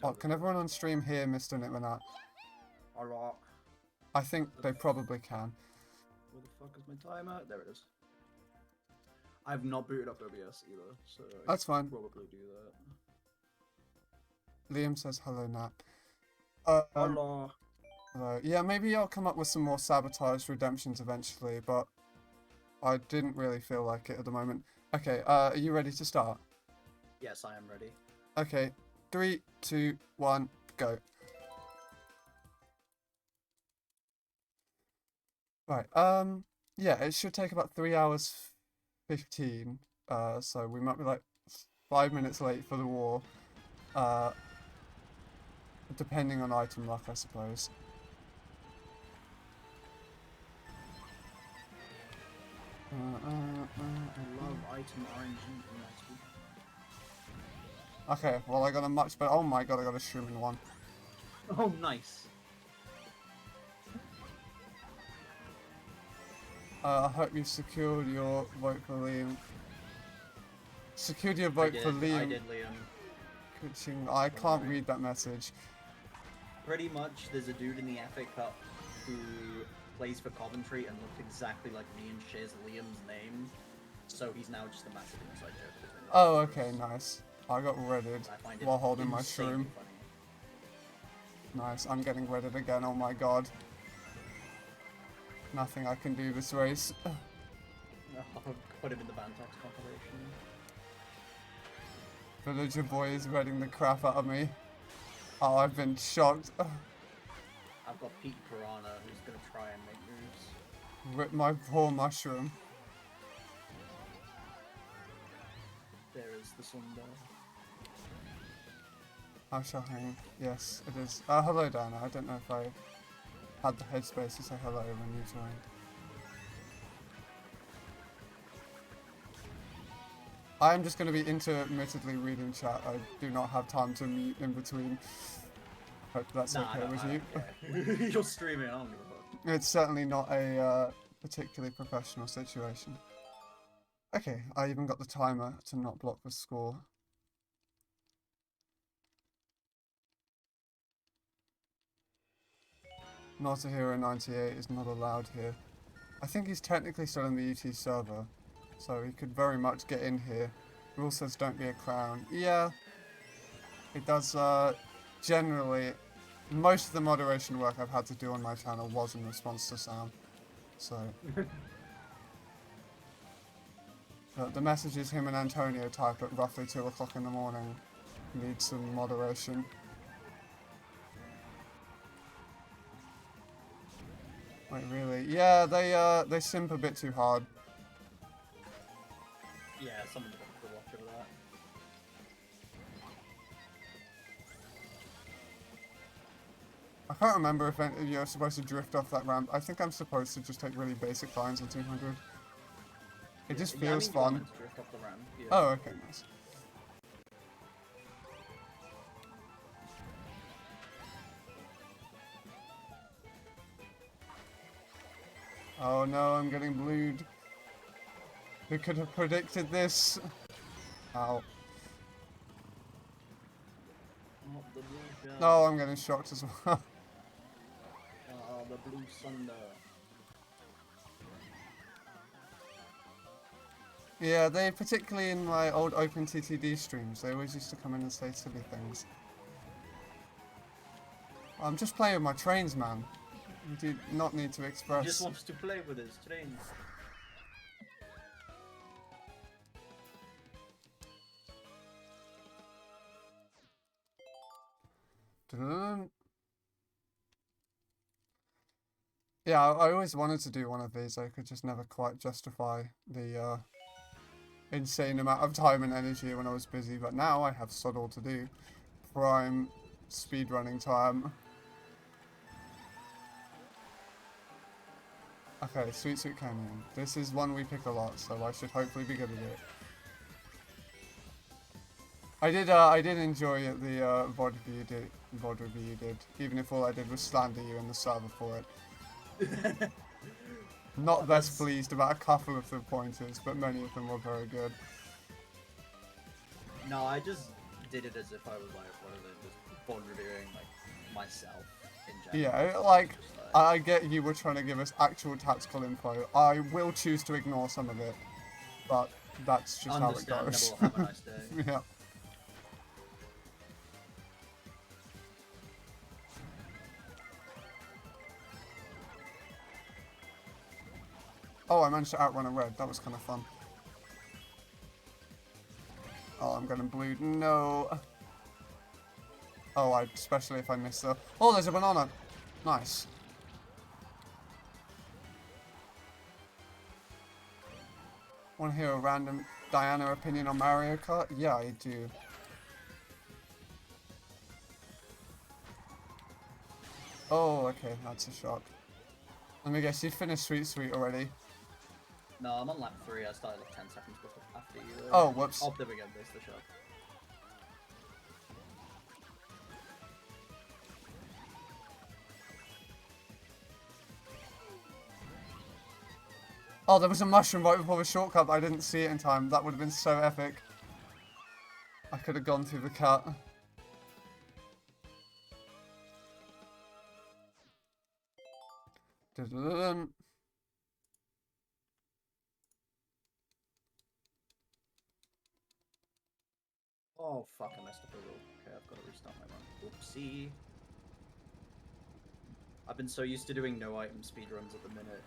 Oh, can everyone on stream hear Mr. Nitmanat? I rock. I think they probably can. Where the fuck is my timer? There it is. I've not booted up OBS either, so That's fine. Probably do that. Liam says hello, Nat. Hello. Hello. Yeah, maybe I'll come up with some more sabotage redemptions eventually, but I didn't really feel like it at the moment. Okay, are you ready to start? Yes, I am ready. Okay, 3, 2, 1, go. Right, yeah, it should take about 3 hours 15, so we might be like 5 minutes late for the war, depending on item luck, I suppose. I love item RNG in XP. Okay, well I got a much better. Oh my god, I got a Shroom in one. Oh, nice. I hope you secured your vote for Liam. Secured your vote for Liam. I did, Liam. I can't read that message. Pretty much, there's a dude in the FA Cup who plays for Coventry and looked exactly like me and shares Liam's name. So he's now just a massive inside joke between us. Oh, okay, nice. I got redded while holding my Shroom. Funny. Nice, I'm getting redded again, oh my god. Nothing I can do this race. I'll put him in the Bantox compilation. Villager boy is redding the crap out of me. Oh, I've been shocked. I've got Pete Piranha who's gonna try and make moves. Rip my poor mushroom. There is the Sunder. I shall hang. Yes, it is. Hello, Dana. I don't know if I had the headspace to say hello when you joined. I am just going to be intermittently reading chat. I do not have time to mute in between. Hope that's okay with you. You're streaming, I don't give a fuck. It's certainly not a particularly professional situation. Okay, I even got the timer to not block the score. Not a Hero 98 is not allowed here. I think he's technically still in the UT server, so he could very much get in here. Rule says don't be a clown. Yeah, it does. Generally, most of the moderation work I've had to do on my channel was in response to Sam. So the messages him and Antonio type at roughly 2 o'clock in the morning need some moderation. Wait, really? Yeah, they simp a bit too hard. Yeah, someone's got to watch over that. I can't remember if you're supposed to drift off that ramp. I think I'm supposed to just take really basic lines on 200. It just feels fun. Drift off the ramp, yeah. Oh, okay, nice. Oh no, I'm getting blued. Who could have predicted this? Ow. No, I'm getting shocked as well. The blue Sunder. Yeah, they, particularly in my old OpenTTD streams, they always used to come in and say silly things. I'm just playing with my trains, man. You do not need to express. He just wants to play with his trains. Yeah, I always wanted to do one of these. I could just never quite justify the insane amount of time and energy when I was busy. But now I have sod all to do. Prime speedrunning time. Okay, Sweet Sweet Canyon. This is one we pick a lot, so I should hopefully be good at it. I did enjoy it, the VOD review you did, even if all I did was slander you in the server for it. Not best pleased about a couple of the pointers, but many of them were very good. No, I just did it as if I was like one of the just myself in general. Yeah, like, Just I get you were trying to give us actual tactical info. I will choose to ignore some of it, but that's just how it goes. understandable. Have a nice day. Yeah. Oh, I managed to outrun a red. That was kind of fun. Oh, I'm going blue. No. Oh, especially if I miss the... Oh, there's a banana. Nice. Want to hear a random Diana opinion on Mario Kart? Yeah, I do. Oh, okay, that's a shock. Let me guess, you finished Sweet Sweet already? No, I'm on lap 3. I started like 10 seconds before after you. Oh, whoops. Oh, there we go. There's the shot. Oh, there was a mushroom right before the shortcut, but I didn't see it in time. That would have been so epic. I could have gone through the cut. Dun-dun-dun. Oh, fuck, I messed up a little. Okay, I've got to restart my run. Oopsie. I've been so used to doing no item speedruns at the minute,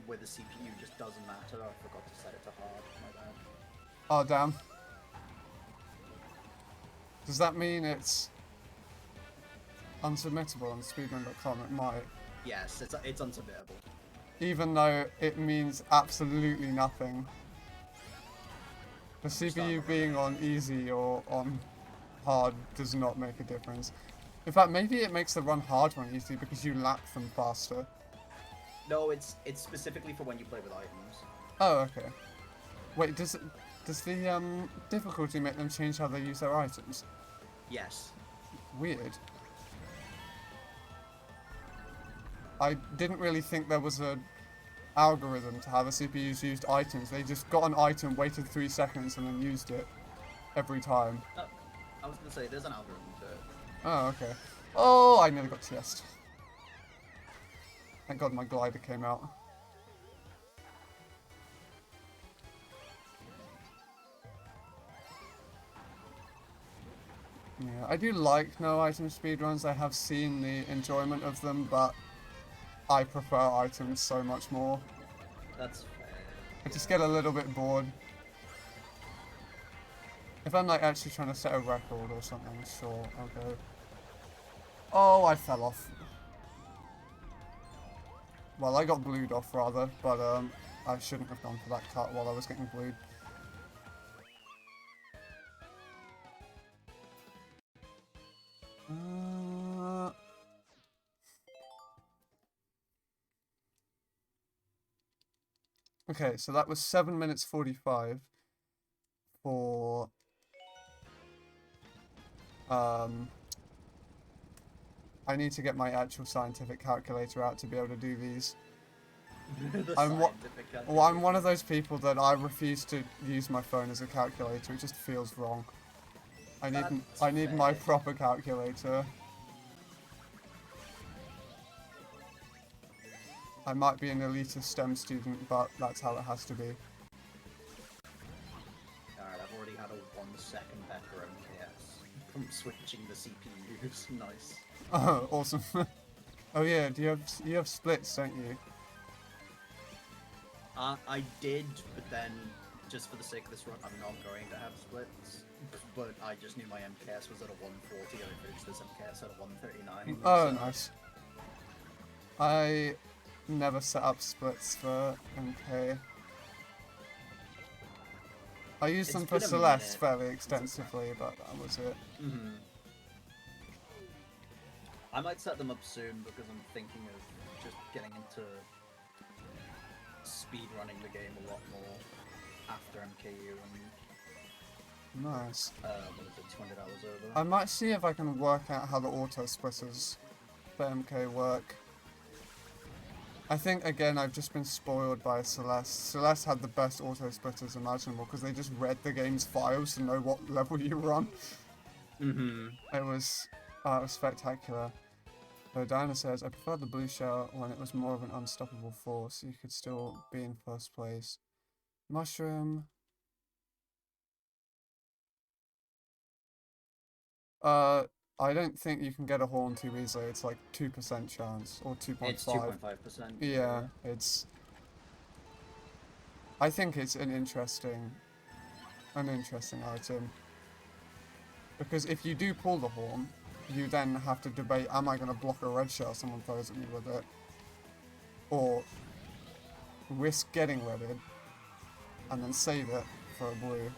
where the CPU just doesn't matter. I forgot to set it to hard. My bad. Oh, damn. Does that mean it's unsubmittable on speedrun.com? It might. Yes, it's unsubmittable. Even though it means absolutely nothing. The CPU being on easy or on hard does not make a difference. In fact, maybe it makes the run harder on easy because you lap them faster. No, it's specifically for when you play with items. Oh, okay. Wait, does the difficulty make them change how they use their items? Yes. Weird. I didn't really think there was a algorithm to how the CPUs used items. They just got an item, waited 3 seconds, and then used it every time. No, I was gonna say there's an algorithm to it. Oh, okay. Oh, I nearly got TS'd. Thank God my glider came out. Yeah, I do like no item speedruns. I have seen the enjoyment of them, but I prefer items so much more. That's fair. I just get a little bit bored. If I'm like actually trying to set a record or something, sure, I'll go. Oh, I fell off. Well, I got blued off rather, but I shouldn't have gone for that cut while I was getting blued. Okay, so that was 7 minutes 45 for I need to get my actual scientific calculator out to be able to do these. I'm one of those people that I refuse to use my phone as a calculator. It just feels wrong. I need my proper calculator. I might be an elitist STEM student, but that's how it has to be. Alright, I've already had a 1 second better MKS from switching the CPUs. Nice. Oh, awesome. Oh yeah, you have splits, don't you? I did, but then, just for the sake of this run, I'm not going to have splits. But I just knew my MKS was at a 140, and I finished this MKS at a 139. Oh, so... nice. I never set up splits for MK. I used them for Celeste fairly extensively, but that was it. Mm-hmm. I might set them up soon because I'm thinking of just getting into speedrunning the game a lot more after MKU and Nice. what is it, 200 hours over. I might see if I can work out how the auto splitters for MK work. I think, again, I've just been spoiled by Celeste. Celeste had the best auto splitters imaginable because they just read the game's files to know what level you were on. Mm-hmm. It was spectacular. So Diana says, I prefer the blue shell when it was more of an unstoppable force. You could still be in first place. Mushroom. I don't think you can get a horn too easily. It's like 2% chance, or 2.5. It's 2.5%. Yeah, it's... I think it's an interesting item. Because if you do pull the horn, you then have to debate, am I going to block a red shell someone throws at me with it? Or risk getting redded, and then save it for a blue.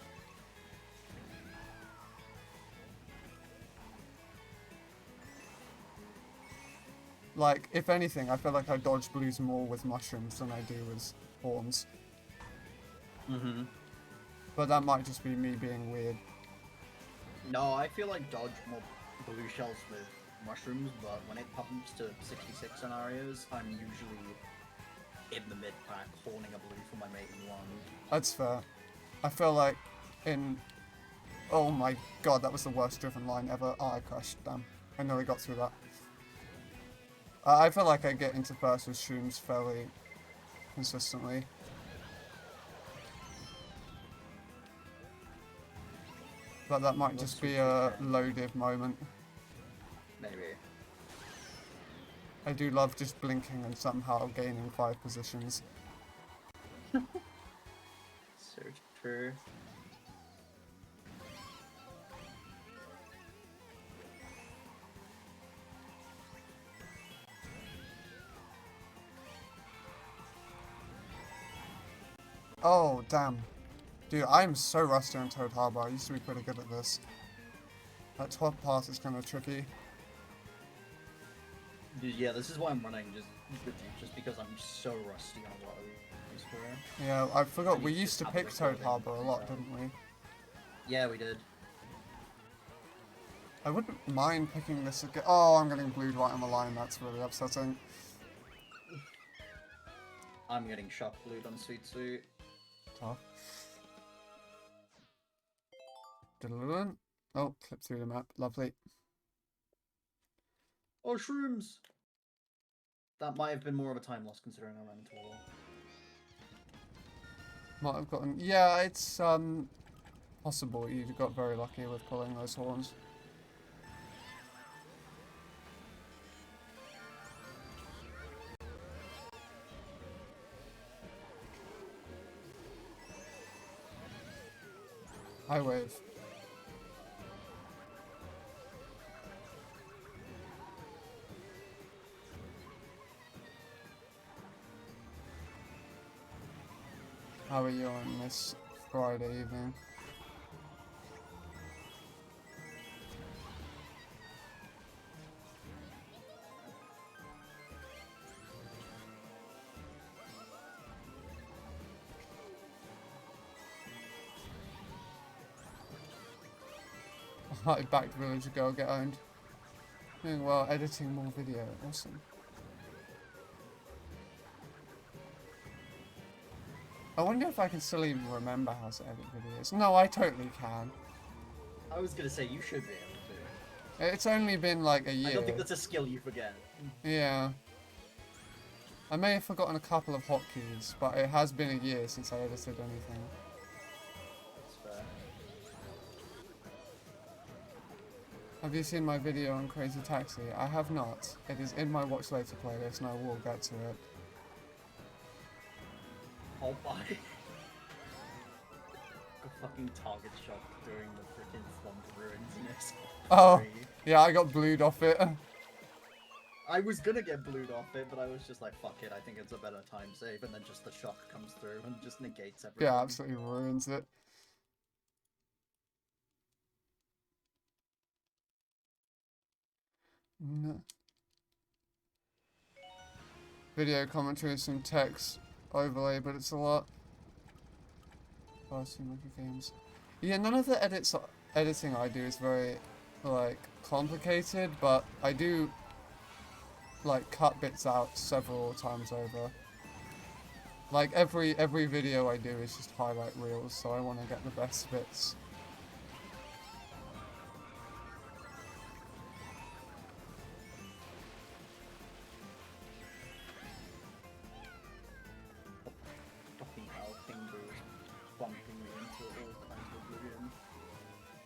Like, if anything, I feel like I dodge blues more with mushrooms than I do with horns. Mm-hmm. But that might just be me being weird. No, I feel like dodge more blue shells with mushrooms, but when it comes to 66 scenarios, I'm usually in the mid-pack, horning a blue for my mate in one. That's fair. I feel like in... Oh my god, that was the worst driven line ever. Oh, I crashed. Damn. I nearly got through that. I feel like I get into first with shrooms fairly consistently. But that might just be a low div moment. Maybe. I do love just blinking and somehow gaining 5 positions. Search for... Oh, damn. Dude, I'm so rusty on Toad Harbor. I used to be pretty good at this. That top pass is kind of tricky. Yeah, this is why I'm running just with you, just because I'm so rusty on a lot of these for. Yeah, I forgot. We used to pick Toad Harbor a lot, didn't we? Yeah, we did. I wouldn't mind picking this again. Oh, I'm getting blued right on the line. That's really upsetting. I'm getting shock blued on Sweet Sweet. Tough. Dun-dun-dun. Oh, clip through the map. Lovely. Oh, shrooms! That might have been more of a time loss considering I ran into a wall. Might have gotten... Yeah, it's possible you got very lucky with pulling those horns. I wave. How are you on this Friday evening? I backed Village Girl, get owned. Doing well, editing more video, awesome. I wonder if I can still even remember how to edit videos. No, I totally can. I was gonna say, you should be able to. It's only been like a year. I don't think that's a skill you forget. Yeah. I may have forgotten a couple of hotkeys, but it has been a year since I edited anything. That's fair. Have you seen my video on Crazy Taxi? I have not. It is in my Watch Later playlist and I will get to it. Oh my. A fucking target shot during the freaking Flump Ruins in this. Oh, yeah, I got blued off it. I was gonna get blued off it, but I was just like, fuck it, I think it's a better time save, and then just the shock comes through and just negates everything. Yeah, absolutely ruins it. No. Video commentary, some text overlay, but it's a lot. Cartoon games. Yeah, none of the editing I do is very like complicated, but I do like cut bits out several times over. Like every video I do is just highlight reels, so I want to get the best bits.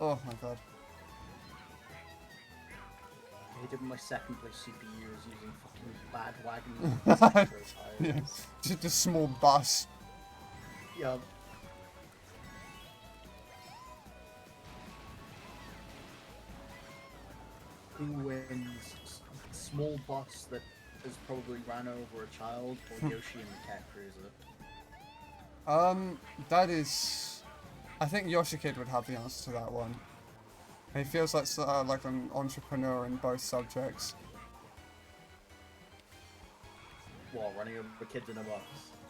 Oh my god. I hated my second place CPU is using fucking bad wagon Yeah, tires. just a small bus. Yup. Who wins? Small bus that has probably ran over a child, or Yoshi in the cat cruiser? That is... I think Yoshi Kid would have the answer to that one. He feels like an entrepreneur in both subjects. What, running over kids in a bus?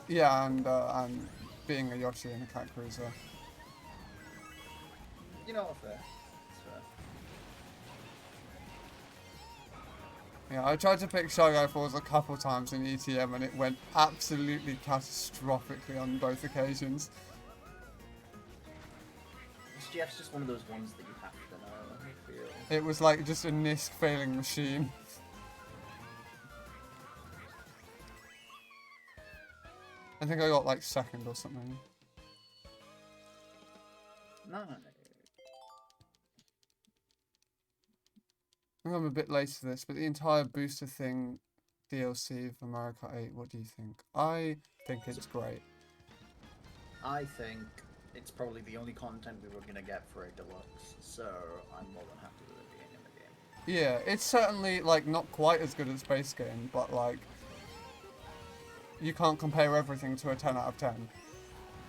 Yeah, and being a Yoshi in a cat cruiser. You know, fair. It's fair. Yeah, I tried to pick Shy Guy Falls a couple times in ETM and it went absolutely catastrophically on both occasions. SGF's just one of those ones that you have to know, I feel. It was like just a NIST failing machine. I think I got like second or something. No. I think I'm a bit late to this, but the entire booster thing DLC for Mario Kart 8, what do you think? I think it's great. I think it's probably the only content we were gonna get for a deluxe, so I'm more than happy with it being in the game. Yeah, it's certainly like not quite as good as base game, but like you can't compare everything to a 10 out of 10.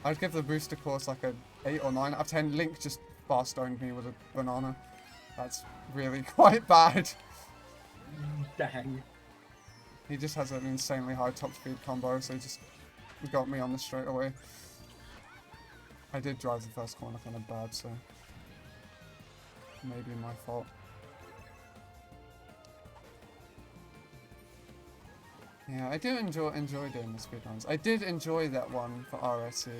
I'd give the booster course like a 8 or 9 out of 10. Link just fast-owned me with a banana. That's really quite bad. Dang. He just has an insanely high top speed combo, so he just got me on the straight away. I did drive the first corner kind of bad, so maybe my fault. Yeah, I do enjoy doing the speedruns. I did enjoy that one for RSC.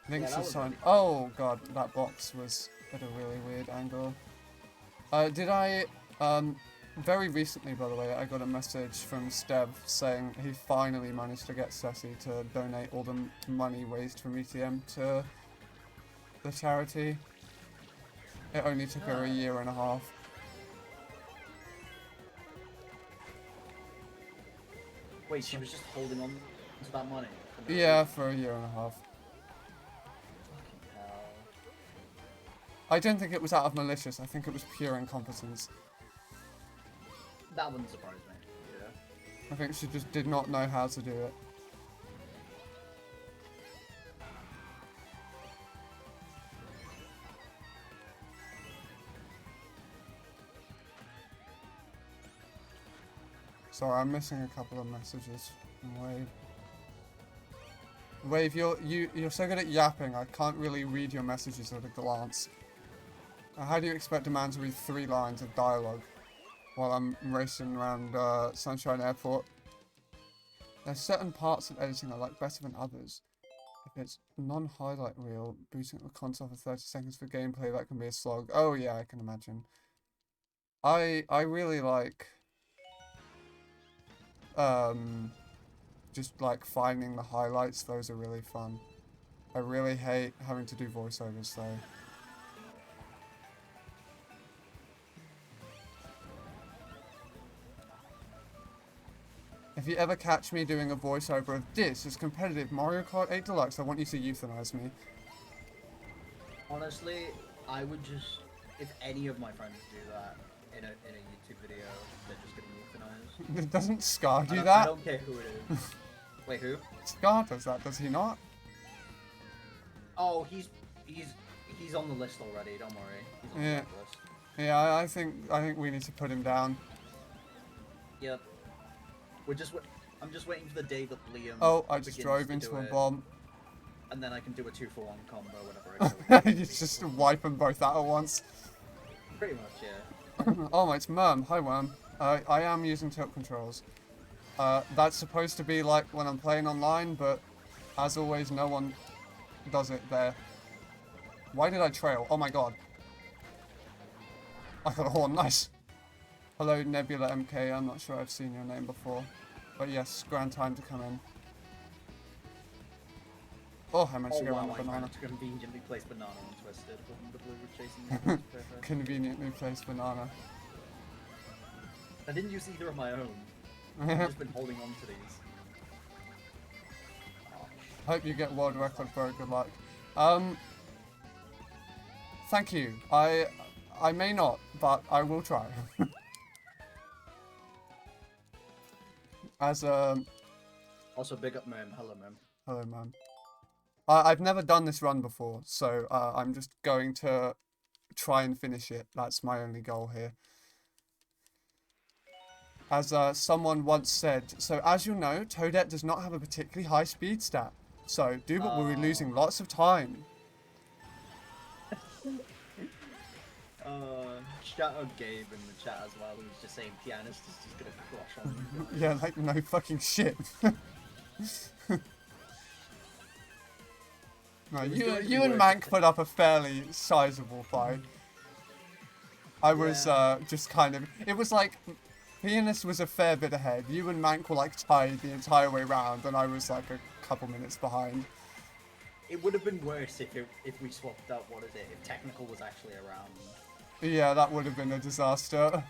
Links Yeah, to sign. Oh god, that box was at a really weird angle. Did I very recently, by the way, I got a message from Stev saying he finally managed to get Ceci to donate all the money raised from ETM to the charity. It only took her a year and a half. Wait, she was just holding on to that money? Yeah, for a year and a half. Fucking hell. I don't think it was out of malicious, I think it was pure incompetence. That wouldn't surprise me, yeah. I think she just did not know how to do it. Sorry, I'm missing a couple of messages from Wave. Wave, you're so good at yapping, I can't really read your messages at a glance. How do you expect a man to read 3 lines of dialogue while I'm racing around Sunshine Airport? There's certain parts of editing I like better than others. If it's non-highlight reel, booting the console for 30 seconds for gameplay, that can be a slog. Oh yeah, I can imagine. I really like just like finding the highlights. Those are really fun. I really hate having to do voiceovers though. If you ever catch me doing a voiceover of this is competitive Mario Kart 8 Deluxe, I want you to euthanize me. Honestly, I would just, if any of my friends do that in a YouTube video, they're just getting euthanized. Doesn't Scar do I that? don't care who it is. Wait, who? Scar does that, does he not? Oh, he's on the list already. Don't worry. He's on Yeah. the list. Yeah, I think we need to put him down. Yep. I'm just waiting for the day that Liam. Oh, I just begins drove to into do a it, bomb. and then I can do a 2-for-1 combo whenever I go. You just wipe them both out at once. Pretty much, yeah. Oh, it's Worm. Hi, Worm. I am using tilt controls. That's supposed to be like when I'm playing online, but as always, no one does it there. Why did I trail? Oh my god. I got a horn, nice. Hello, Nebula MK. I'm not sure I've seen your name before. But yes, grand time to come in. Oh, I managed Oh to get wow, around the I banana. managed to conveniently place banana on Twisted when the blue were chasing me. Perfect. Conveniently placed banana. I didn't use either of my own. I've just been holding on to these. Oh, Hope you get world record, bro. Good luck. Thank you. I may not, but I will try. As also, big up Mem. Hello, Mem. hello, man. I've never done this run before, so I'm just going to try and finish it. That's my only goal here. As someone once said, so as you know, Toadette does not have a particularly high speed stat. So, Doobert will be losing lots of time. Shout out Gabe in the chat as well, who's just saying pianist is just gonna crush on you guys. Yeah, like no fucking shit. No, you and Mank put up a fairly sizable fight. I was just kind of, it was like, Pianist was a fair bit ahead. You and Mank were like tied the entire way round, and I was like a couple minutes behind. It would have been worse if we swapped out, what is it, if Technical was actually around. Yeah, that would have been a disaster.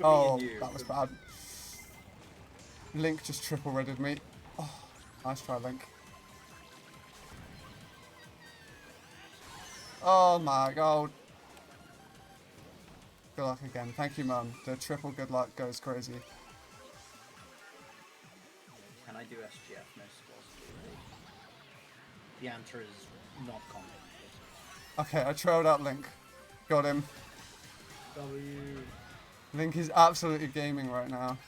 Oh, that was bad. Link just triple-redded me. Oh, nice try, Link. Oh my god. Good luck again. Thank you, Mum. The triple good luck goes crazy. Can I do SGF? No, the answer is not common. Okay, I trailed out Link. Got him. W. Link is absolutely gaming right now.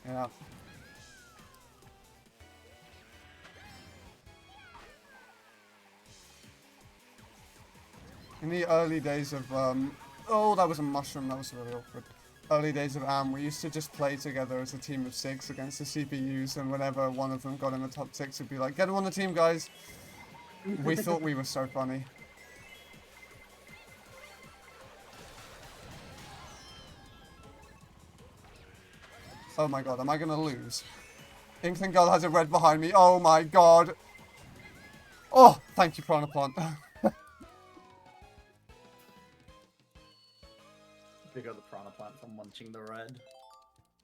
Yeah. In the early days of, oh, that was a mushroom, that was really awkward. Early days of AM, we used to just play together as a team of 6 against the CPUs, and whenever one of them got in the top 6, it'd be like, get him on the team, guys. We thought we were so funny. Oh my god, am I gonna lose? Inkling Girl has a red behind me, oh my god. Oh, thank you, Piranha Plant. Pick up the Piranha Plant from munching the red.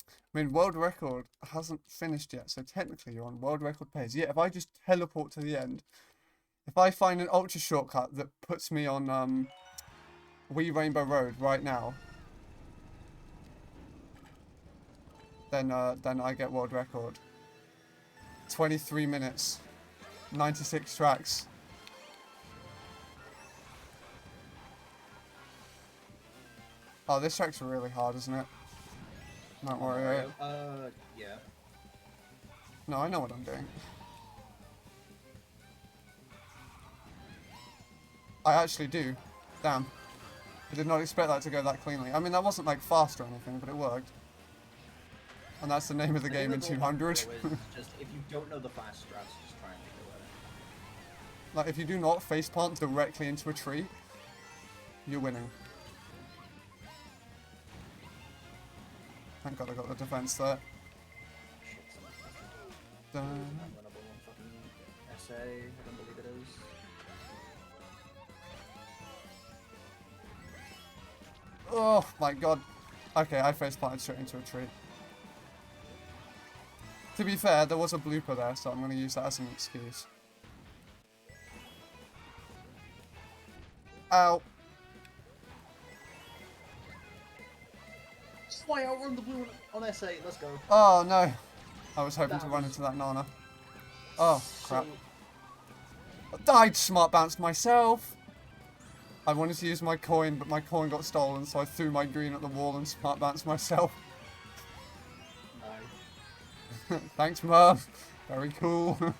I mean, world record hasn't finished yet, so technically you're on world record pace. Yeah, if I just teleport to the end, if I find an ultra shortcut that puts me on Wee Rainbow Road right now, then I get world record. 23 minutes, 96 tracks. Oh, this track's really hard, isn't it? Don't worry. Yeah. No, I know what I'm doing. I actually do. Damn. I did not expect that to go that cleanly. I mean, that wasn't like fast or anything, but it worked. And that's the name of the game in 200. Just if you don't know the fast strats, just try and do it. Like, if you do not faceplant directly into a tree, you're winning. Thank god I got the defense there. Dun. Unwinnable on fucking SA, I don't believe it is. Oh my god. Okay, I faceplanted straight into a tree. To be fair, there was a blooper there, so I'm going to use that as an excuse. Ow. Why outrun the blue on SA? Let's go. Oh no. I was hoping to run into that Nana. Oh, crap. I died smart bounced myself. I wanted to use my coin, but my coin got stolen, so I threw my green at the wall and smart bounced myself. Nice. Thanks, Mum. Very cool. I'll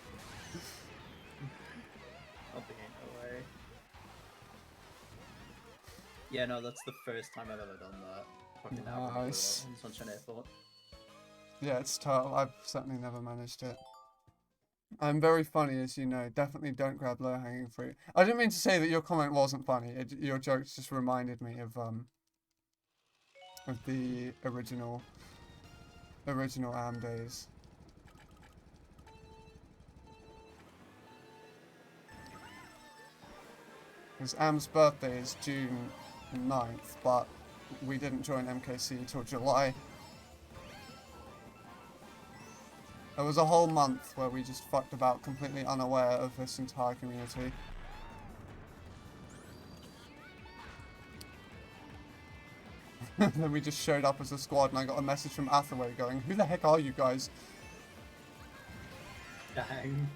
be away. Yeah, no, that's the first time I've ever done that. Fucking Nice. Sunshine Airport. Yeah, it's tough. I've certainly never managed it. I'm very funny, as you know. Definitely don't grab low-hanging fruit. I didn't mean to say that your comment wasn't funny. Your jokes just reminded me of the original AM days. Because Am's birthday is June 9th, but we didn't join MKC till July. There was a whole month where we just fucked about, completely unaware of this entire community. Then we just showed up as a squad and I got a message from Hathaway going, "Who the heck are you guys?" Dang.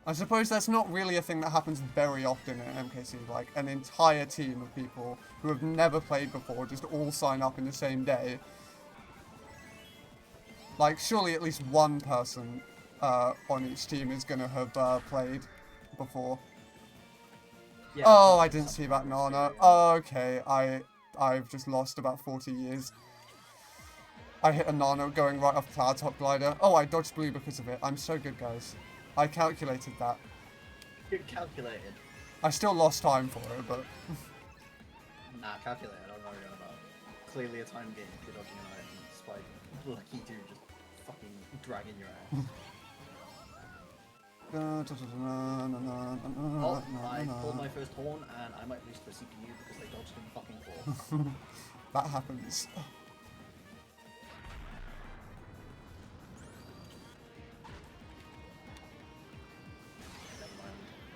I suppose that's not really a thing that happens very often in MKC, like an entire team of people who have never played before just all sign up in the same day. Like, surely at least one person on each team is going to have played before. Yeah, Oh, I didn't see that Nana. Oh, okay, I've just lost about 40 years. I hit a Nana going right off Cloud Top Glider. Oh, I dodged blue because of it. I'm so good, guys. I calculated that. You calculated. I still lost time for it, but... Nah, calculated. I don't know what you're on about. Clearly a time game if you're dodging an item, despite Lucky Dude just fucking dragging your ass. Oh, I pulled my first horn and I might lose to a CPU because they dodged in fucking 4. That happens.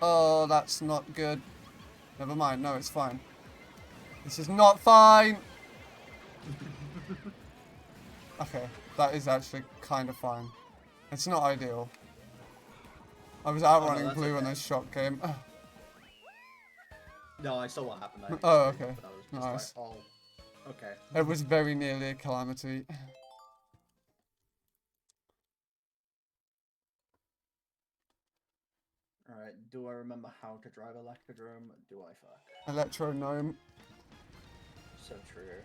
Oh, that's not good. Never mind, no, it's fine. This is not fine! Okay, that is actually kind of fine. It's not ideal. I was outrunning blue when this shot came. No, I saw what happened. Oh, okay. But I was just Nice. like, oh, okay. It was very nearly a calamity. Alright, do I remember how to drive a Electrodrome? Do I fuck? Electro Gnome. So true.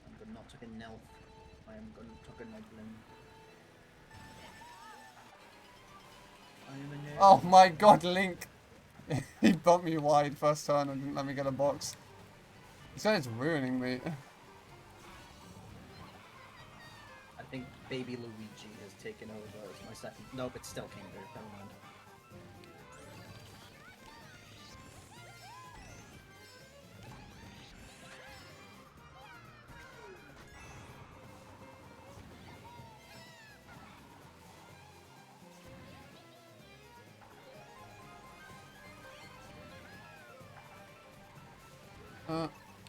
I'm gonna not take a Nelf. I am gonna take a Neblin. I am a Nelf. Oh my god, Link! He bumped me wide first turn and didn't let me get a box. He said it's ruining me. I think Baby Luigi has taken over as my second. Nope, it's still King Boo. Never mind.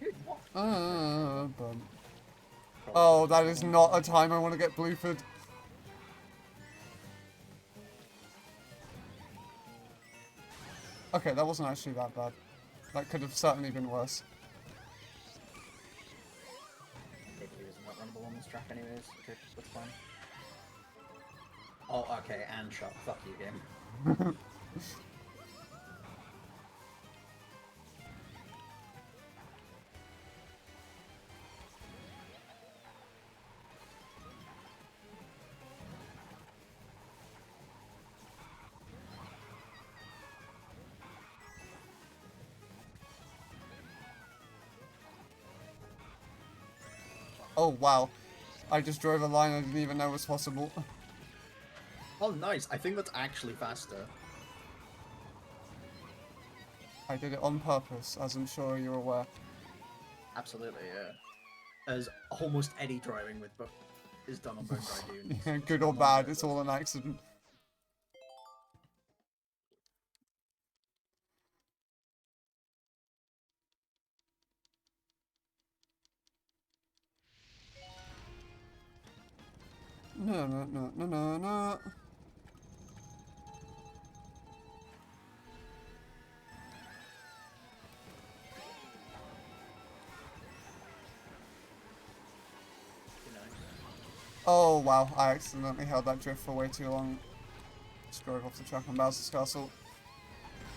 Dude, what? Bump. Oh, that is not a time I want to get Blueford. Okay, that wasn't actually that bad. That could have certainly been worse. Baby isn't not runnable on this track anyways. Okay, that's fine. Oh, okay, and shot. Fuck you, game. Oh, wow. I just drove a line I didn't even know was possible. Oh, nice. I think that's actually faster. I did it on purpose, as I'm sure you're aware. Absolutely, yeah. As almost any driving with both is done on both Raidoons. Yeah, good or bad, it's all an accident. No, no, no, no, no, no. Oh, wow, I accidentally held that drift for way too long. Just drove off the track on Bowser's Castle.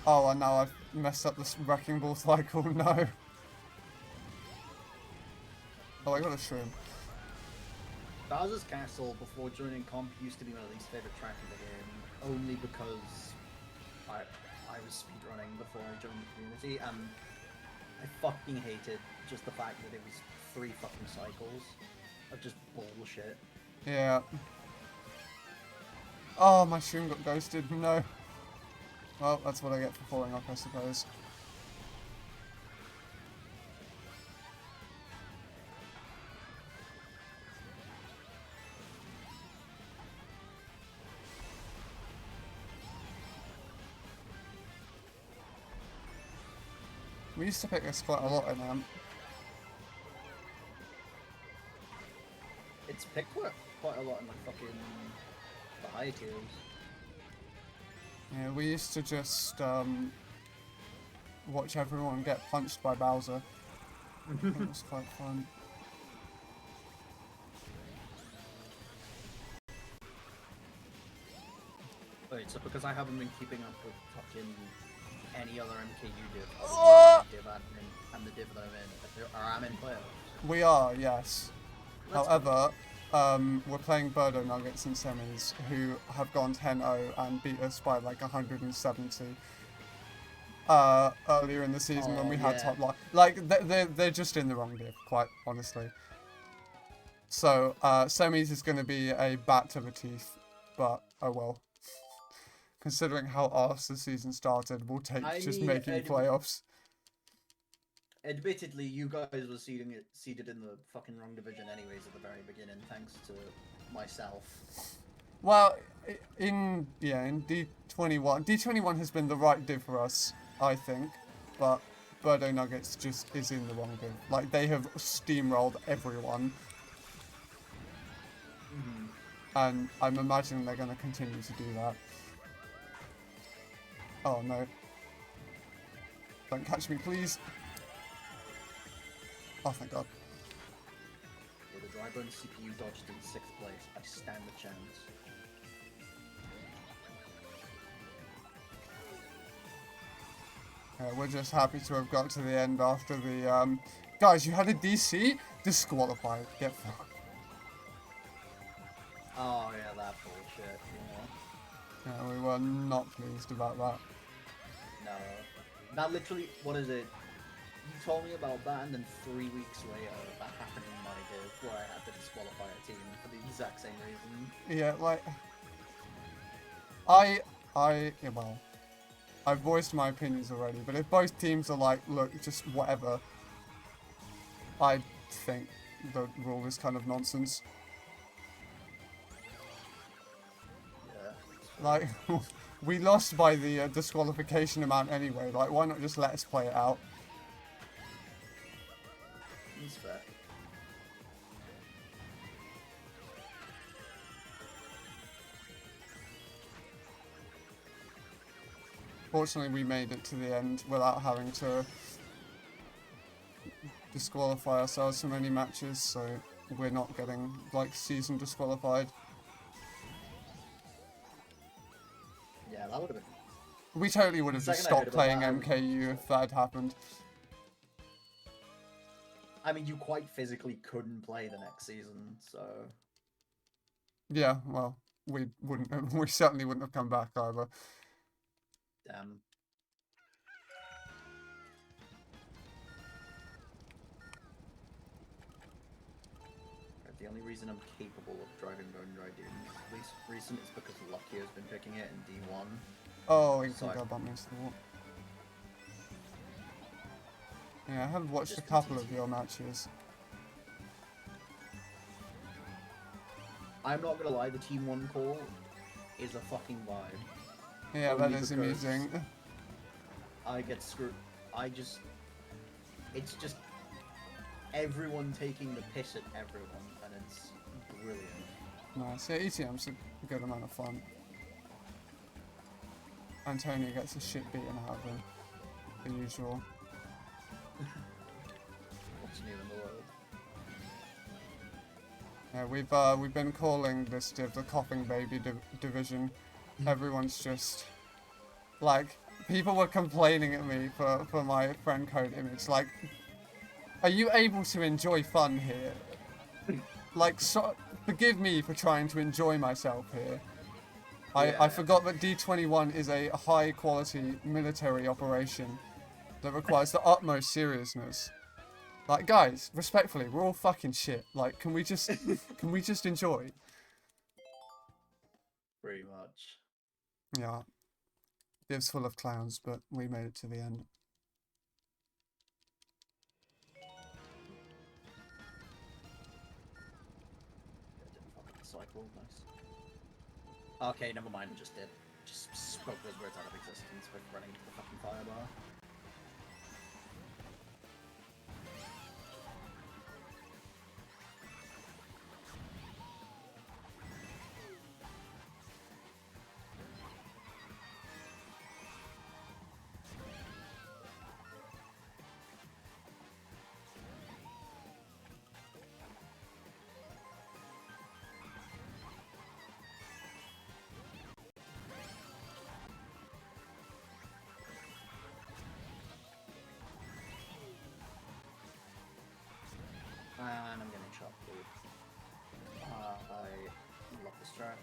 Oh, and now I've messed up this wrecking ball cycle, no. Oh, I got a shroom. Bowser's Castle, before joining comp, used to be my least favourite track in the game, only because I was speedrunning before I joined the community, and I fucking hated just the fact that it was 3 fucking cycles of just bullshit. Yeah. Oh, my shroom got ghosted, no. Well, that's what I get for falling off, I suppose. We used to pick this quite a lot in AMP. It's picked quite a lot in like fucking the higher tiers. Yeah, we used to just watch everyone get punched by Bowser. It was quite fun. Wait, so because I haven't been keeping up with fucking any other MKU div, Oh! div admin and the div that I'm in, are I'm in playoffs? We are, yes. Let's However, we're playing Birdo Nuggets in semis, who have gone 10-0 and beat us by like 170 earlier in the season when we had top line. Like, they're just in the wrong div, quite honestly. So, semis is going to be a bat to the teeth, but oh well. Considering how arse the season started, we'll take just making playoffs. Admittedly, you guys were seeded in the fucking wrong division anyways at the very beginning, thanks to myself. Well, in D21, D21 has been the right div for us, I think, but Birdo Nuggets just is in the wrong div. Like, they have steamrolled everyone. Mm-hmm. And I'm imagining they're going to continue to do that. Oh no. Don't catch me, please. Oh, thank God. With a dry bone CPU dodged in 6th place, I stand a chance. Yeah, we're just happy to have got to the end after the, Guys, you had a DC? Disqualified. Get fucked. Oh yeah, that bullshit, yeah. Yeah, we were not pleased about that. No. That literally, what is it? You told me about that, and then 3 weeks later, that happened in my div, where I had to disqualify a team for the exact same reason. Yeah, like... yeah, well... I've voiced my opinions already, but if both teams are like, look, just whatever... I think the rule is kind of nonsense. Yeah. Like, we lost by the disqualification amount anyway, like, why not just let us play it out? That's fair. Fortunately, we made it to the end without having to disqualify ourselves from any matches, so we're not getting, like, season disqualified. Yeah, that would have been... We totally would have just stopped playing MKU if that had happened. I mean, you quite physically couldn't play the next season, so... Yeah, well, we certainly wouldn't have come back either. Damn. The only reason I'm capable of driving Bone Dry Dunes, at least recent, is because Lucky has been picking it in D1. Oh, you can go bump into the wall. Yeah, I have watched a couple of your matches. I'm not gonna lie, the Team 1 call is a fucking vibe. Yeah, that is amusing. I get screwed. It's just everyone taking the piss at everyone, and it's brilliant. Nice. Yeah, ETM's a good amount of fun. Antonio gets the shit beaten out of him, the usual. What's new in the world? Yeah, we've been calling this div the coughing baby division. Everyone's just like, people were complaining at me for my friend code image. Like, are you able to enjoy fun here? Like, so, forgive me for trying to enjoy myself here. I forgot that D21 is a high quality military operation that requires the utmost seriousness. Like, guys, respectfully, we're all fucking shit. Like, can we just enjoy? Pretty much. Yeah. It was full of clowns, but we made it to the end. Didn't fucking cycle, nice. Okay, never mind, just did. Just spoke those words out of existence with running into the fucking firebar. And I'm getting shot, dude. I love this track.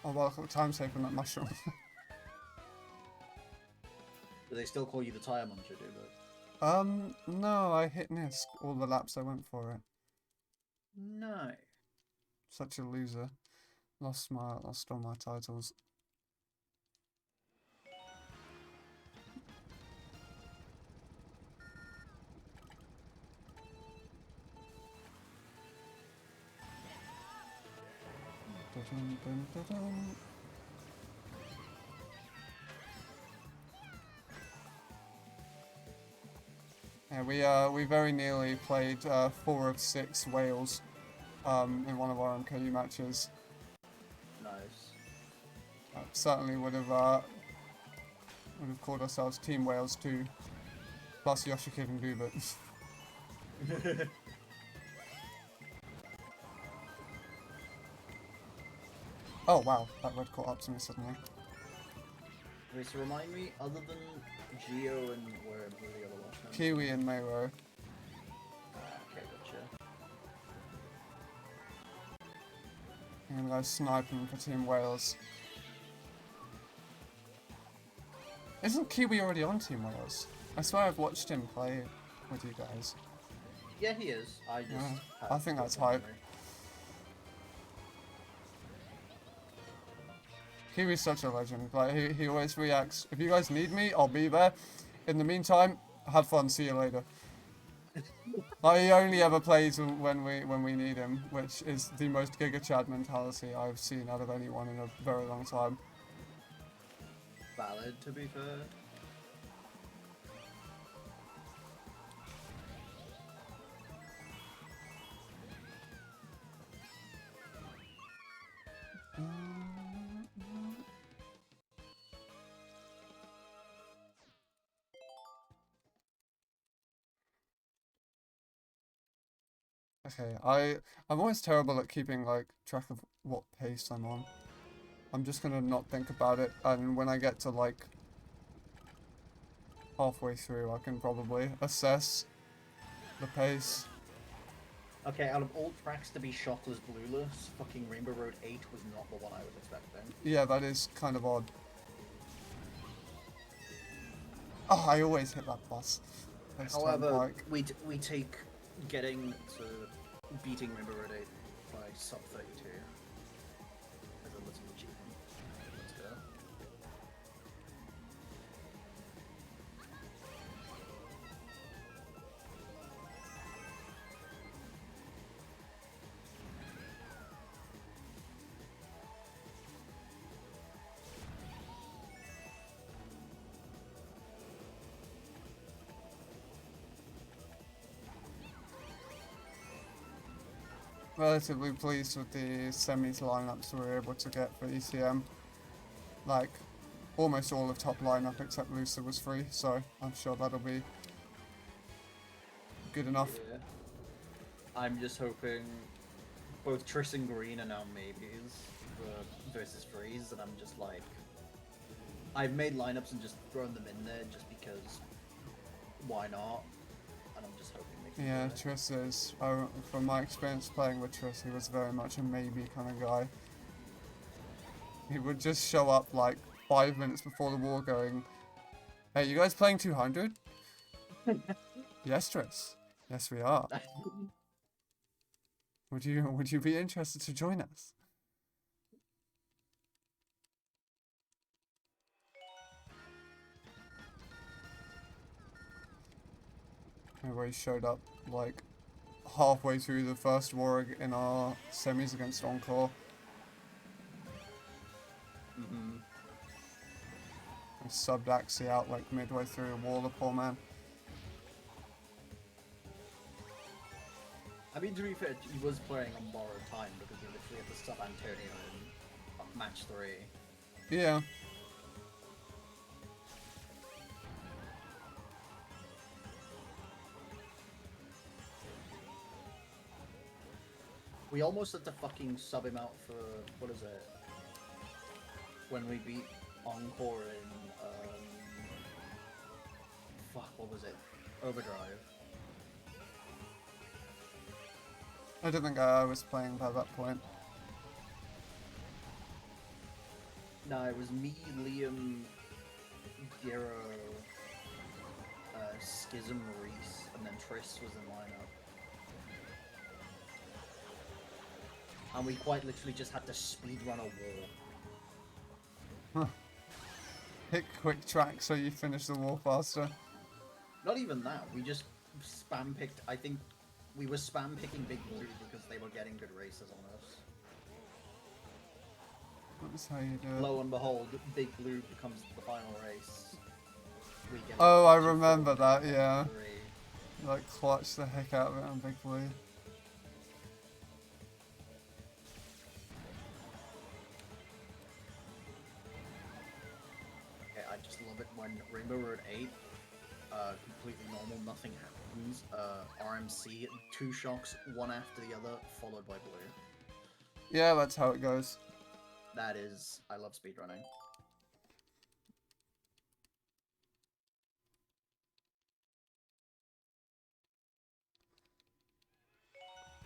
Oh well, look at the time saved on that mushroom. Do they still call you the tire muncher, dude? No, I hit Nisk all the laps I went for it. No. Such a loser. Lost all my titles. Dun, dun, dun, dun. Yeah, we very nearly played 4 of 6 Wales in one of our MKU matches. Nice. Certainly would have called ourselves Team Wales 2, plus Yoshikid and Goobert. Oh wow, that red caught up to me suddenly. Wait, so remind me, other than Geo and where were the other ones? Kiwi and Mayro. Okay, gotcha. I'm gonna go sniping for Team Wales. Isn't Kiwi already on Team Wales? I swear I've watched him play with you guys. Yeah, he is. I just. Yeah, have I think that's poor hype. memory. Kiwi's such a legend. Like he always reacts. If you guys need me, I'll be there. In the meantime, have fun. See you later. Like, he only ever plays when we need him, which is the most Giga Chad mentality I've seen out of anyone in a very long time. Valid, to be fair. Okay, I'm always terrible at keeping like track of what pace I'm on. I'm just gonna not think about it, and when I get to like halfway through, I can probably assess the pace. Okay, out of all tracks to be shot as blueless, fucking Rainbow Road 8 was not the one I was expecting. Yeah, that is kind of odd. Oh, I always hit that bus. However, we take getting to beating Rainbow Road 8 by sub 32 as a little achievement. Let's go. Relatively pleased with the semis lineups we were able to get for ECM. Like, almost all of top lineup except Lucer was free, so I'm sure that'll be good enough. Yeah. I'm just hoping both Triss and Green are now maybes versus Freeze, and I'm just like, I've made lineups and just thrown them in there just because why not? And I'm just hoping they can Yeah, do it. Triss is, from my experience playing with Triss, he was very much a maybe kind of guy. He would just show up like 5 minutes before the war going, hey, you guys playing 200? Yes, Triss. Yes, we are. Would you be interested to join us? Where he showed up like halfway through the first war in our semis against Encore. Mm-hmm. And subbed Axie out like midway through a war, the poor man. I mean, to be fair, he was playing on borrowed time because he literally had to sub Antonio in match 3. Yeah. We almost had to fucking sub him out for, what is it? When we beat Encore in, fuck, what was it? Overdrive. I don't think I was playing by that point. No, it was me, Liam, Gero, Schism, Reese, and then Triss was in lineup. And we quite literally just had to speedrun a war. Pick quick track so you finish the war faster. Not even that, we just spam picked, I think we were spam picking Big Blue because they were getting good races on us. That's how you do it. Lo and behold, Big Blue becomes the final race. We get Oh, I 2-4 remember that, in yeah. 3. Like, clutch the heck out of it on Big Blue. Okay, I just love it when Rainbow Road 8, completely normal, nothing happens. RMC, 2 shocks, one after the other, followed by Blue. Yeah, that's how it goes. That is, I love speedrunning.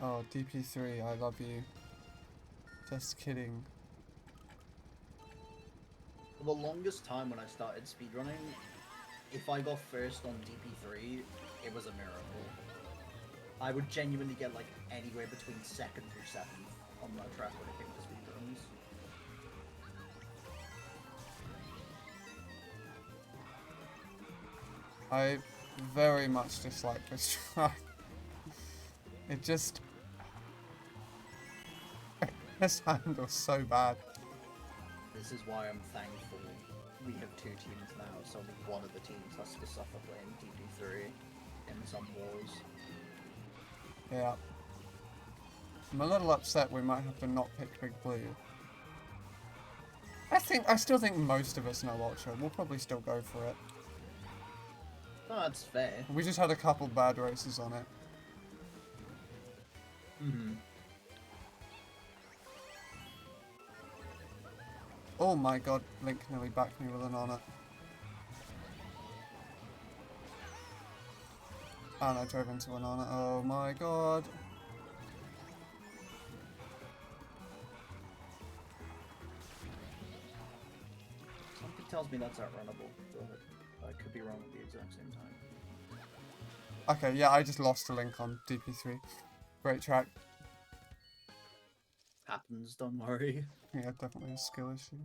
Oh, DP3, I love you. Just kidding. For the longest time when I started speedrunning, if I got first on DP3, it was a miracle. I would genuinely get like anywhere between 2nd through 7th on my track when it came to speedruns. I very much dislike this track. It just... This handles so bad. This is why I'm thankful we have 2 teams now, so only one of the teams has to suffer playing DP3 in some wars. Yeah. I'm a little upset we might have to not pick Big Blue. I still think most of us know Ultra. We'll probably still go for it. No, that's fair. We just had a couple bad races on it. Mm-hmm. Oh my god, Link nearly backed me with an honor. And I drove into an honor. Oh my god. Something tells me that's outrunnable, but I could be wrong at the exact same time. Okay, yeah, I just lost a Link on DP3. Great track. Happens, don't worry. Yeah, definitely a skill issue.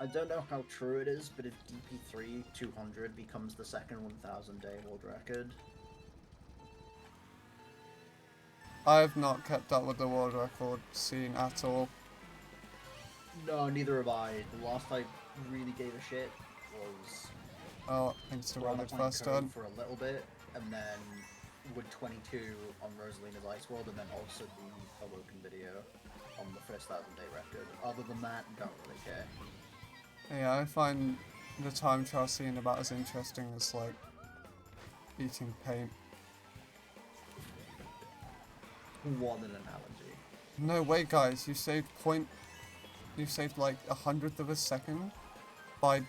I don't know how true it is, but if DP3 200 becomes the second 1000 day world record, I've not kept up with the world record scene at all. no, neither have I. The last I really gave a shit was Oh, thanks to World Rabbit Point first Code turn. for a little bit, and then Wood 22 on Rosalina's Ice World, and then also the Awoken video on the first 1000 day record. Other than that, don't really care. Yeah, I find the time trial scene about as interesting as, like, eating paint. What an analogy. No way, guys. You saved like 100th of a second by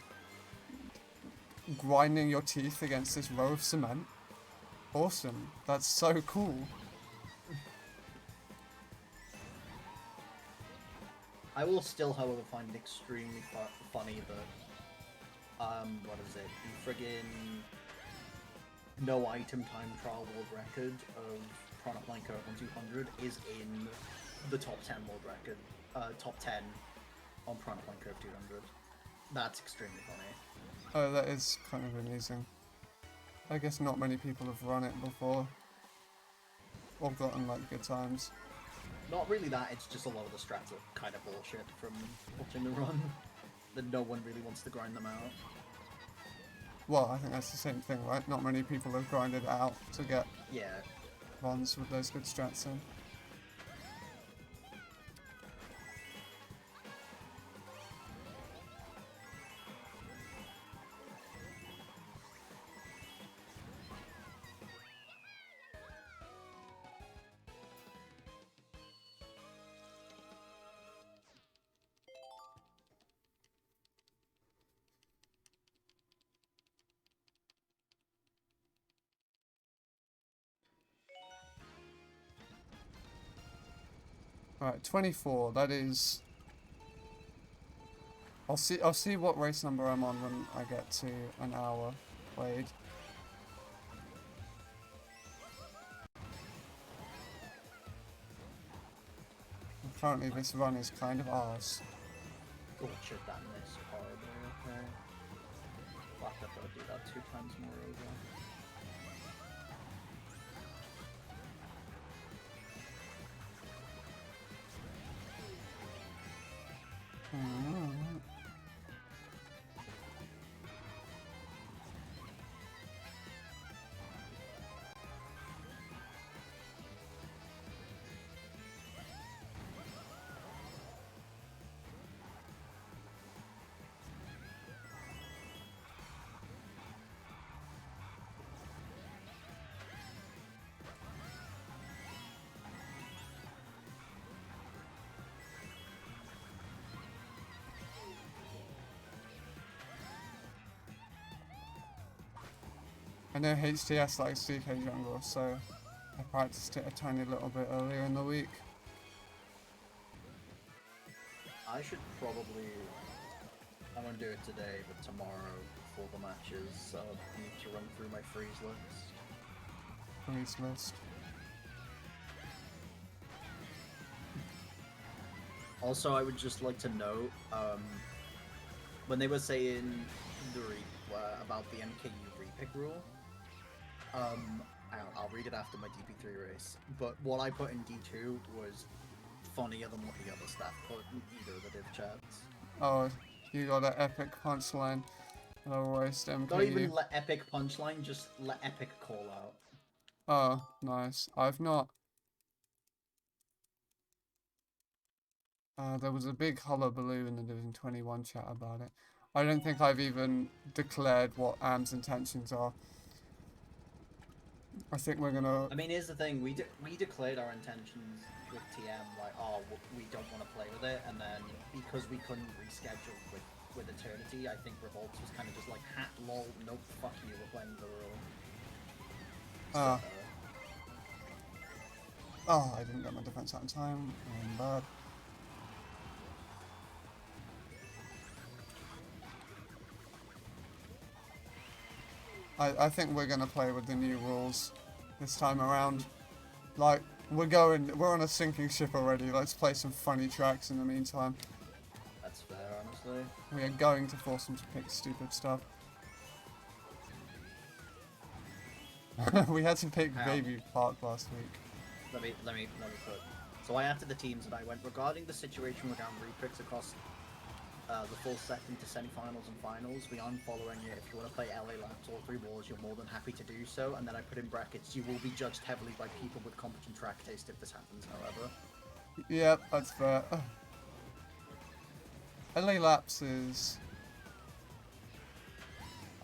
grinding your teeth against this row of cement. Awesome. That's so cool. I will still, however, find it extremely funny that, what is it? The friggin' no item time trial world record of Piranha Plant Code 1200 is in the top 10 world record, top 10 on Piranha Plant Code 200. That's extremely funny. Oh, that is kind of amusing. I guess not many people have run it before. Or gotten like good times. Not really that, it's just a lot of the strats are kind of bullshit from watching the run. That no one really wants to grind them out. Well, I think that's the same thing, right? Not many people have grinded it out to get runs with those good strats in. Alright, 24, that is... I'll see what race number I'm on when I get to an hour played. And currently this run is kind of arse. Oh shit, that missed horribly, okay. Fuck, I've got to do that 2 times more over. I know HTS likes DK Jungle, so I practiced it a tiny little bit earlier in the week. I should probably... I'm gonna do it today, but tomorrow, before the matches, I need to run through my freeze list. Freeze list. Also, I would just like to note, when they were saying about the MKU repick rule, I'll read it after my DP3 race, but what I put in D2 was funnier than what the other staff put in either of the div chats. Oh, you got an epic punchline. I'll roast MKU. Not even let epic punchline, just let epic call out. Oh, nice. I've not... there was a big hullabaloo in the Division 21 chat about it. I don't think I've even declared what AM's intentions are. I think we're gonna... I mean, here's the thing, we declared our intentions with TM, like, oh, we don't want to play with it, and then, because we couldn't reschedule with Eternity, I think Revolts was kind of just like, ha, lol, nope, fuck you, we're playing the rule. Oh, I didn't get my defense out in time. I'm bad. I think we're gonna play with the new rules this time around. Like, we're on a sinking ship already. Let's play some funny tracks in the meantime. That's fair, honestly. We are going to force them to pick stupid stuff. We had to pick Baby Park last week. Let me put. So I added the teams and I went, regarding the situation regarding repicks across the full set into semi-finals and finals, we aren't following it. If you want to play LA laps or 3 walls, you're more than happy to do so. And then I put in brackets, you will be judged heavily by people with competent track taste if this happens, however. Yep, that's fair. LA laps is...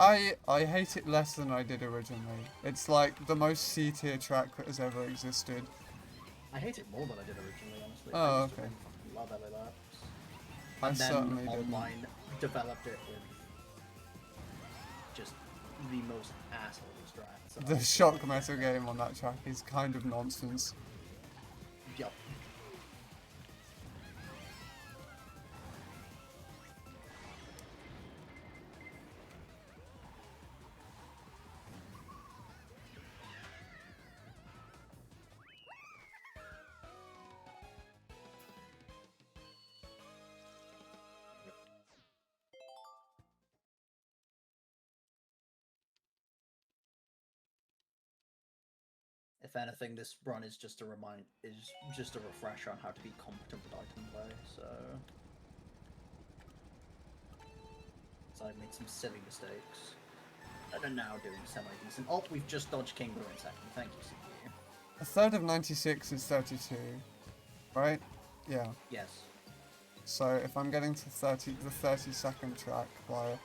I hate it less than I did originally. It's like the most C-tier track that has ever existed. I hate it more than I did originally, honestly. Oh, I used to okay. really fucking love LA Labs. I And then certainly didn't. online developed it with just the most asshole strats. And I The was just shock like, metal game on that track is kind of nonsense. yup. If anything, this run is just a refresher on how to be competent with item play. So I've made some silly mistakes, and are now doing semi-decent. Oh, we've just dodged King Blue in second. Thank you, CPU. A third of 96 is 32, right? Yeah. Yes. So if I'm getting to the 30-second track Or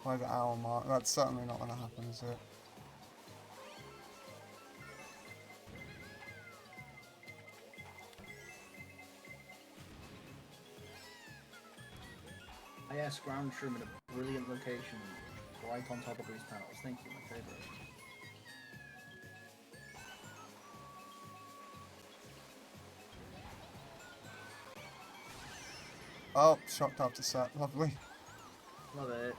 by the hour mark, that's certainly not going to happen, is it? IS ground shroom in a brilliant location, right on top of these panels. Thank you, my favorite. Oh, shocked after set. Lovely. Love it.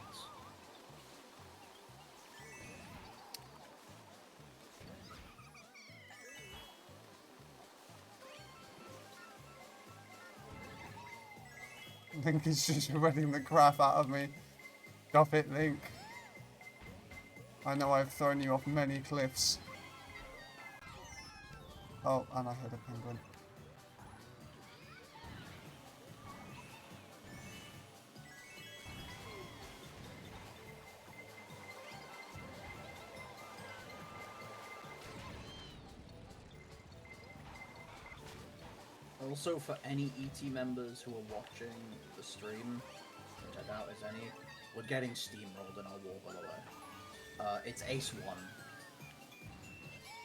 Link is just running the crap out of me. Stop it, Link. I know I've thrown you off many cliffs. Oh, and I hit a penguin. Also, for any ET members who are watching the stream, which I doubt is any, we're getting steamrolled in our war, by the way. It's Ace 1.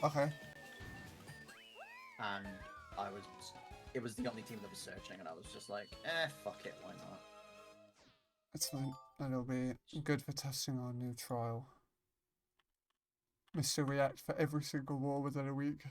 Okay. And it was the only team that was searching, and I was just like, fuck it, why not? It's fine. It'll be good for testing our new trial. Mr. React for every single war within a week.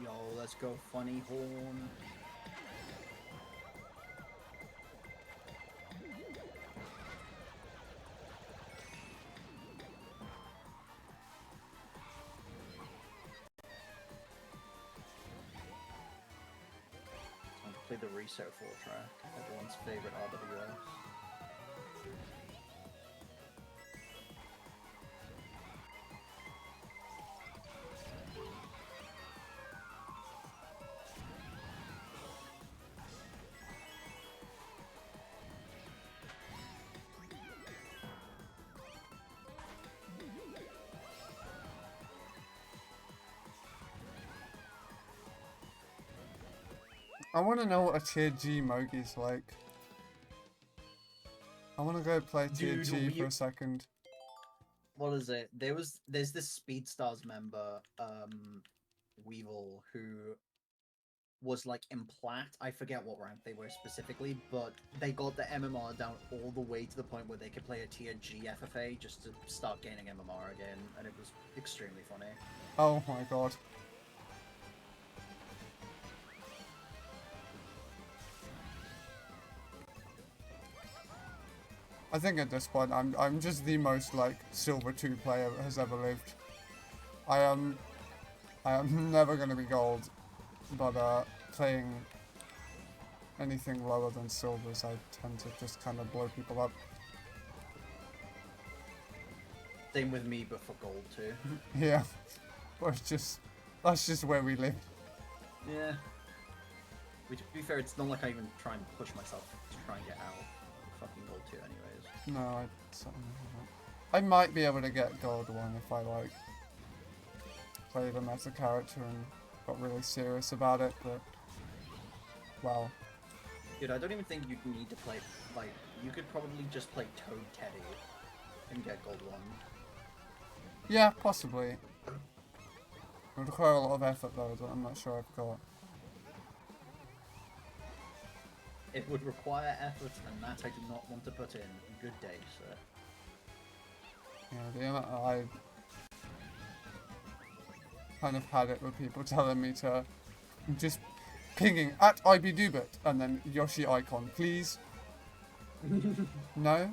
Yo, let's go, funny horn. Time to play the reset 4 track, everyone's favorite RWS. I want to know what a tier G Mogi's like. I want to go play tier G for a second. What is it? There's this Speedstars member, Weevil, who was like in plat. I forget what rank they were specifically, but they got the MMR down all the way to the point where they could play a tier G FFA just to start gaining MMR again, and it was extremely funny. Oh my god. I think at this point I'm just the most like Silver 2 player that has ever lived. I am never gonna be gold, but playing anything lower than silvers I tend to just kind of blow people up. Same with me, but for gold too. Yeah. But it's just that's just where we live. Yeah. Which, to be fair, it's not like I even try and push myself to try and get out of fucking gold 2 anyways. No, I certainly haven't. I might be able to get gold 1 if I like played him as a character and got really serious about it, but well. Dude, I don't even think you'd need to play, like, you could probably just play Toad Teddy and get gold 1. Yeah, possibly. It would require a lot of effort though that I'm not sure I've got. It would require effort, and that I do not want to put in. Good day, sir. Yeah, the amount I kind of had it with people telling me to just pinging at IBDubit and then Yoshi icon, please. No?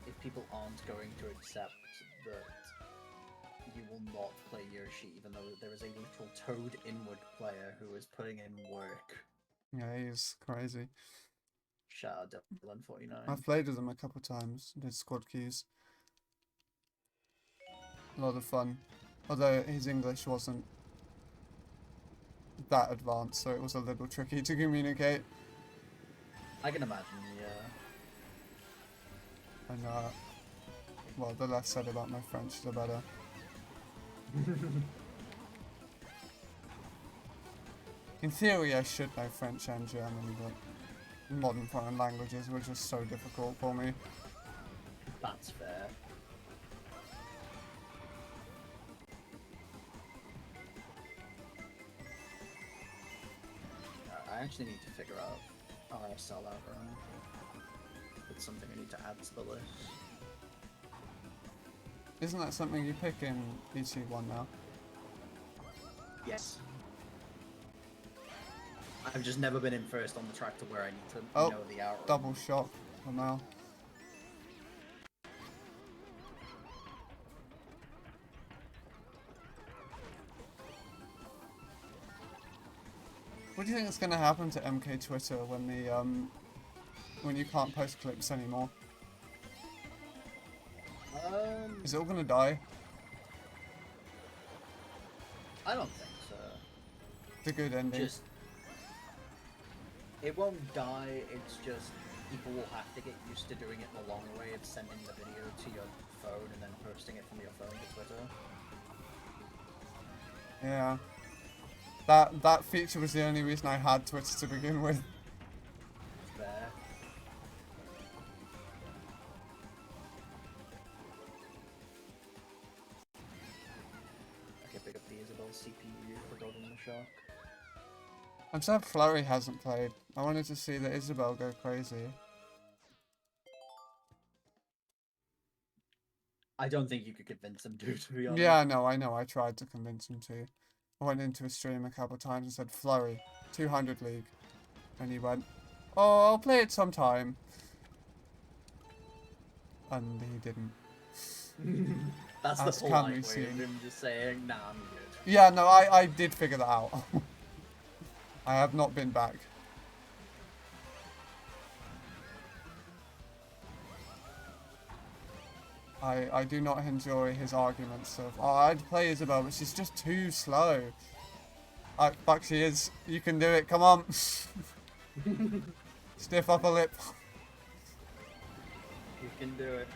If people aren't going to accept that you will not play Yoshi, even though there is a literal Toad Inward player who is putting in work. Yeah, he's crazy. Shout out Dylan49. I've played with him a couple times, did squad queues. A lot of fun. Although his English wasn't that advanced, so it was a little tricky to communicate. I can imagine, yeah. And well, the less said about my French, the better. In theory, I should know French and German, but modern foreign languages were just so difficult for me. That's fair. I actually need to figure out RSL outrun. It's something I need to add to the list. Isn't that something you pick in EC1 now? Yes. I've just never been in first on the track to where I need to know the outrun. Double shot for now. What do you think is going to happen to MK Twitter when the when you can't post clips anymore? Is it all going to die? I don't think so. It's a good ending. It won't die, it's just people will have to get used to doing it the long way of sending the video to your phone and then posting it from your phone to Twitter. Yeah. That feature was the only reason I had Twitter to begin with. Fair. Okay, pick up the Isabel CPU for Golden the Shark. I'm sad Flurry hasn't played. I wanted to see the Isabel go crazy. I don't think you could convince him to be honest. Yeah, no, I know. I tried to convince him to. I went into a stream a couple times and said, Flurry, 200 League. And he went, oh, I'll play it sometime. And he didn't. That's As the can polite be way seen. of him just saying, nah, I'm good. Yeah, no, I did figure that out. I have not been back. I do not enjoy his arguments of, oh, I'd play Isabel, but she's just too slow. Fuck, she is. You can do it, come on. Stiff upper lip. You can do it.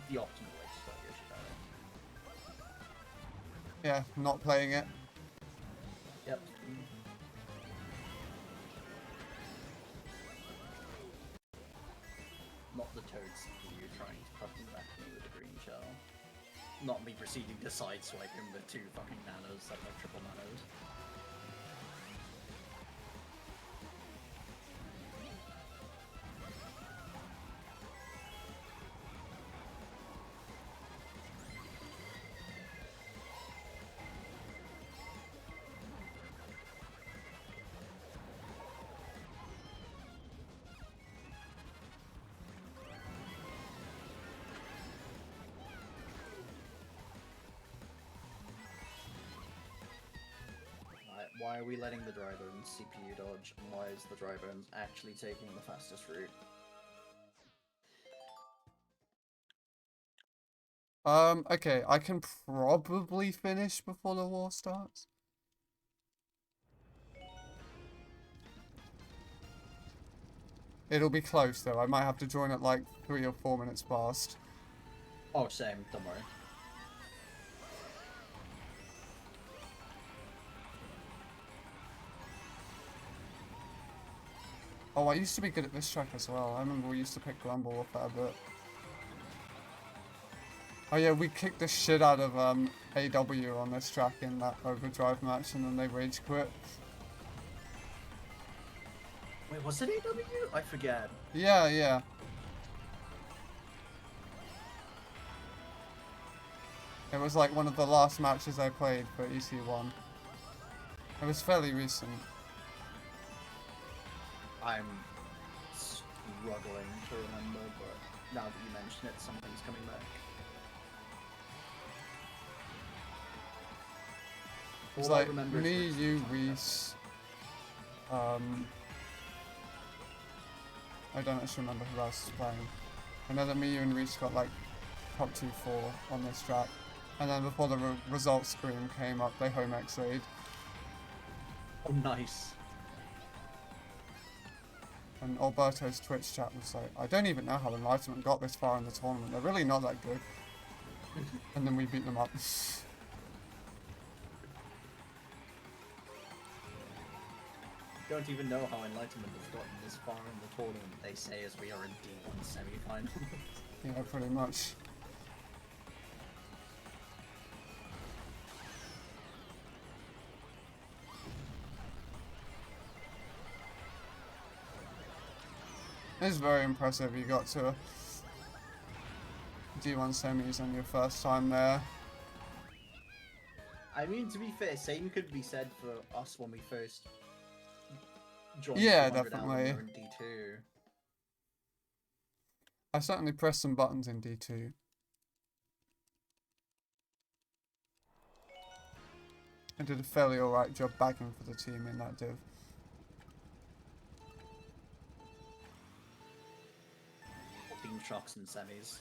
the optimal way to start Yoshi Battle. Yeah, not playing it. Yep. Not the Toad CPU trying to fucking back me with a green shell. Not me proceeding to sideswipe him with 2 fucking nanos that are triple nanos. Why are we letting the Drybones CPU dodge, and why is the Drybones actually taking the fastest route? Okay, I can probably finish before the war starts. It'll be close though, I might have to join at like 3 or 4 minutes past. Oh, same, don't worry. Oh, I used to be good at this track as well. I remember we used to pick Grumble a fair bit. Oh yeah, we kicked the shit out of AW on this track in that overdrive match, and then they rage quit. Wait, was it AW? I forget. Yeah, yeah. It was like one of the last matches I played for EC1. It was fairly recent. I'm struggling to remember, but now that you mention it, something's coming back. It's All I like remember is me, Rick's you, time. Reese. I don't actually remember who else was playing. I know that me, you, and Reese got like top 2-4 on this track. And then before the results screen came up, they home X-rayed. Oh, nice. And Alberto's Twitch chat was like, I don't even know how Enlightenment got this far in the tournament. They're really not that good. And then we beat them up. Don't even know how Enlightenment has gotten this far in the tournament, they say, as we are in D1 semi-finals. Yeah, pretty much. It's very impressive you got to D1 semis on your first time there. I mean, to be fair, same could be said for us when we first joined. Yeah, 200 definitely. When we were in D2. I certainly pressed some buttons in D2. I did a fairly alright job bagging for the team in that div. Team shocks and semis.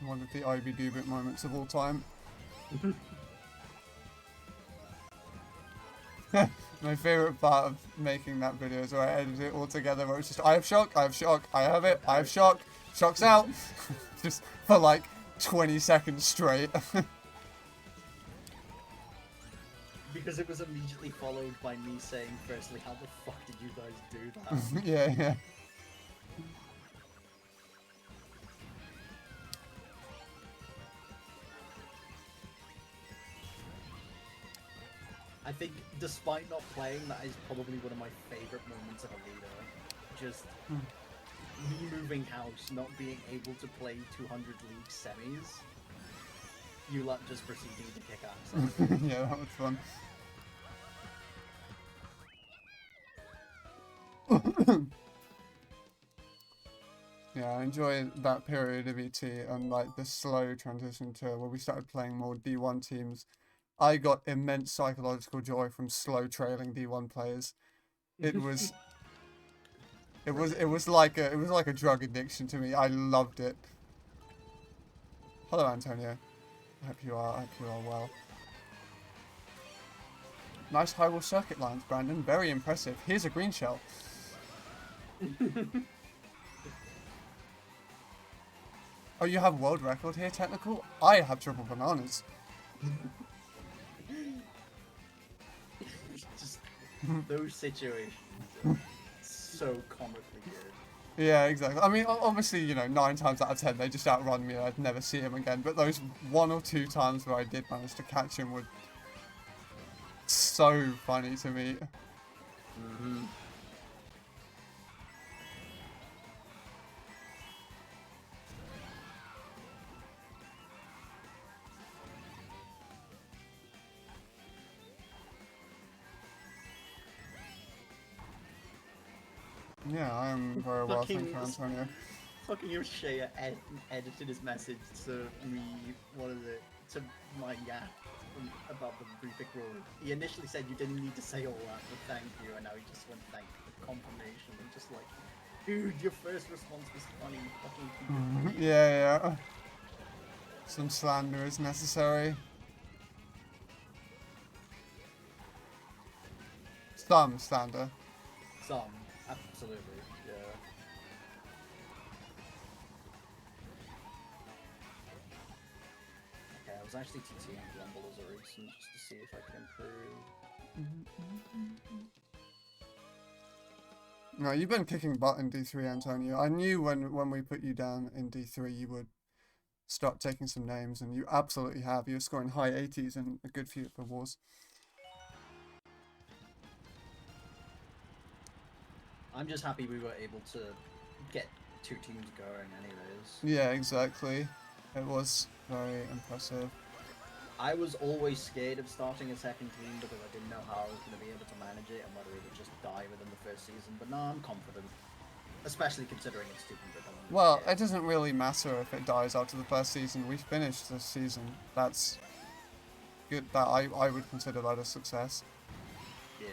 One of the Ivy Dubit moments of all time. My favourite part of making that video is where I edited it all together where it's just, I have shock, I have shock, I have it, I have shock, shock's out. Just for like 20 seconds straight. Because it was immediately followed by me saying, firstly, how the fuck did you guys do that? Yeah, yeah. I think, despite not playing, that is probably one of my favourite moments of a leader. Just me moving house, not being able to play 200 league semis. You lot just proceeding to kick ass. Yeah, that was fun. Yeah, I enjoy that period of ET and like the slow transition to where we started playing more D1 teams. I got immense psychological joy from slow trailing D1 players. It was like a drug addiction to me. I loved it. Hello, Antonio. I hope you are well. Nice high wall circuit lines, Brandon. Very impressive. Here's a green shell. Oh, you have world record here, technical? I have triple bananas. Just those situations are so comically good. Yeah, exactly. I mean, obviously, you know, 9 times out of 10 they just outrun me and I'd never see him again. But those 1 or 2 times where I did manage to catch him were so funny to me. Mm-hmm. Yeah, I am very well, thank you, Antonio. Fucking O'Shea edited his message to me, what is it, to my gap about the Rubik Road. He initially said you didn't need to say all that, but thank you, and now he just went thank you for confirmation. I'm just like, dude, your first response was funny, fucking keep it funny. Yeah. Some slander is necessary. Some slander. Some, absolutely, yeah. Okay, I was actually TTing Grumble as a recent just to see if I could improve. No, you've been kicking butt in D3, Antonio. I knew when we put you down in D3 you would start taking some names, and you absolutely have. You're scoring high 80s and a good few for wars. I'm just happy we were able to get 2 teams going anyways. Yeah, exactly. It was very impressive. I was always scared of starting a second team because I didn't know how I was going to be able to manage it and whether it would just die within the first season, but now I'm confident. Especially considering it's 200. Well, it doesn't really matter if it dies after the first season. We finished this season. That's good. That I would consider that a success. Yeah.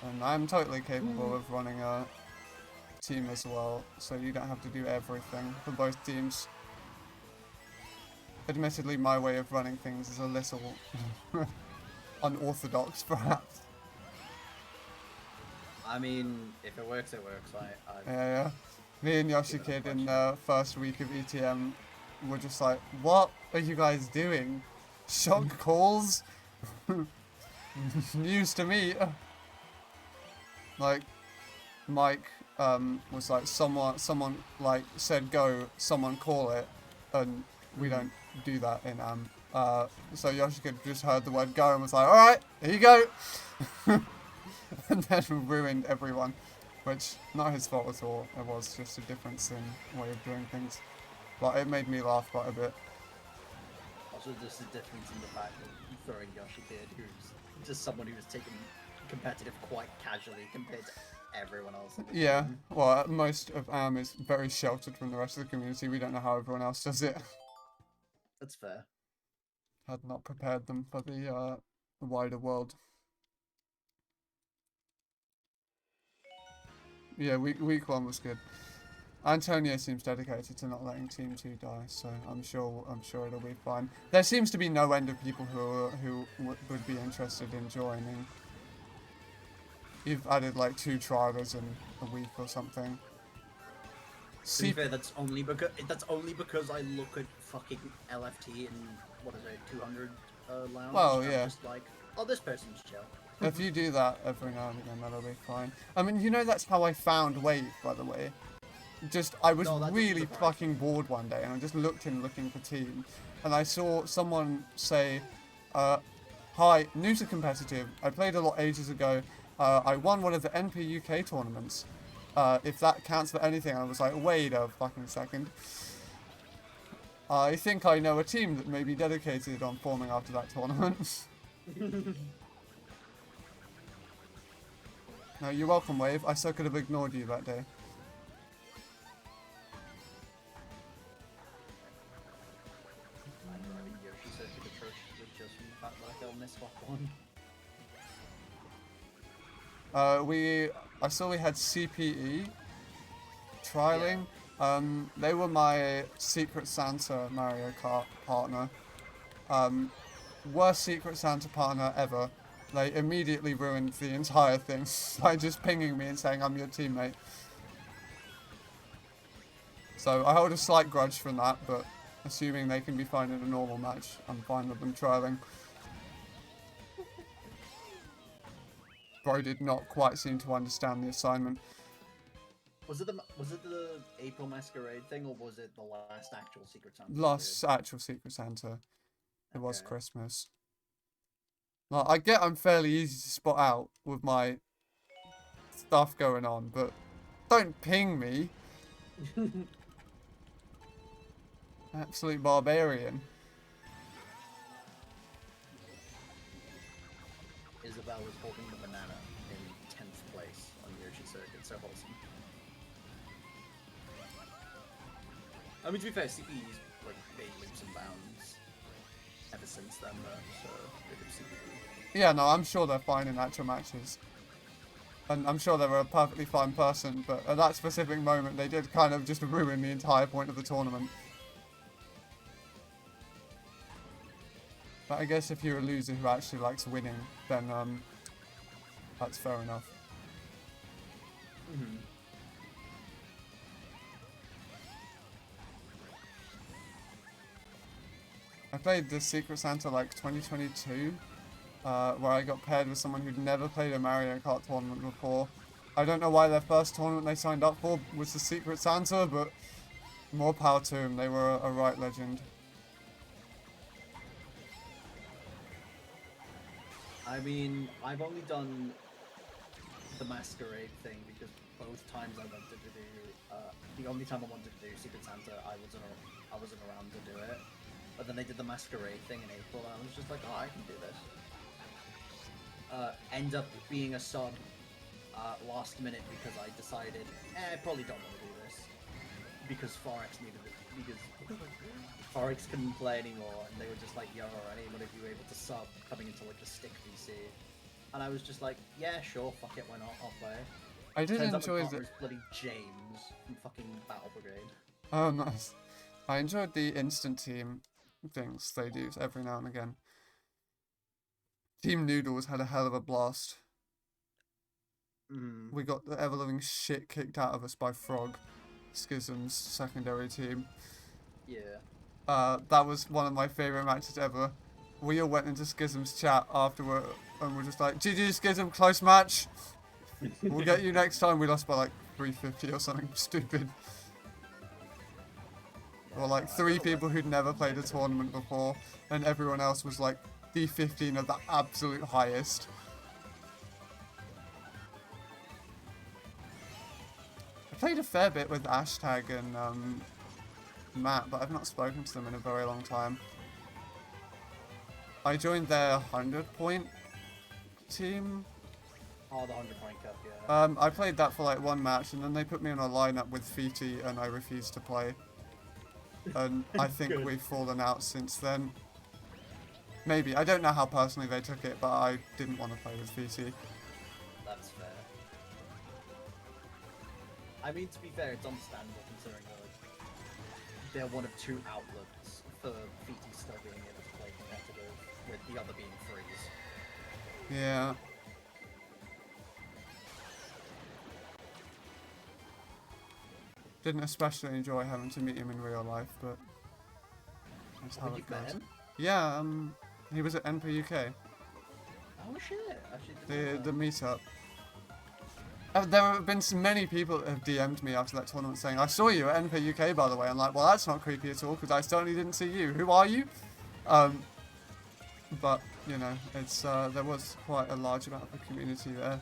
And I'm totally capable of running a team as well, so you don't have to do everything for both teams. Admittedly, my way of running things is a little unorthodox, perhaps. I mean, if it works, it works. Yeah. Me and Yoshi Kid in the first week of ETM were just like, what are you guys doing? Shock calls? News to me. Like, Mike was like, someone like said go, someone call it, and we don't do that in so Yoshi Kid just heard the word go and was like, alright, here you go. And then ruined everyone, which not his fault at all. It was just a difference in way of doing things, but it made me laugh quite a bit. Also, just a difference in the fact that throwing Yoshi Kid, who's just someone who was taking competitive quite casually compared to everyone else. Yeah, well, most of AM is very sheltered from the rest of the community. We don't know how everyone else does it. That's fair. Had not prepared them for the wider world. Yeah, week 1 was good. Antonio seems dedicated to not letting Team 2 die, so I'm sure it'll be fine. There seems to be no end of people who would be interested in joining. You've added like 2 drivers in a week or something. To be fair, that's only because I look at fucking LFT and what is it, 200 lounge. Well, yeah. I'm just like, oh, this person's chill. If you do that every now and again, that'll be fine. I mean, you know, that's how I found Wave, by the way. I was really fucking bored one day, and I just looked in looking for team, and I saw someone say, hi, new to competitive, I played a lot ages ago, I won one of the NP UK tournaments, if that counts for anything. I was like, wait a fucking second. I think I know a team that may be dedicated on forming after that tournament. No, you're welcome, Wave. I so could have ignored you that day. I saw we had CPE, trialing. They were my Secret Santa Mario Kart partner. Worst Secret Santa partner ever. They immediately ruined the entire thing by just pinging me and saying I'm your teammate. So I hold a slight grudge from that, but assuming they can be fine in a normal match, I'm fine with them trialing. Bro did not quite seem to understand the assignment. Was it the April Masquerade thing, or was it the last actual Secret Santa? Last actual Secret Santa. It was Okay. Christmas. Like, I get I'm fairly easy to spot out with my stuff going on, but don't ping me. Absolute barbarian. Isabel was holding the banana in 10th place on Yoshi Circuit, so wholesome. I mean, to be fair, CPE's like made leaps and bounds ever since then, though, so good of CPE. Yeah, no, I'm sure they're fine in actual matches. And I'm sure they're a perfectly fine person, but at that specific moment, they did kind of just ruin the entire point of the tournament. But I guess if you're a loser who actually likes winning, then that's fair enough. Mm-hmm. I played the Secret Santa like 2022, where I got paired with someone who'd never played a Mario Kart tournament before. I don't know why their first tournament they signed up for was the Secret Santa, but more power to them. They were a right legend. I mean, I've only done the Masquerade thing because both times I wanted to do, the only time I wanted to do Secret Santa, I wasn't around to do it. But then they did the Masquerade thing in April, and I was just like, oh, I can do this. End up being a sub last minute because I decided, I probably don't want to do this. Because Forex needed it, because Forex couldn't play anymore, and they were just like, yo, are anyone of you able to sub coming into like the stick VC? And I was just like, yeah, sure, fuck it, why not, I'll play. I did Turns out enjoy my partner the... is bloody James from fucking Battle Brigade. Oh, nice. I enjoyed the instant team things they do every now and again. Team Noodles had a hell of a blast. Mm. We got the ever-living shit kicked out of us by Frog, Schism's secondary team. Yeah. That was one of my favourite matches ever. We all went into Schism's chat afterward and we're just like, GG Schism, close match. We'll get you next time. We lost by like 350 or something stupid. Or like 3 people who'd never played a tournament before, and everyone else was like D15 of the absolute highest. I played a fair bit with Hashtag and Matt, but I've not spoken to them in a very long time. I joined their 100-point team. Oh, the 100-point cup, yeah. I played that for like 1 match, and then they put me on a lineup with Fiti, and I refused to play. And I think we've fallen out since then. Maybe. I don't know how personally they took it, but I didn't want to play with VT. That's fair. I mean, to be fair, it's understandable considering that they're one of 2 outlets for VT still being able to play competitive, with the other being freeze. Yeah. Didn't especially enjoy having to meet him in real life, but that's how it goes. Yeah, he was at NP UK. Oh shit! Actually, The meetup. There have been so many people that have DM'd me after that tournament saying, I saw you at NP UK, by the way. I'm like, well, that's not creepy at all, because I certainly didn't see you. Who are you? But, you know, it's there was quite a large amount of the community there.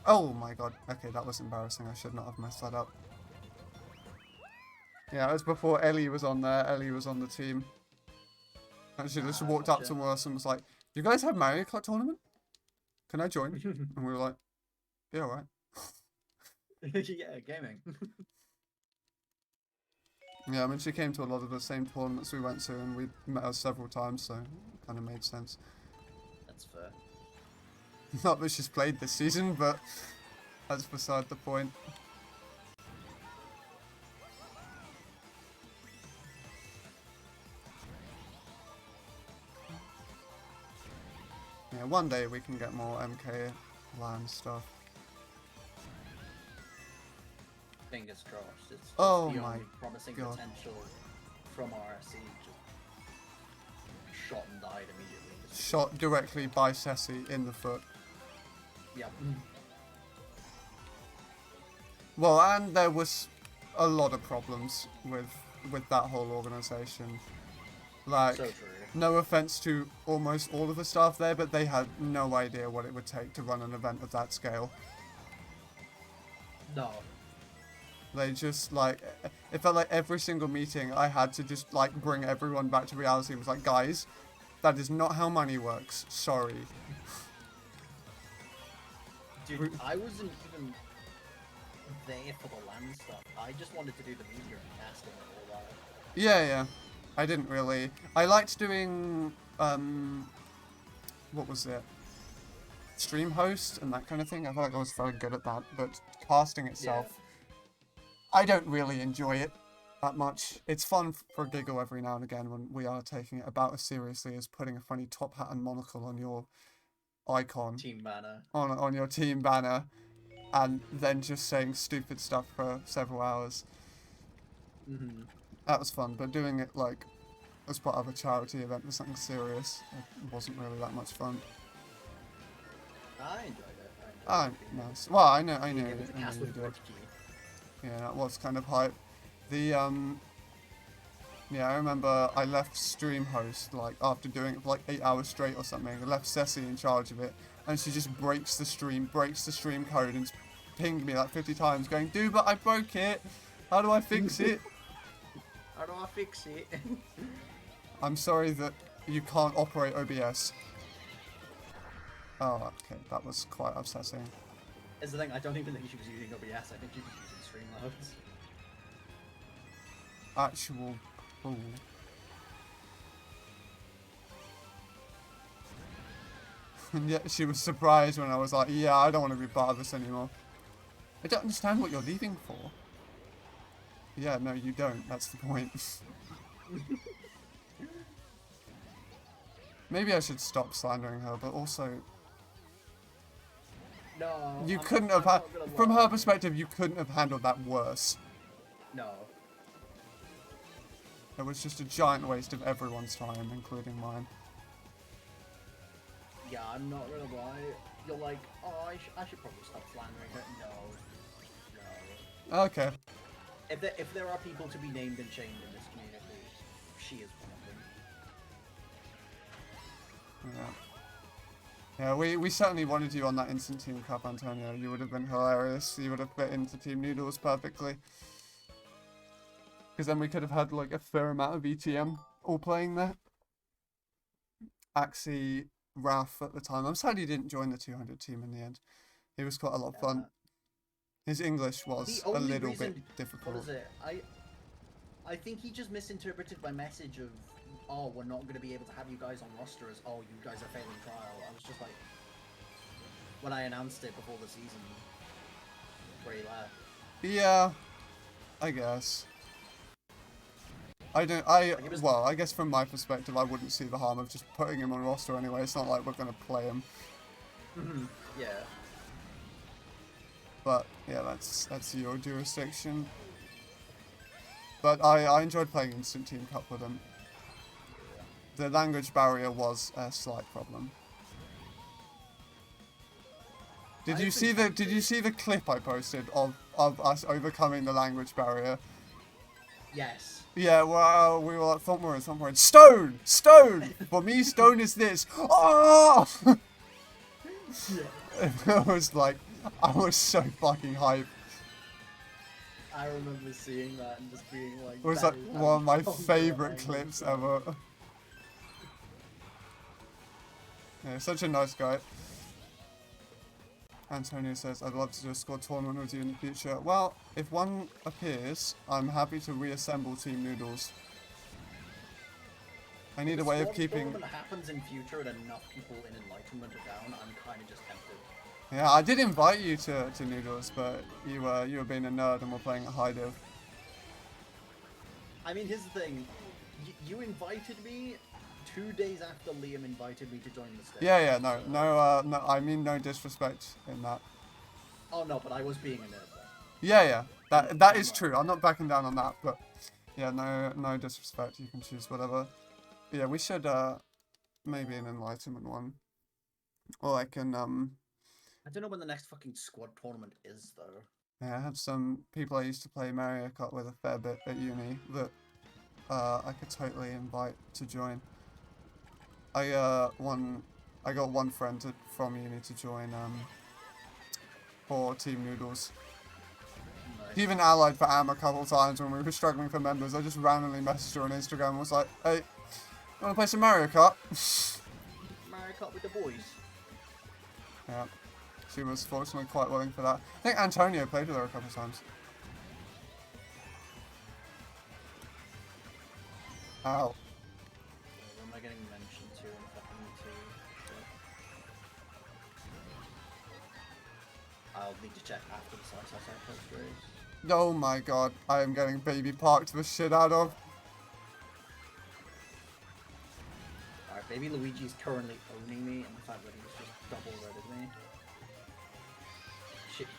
Oh my god. Okay, that was embarrassing. I should not have messed that up. Yeah, it was before Ellie was on there. Ellie was on the team. And she just walked up to us and was like, you guys have Mario Kart tournament? Can I join? And we were like, yeah, alright. Yeah, gaming. Yeah, I mean, she came to a lot of the same tournaments we went to, and we met her several times, so it kind of made sense. That's fair. Not that she's played this season, but that's beside the point. Yeah, one day we can get more MK land stuff. Fingers crossed. It's just Oh the my only promising God. potential from RSC. Just shot and died immediately. Shot directly by Ceci in the foot. Yep. Well, and there was a lot of problems with that whole organisation. Like, So true. no offence to almost all of the staff there, but they had no idea what it would take to run an event of that scale. No. They just, like, it felt like every single meeting I had to just, like, bring everyone back to reality. It was like, guys, that is not how money works. Sorry. Dude, I wasn't even there for the land stuff. I just wanted to do the media and casting and all that. Yeah. I didn't really. I liked doing, what was it? Stream host and that kind of thing. I felt like I was very good at that, but casting itself, I don't really enjoy it that much. It's fun for a giggle every now and again when we are taking it about as seriously as putting a funny top hat and monocle on your icon. Team banner. On your team banner, and then just saying stupid stuff for several hours. Mm-hmm. That was fun, but doing it like as part of a charity event with something serious, it wasn't really that much fun. I enjoyed it. Oh, nice. Well, I know Being you able to cast did. with Prodigy. Yeah, that was kind of hype. Yeah, I remember I left stream host like after doing it for like 8 hours straight or something. I left Ceci in charge of it, and she just breaks the stream code and pinged me like 50 times, going, "Dude, but I broke it. How do I fix it?" How do I fix it? I'm sorry that you can't operate OBS. Oh, okay, that was quite upsetting. Is the thing, I don't even think she was using OBS, I think she was using Streamlabs. Actual fool. And yet she was surprised when I was like, yeah, I don't want to be part of this anymore. I don't understand what you're leaving for. Yeah, no, you don't. That's the point. Maybe I should stop slandering her, but also... No. You I'm couldn't not- have I'm had... not gonna From lie. her perspective, you couldn't have handled that worse. No. It was just a giant waste of everyone's time, including mine. Yeah, I'm not gonna lie. You're like, oh, I should probably stop slandering her. No. Okay. If there are people to be named and shamed in this community, she is one of them. Yeah. Yeah, we certainly wanted you on that Instant Team Cup, Antonio. You would have been hilarious. You would have fit into Team Noodles perfectly. Because then we could have had like a fair amount of ETM all playing there. Axie, Raf at the time. I'm sad he didn't join the 200 team in the end. It was quite a lot of fun. His English was The a only little reason- bit difficult. What is it? I think he just misinterpreted my message of, oh, we're not going to be able to have you guys on roster as, oh, you guys are failing trial. I was just like, when I announced it before the season, where he left. Yeah, I guess. Well, I guess from my perspective, I wouldn't see the harm of just putting him on roster anyway. It's not like we're going to play him. Yeah. But, yeah, that's your jurisdiction. But I enjoyed playing Instant Team Cup with him. The language barrier was a slight problem. Did you see the clip I posted of us overcoming the language barrier? Yes. Yeah, well, we were like, Thumper, Stone! Stone! For me, Stone is this. Oh! I was like, I was so fucking hyped. I remember seeing that and just being like, It was that like is how one of my strong favourite the language clips ever. Yeah, such a nice guy. Antonio says, I'd love to do a squad tournament with you in the future. Well, if one appears, I'm happy to reassemble Team Noodles. I need a If way of Squad keeping... tournament happens in future and enough people in Enlightenment are down, I'm kind of just tempted. Yeah, I did invite you to Noodles, but you were being a nerd and were playing at high div. I mean, here's the thing. You invited me 2 days after Liam invited me to join the stage. Yeah, no, I mean no disrespect in that. Oh no, but I was being a nerd though. Yeah, that is true. I'm not backing down on that, but yeah, no disrespect. You can choose whatever. But yeah, we should maybe an Enlightenment one, or I can I don't know when the next fucking squad tournament is though. Yeah, I have some people I used to play Mario Kart with a fair bit at uni that I could totally invite to join. I got one friend from uni to join for Team Noodles. Nice. He even allied for Am a couple times when we were struggling for members. I just randomly messaged her on Instagram and was like, hey, you wanna play some Mario Kart? Mario Kart with the boys. Yeah. She was fortunately quite willing for that. I think Antonio played with her a couple times. Ow. Where am I getting mentioned to in fucking two? I'll need to check after the side post race. Oh my god, I am getting baby parked the shit out of. Alright, baby Luigi's currently owning me, and the fact that he's just double redded me.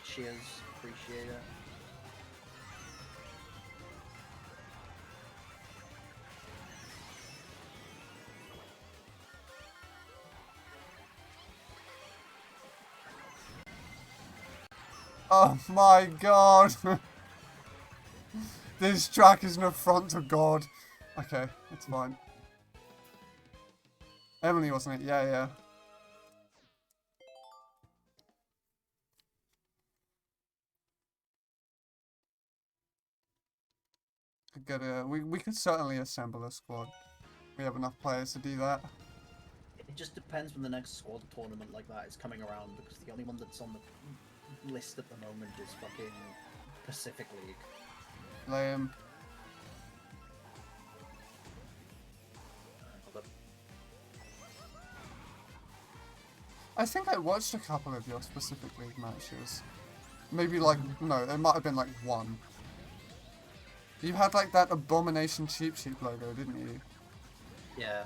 Cheers, appreciate it. Oh my god. This track is an affront to God. Okay, it's fine. Emily, wasn't it? Yeah. We could certainly assemble a squad. We have enough players to do that. It just depends when the next squad tournament like that is coming around, because the only one that's on the list at the moment is fucking Pacific League. Liam. I think I watched a couple of your Pacific League matches. Maybe like, no, it might have been like one. You had like that Abomination Cheap Sheep logo, didn't you? Yeah.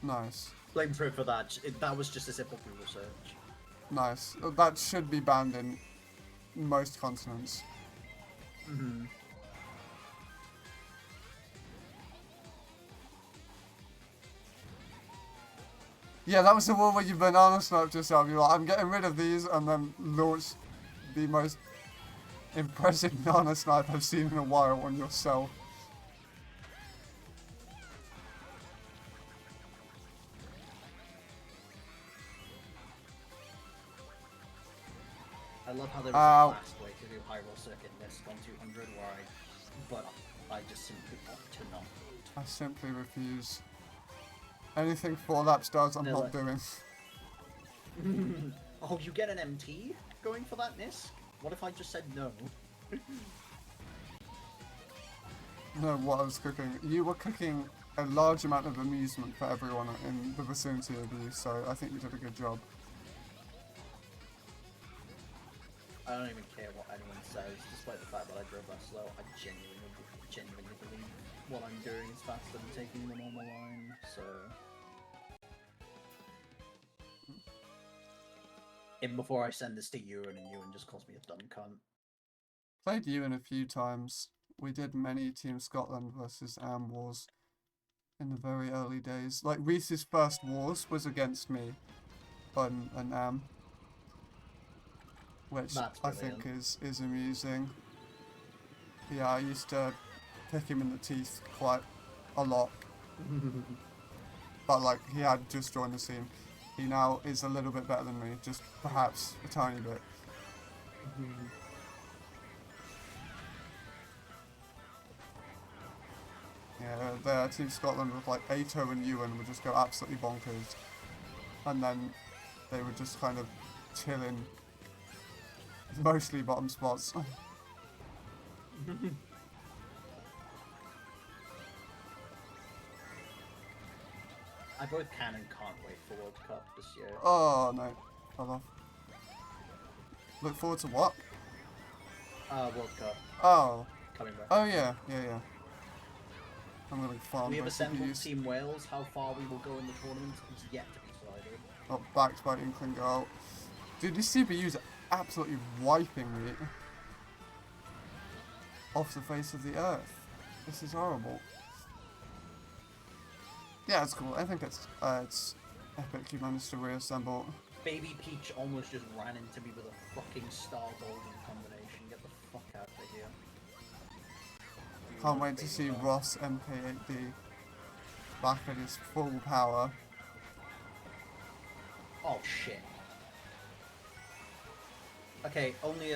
Nice. Blame for it for that. That was just a simple Google search. Nice. That should be banned in most continents. Mm-hmm. Yeah, that was the one where you banana snapped yourself. You're like, I'm getting rid of these, and then launched the most impressive banana snipe I've seen in a while on yourself. I love how there was a fast way to do Hyrule Circuit Mist on 200 but I just simply opt to not. I simply refuse. Anything 4 laps does, I'm not doing. Oh, you get an MT going for that Nisk? What if I just said no? No, what I was cooking. You were cooking a large amount of amusement for everyone in the vicinity of you, so I think you did a good job. I don't even care what anyone says, despite the fact that I drove that slow. I genuinely believe what I'm doing is faster than taking the normal line, so... Even before I send this to Ewan, and Ewan just calls me a dumb cunt. Played Ewan a few times. We did many Team Scotland versus Am wars in the very early days. Like, Reese's first wars was against me and Am. Which I think is amusing. Yeah, I used to kick him in the teeth quite a lot. But like, he had just joined the scene. He now is a little bit better than me, just perhaps a tiny bit. Yeah, the Team Scotland with like Ato and Ewan would just go absolutely bonkers. And then they would just kind of chill in mostly bottom spots. I both can and can't wait for World Cup this year. Oh, no. Fell off. Look forward to what? World Cup Oh. coming back. Oh, yeah. Yeah. I'm gonna farm We have my assembled CPUs. Team Wales. How far we will go in the tournament is yet to be decided. Oh, backed by Inkling Girl. Dude, these CPUs are absolutely wiping me off the face of the earth. This is horrible. Yeah, it's cool. I think it's epic you managed to reassemble. Baby Peach almost just ran into me with a fucking Star Golden combination. Get the fuck out of here. Can't wait to see Ross MK8D back at his full power. Oh shit. Okay, only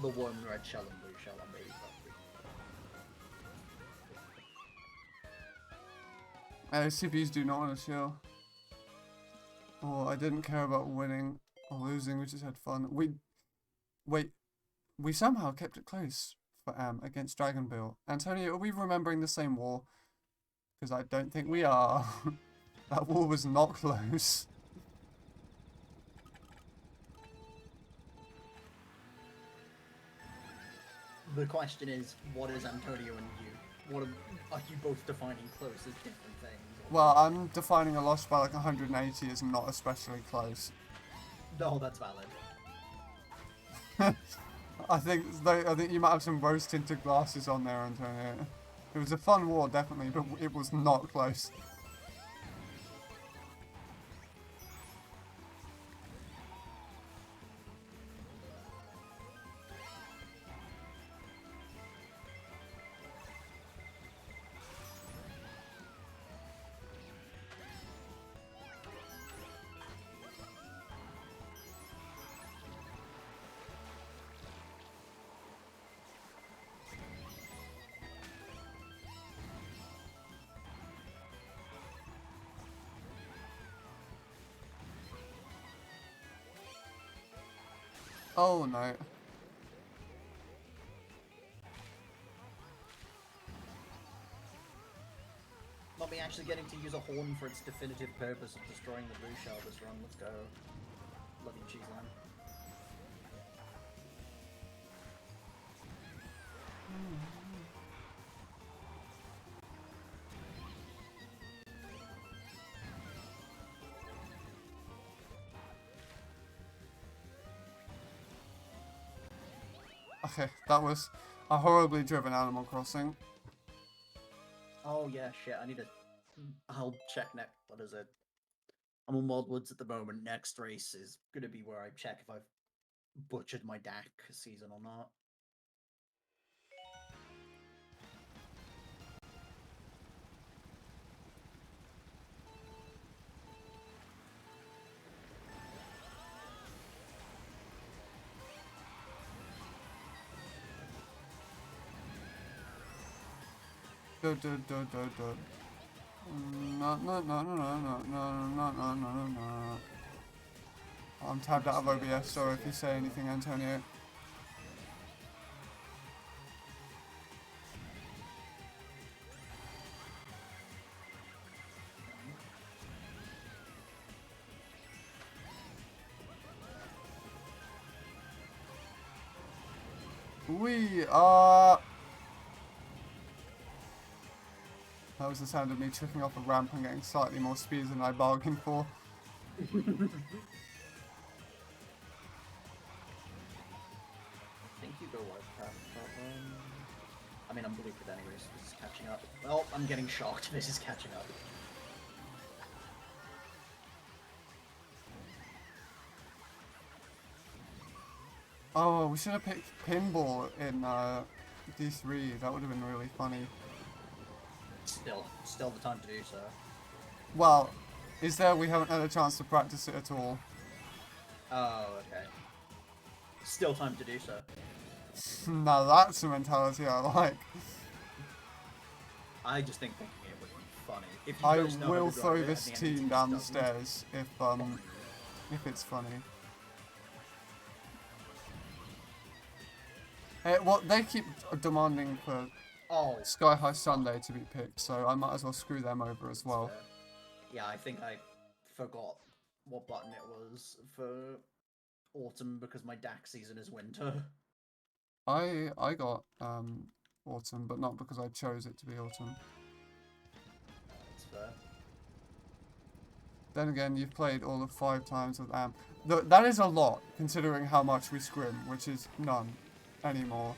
the one red shell and blue shell on Baby Peach. CPUs do not want to chill. Oh, I didn't care about winning or losing, we just had fun. We somehow kept it close for against Dragon Bill. Antonio, are we remembering the same war? Because I don't think we are. That war was not close. The question is, what is Antonio and you? What are you both defining close as different things? Well, I'm defining a loss by like 180 as not especially close. No, that's valid. I think you might have some rose tinted glasses on there, Antonio. It was a fun war, definitely, but it was not close. Oh no. Not me actually getting to use a horn for its definitive purpose of destroying the blue shell this run. Let's go. Love you, Cheeseland. Okay, that was a horribly driven Animal Crossing. Oh yeah, shit. I'll check next. What is it? I'm on Wildwoods at the moment. Next race is gonna be where I check if I've butchered my DAC season or not. No. I'm tabbed out of OBS, so if you say anything, Antonio. We are... That was the sound of me tripping off a ramp and getting slightly more speed than I bargained for. I think you go right past that one. I mean, I'm beleaguered anyways. This is catching up. Well, I'm getting shocked. This is catching up. Oh, we should have picked pinball in D3. That would have been really funny. Still the time to do so. Well, is there? We haven't had a chance to practice it at all. Oh, okay. Still time to do so. Now that's a mentality I like. I just think thinking it would be funny. If you I guys know how will to throw drive it this and the enemy team team down the doesn't. stairs if it's funny. Hey, well, they keep demanding for Oh, Sky High Sunday to be picked, so I might as well screw them over as that's well. fair. Yeah, I think I forgot what button it was for autumn because my DAC season is winter. I got autumn, but not because I chose it to be autumn. That's fair. Then again, you've played all of 5 times with Am. That is a lot, considering how much we scrim, which is none anymore.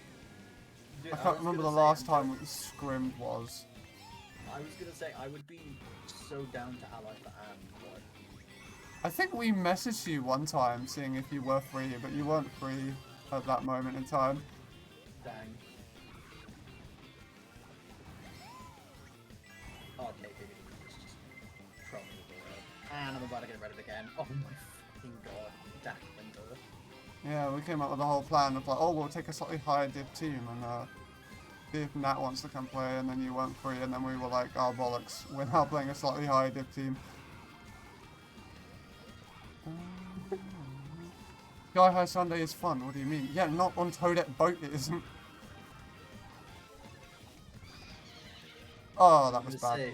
Dude, I can't remember the last time we scrimmed was. I was gonna say I would be so down to ally for Anne, but I think we messaged you one time, seeing if you were free, but you weren't free at that moment in time. dang. Oh, okay, maybe it's just trolling the word. And I'm about to get rid of it again. Oh my fucking god, DAC winter. Yeah, we came up with a whole plan of like, oh, we'll take a slightly higher div team and see if Nat wants to come play, and then you weren't free, and then we were like, oh bollocks, we're now playing a slightly higher div team. Sky High Sunday is fun, what do you mean? Yeah, not on Toadette Boat it isn't. Oh, that was bad.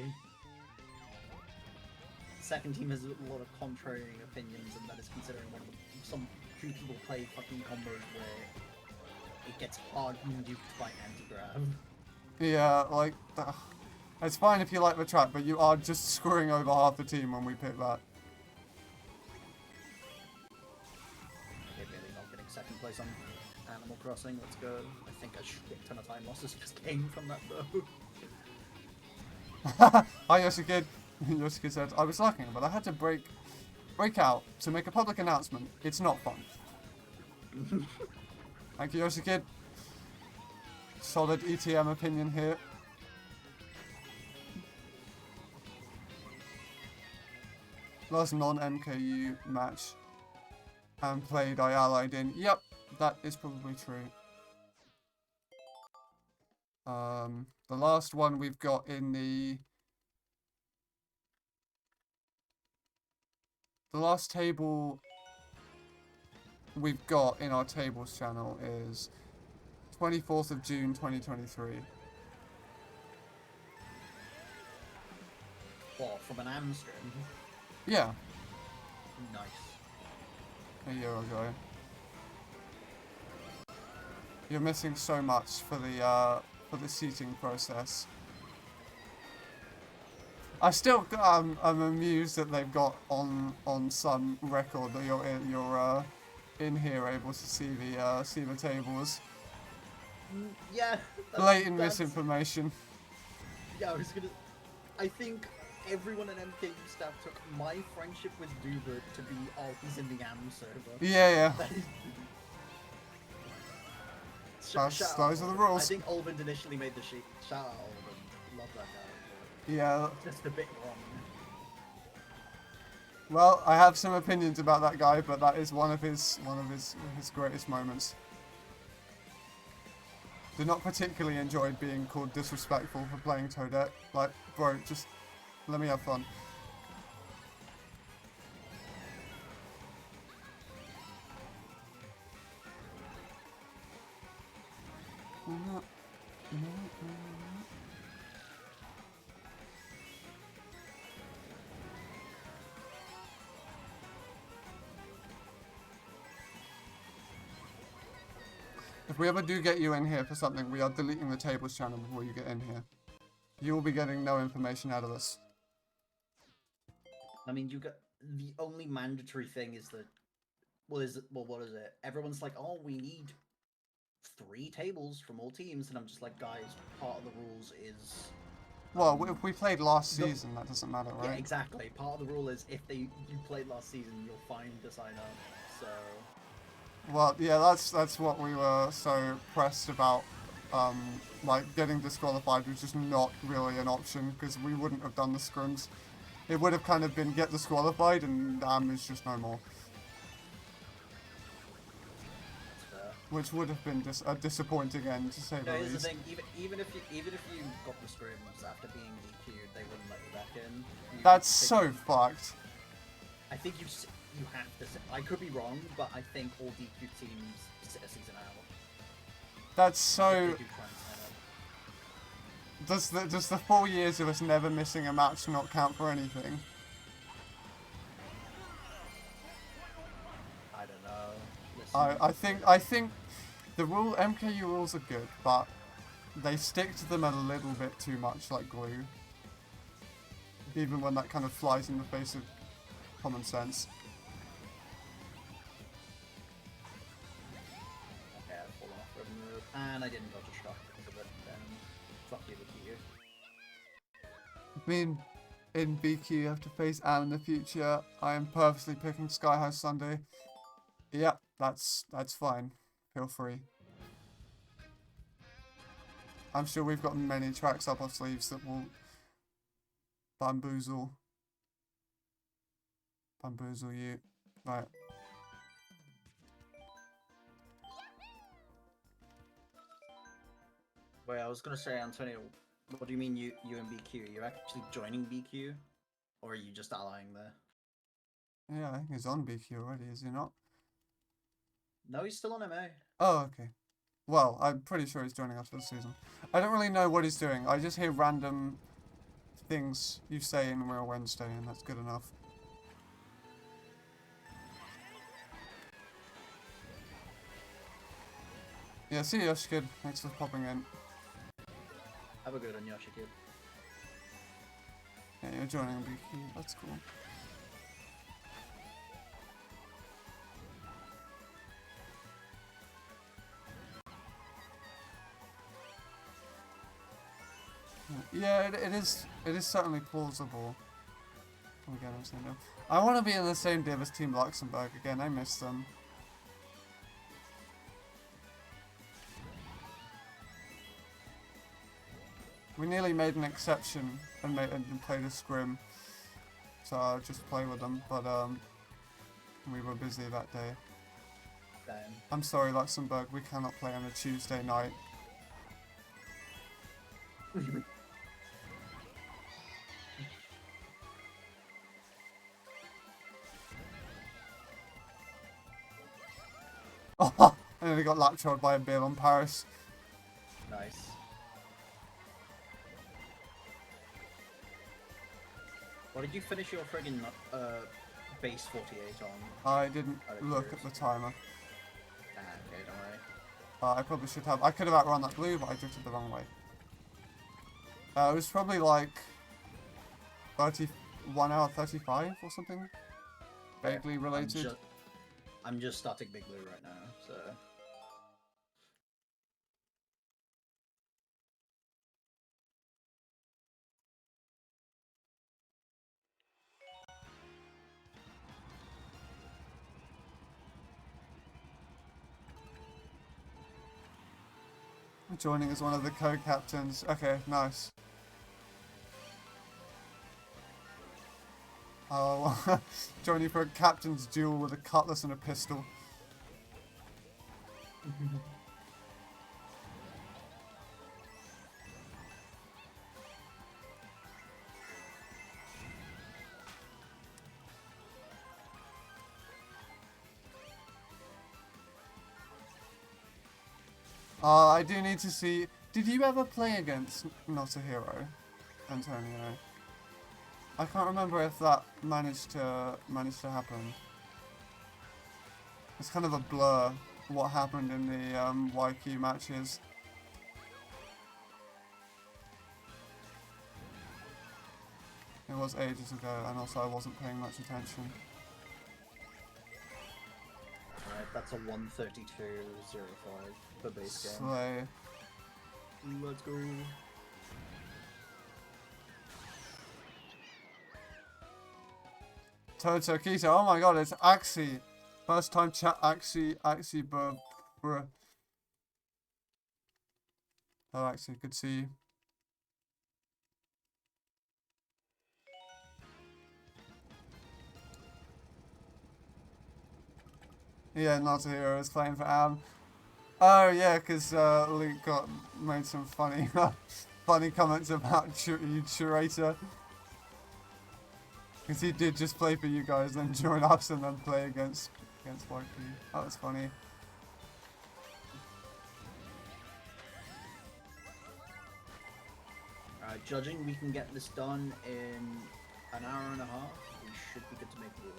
Second team has a lot of contrarian opinions, and that is considering one of the, some few people play fucking combos where it gets hard duped by anti-grab. Yeah, like, it's fine if you like the trap, but you are just screwing over half the team when we pick that. Okay, really not getting second place on Animal Crossing, let's go. I think a shit ton of time losses just came from that though. Hi Yoshikid. Yoshikid said, I was lacking, but I had to break out to make a public announcement. It's not fun. Thank you, Yoshikid. Solid ETM opinion here. Last non-MKU match and played I allied in. Yep, that is probably true. The last one we've got in the last table we've got in our tables channel is 24th of June 2023. What, from an Amsterdam? Yeah, Nice. a year ago. You're missing so much for the seating process. I'm amused that they've got on some record that you're in here able to see the tables. Yeah. Blatant misinformation. Yeah, I think everyone at MKU staff took my friendship with Dubert to be, oh, he's in the AM server. Yeah. Those are the rules. I think Olvin initially made the sheet. Shout out Olvin. Love that guy. Yeah. Just a bit wrong. Well, I have some opinions about that guy, but that is one of his greatest moments. Did not particularly enjoy being called disrespectful for playing Toadette. Like, bro, just let me have fun. If we ever do get you in here for something, we are deleting the tables channel before you get in here. You will be getting no information out of us. I mean, the only mandatory thing is that, what is it? Everyone's like, oh, we need 3 tables from all teams, and I'm just like, guys, part of the rules is. Well, if we played last season, that doesn't matter, right? Yeah, exactly. Part of the rule is if you played last season, you'll find to sign up. So. Well, yeah, that's what we were so pressed about. Like, getting disqualified was just not really an option, because we wouldn't have done the scrims. It would have kind of been get disqualified, and is just no more. That's fair. Which would have been a disappointing end, to say the Here's the least. thing, even if you got the scrims after being DQ'd, they wouldn't let you back in. That's so fucked. I think you have to. I could be wrong, but I think all DQ teams sit a season out. That's so. If they do try and sign up. Does the 4 years of us never missing a match not count for anything? I don't know. Listen, I think the MKU rules are good, but they stick to them a little bit too much, like glue. Even when that kind of flies in the face of common sense. okay, I've fallen off the move, and I didn't dodge a shock because of it. Then fuck you, BQ. I mean, in BQ you have to face Anne in the future. I am purposely picking Sky High Sunday. Yeah, that's fine. Feel free. I'm sure we've got many tracks up our sleeves that will bamboozle you. Right. Wait, I was gonna say, Antonio, what do you mean you and BQ? You're actually joining BQ? Or are you just allying there? Yeah, I think he's on BQ already, is he not? No, he's still on MA. Oh, okay. Well, I'm pretty sure he's joining us for the season. I don't really know what he's doing. I just hear random things you say in Real Wednesday, and that's good enough. Yeah, see you, Yoshi Kid. Thanks for popping in. Have a good one, Yoshi Kid. Yeah, you're joining BQ. That's cool. Yeah, it is certainly plausible. Again, I'm saying no. I want to be in the same div as Team Luxembourg again. I miss them. We nearly made an exception and played a scrim, so I'll just play with them. But we were busy that day. Damn. I'm sorry, Luxembourg. We cannot play on a Tuesday night. Oh, I nearly got lap trolled by a Bill on Paris. Nice. What did you finish your friggin' base 48 on? I didn't look at the timer. Ah, okay, don't worry. I probably should have. I could have outrun that blue, but I drifted the wrong way. It was probably like 1 hour 35 or something. Vaguely related. I'm just starting Big Blue right now, so... Joining as one of the co-captains. Okay, nice. Oh, joining for a captain's duel with a cutlass and a pistol. I do need to see... Did you ever play against Not a Hero, Antonio? I can't remember if that managed to happen. It's kind of a blur what happened in the YQ matches. It was ages ago, and also I wasn't paying much attention. Alright, that's a 132.05 for base game. Slay. Let's go. Toto Keto, oh my god, it's Axie. First time chat Axie bruh. Oh, Axie, good to see you. Yeah, Not a Hero is playing for Am. Oh yeah, because Luke made some funny funny comments about you, Curator. Because he did just play for you guys, then join us and then play against YP. That was funny. judging we can get this done in an hour and a half. We should be good to make war.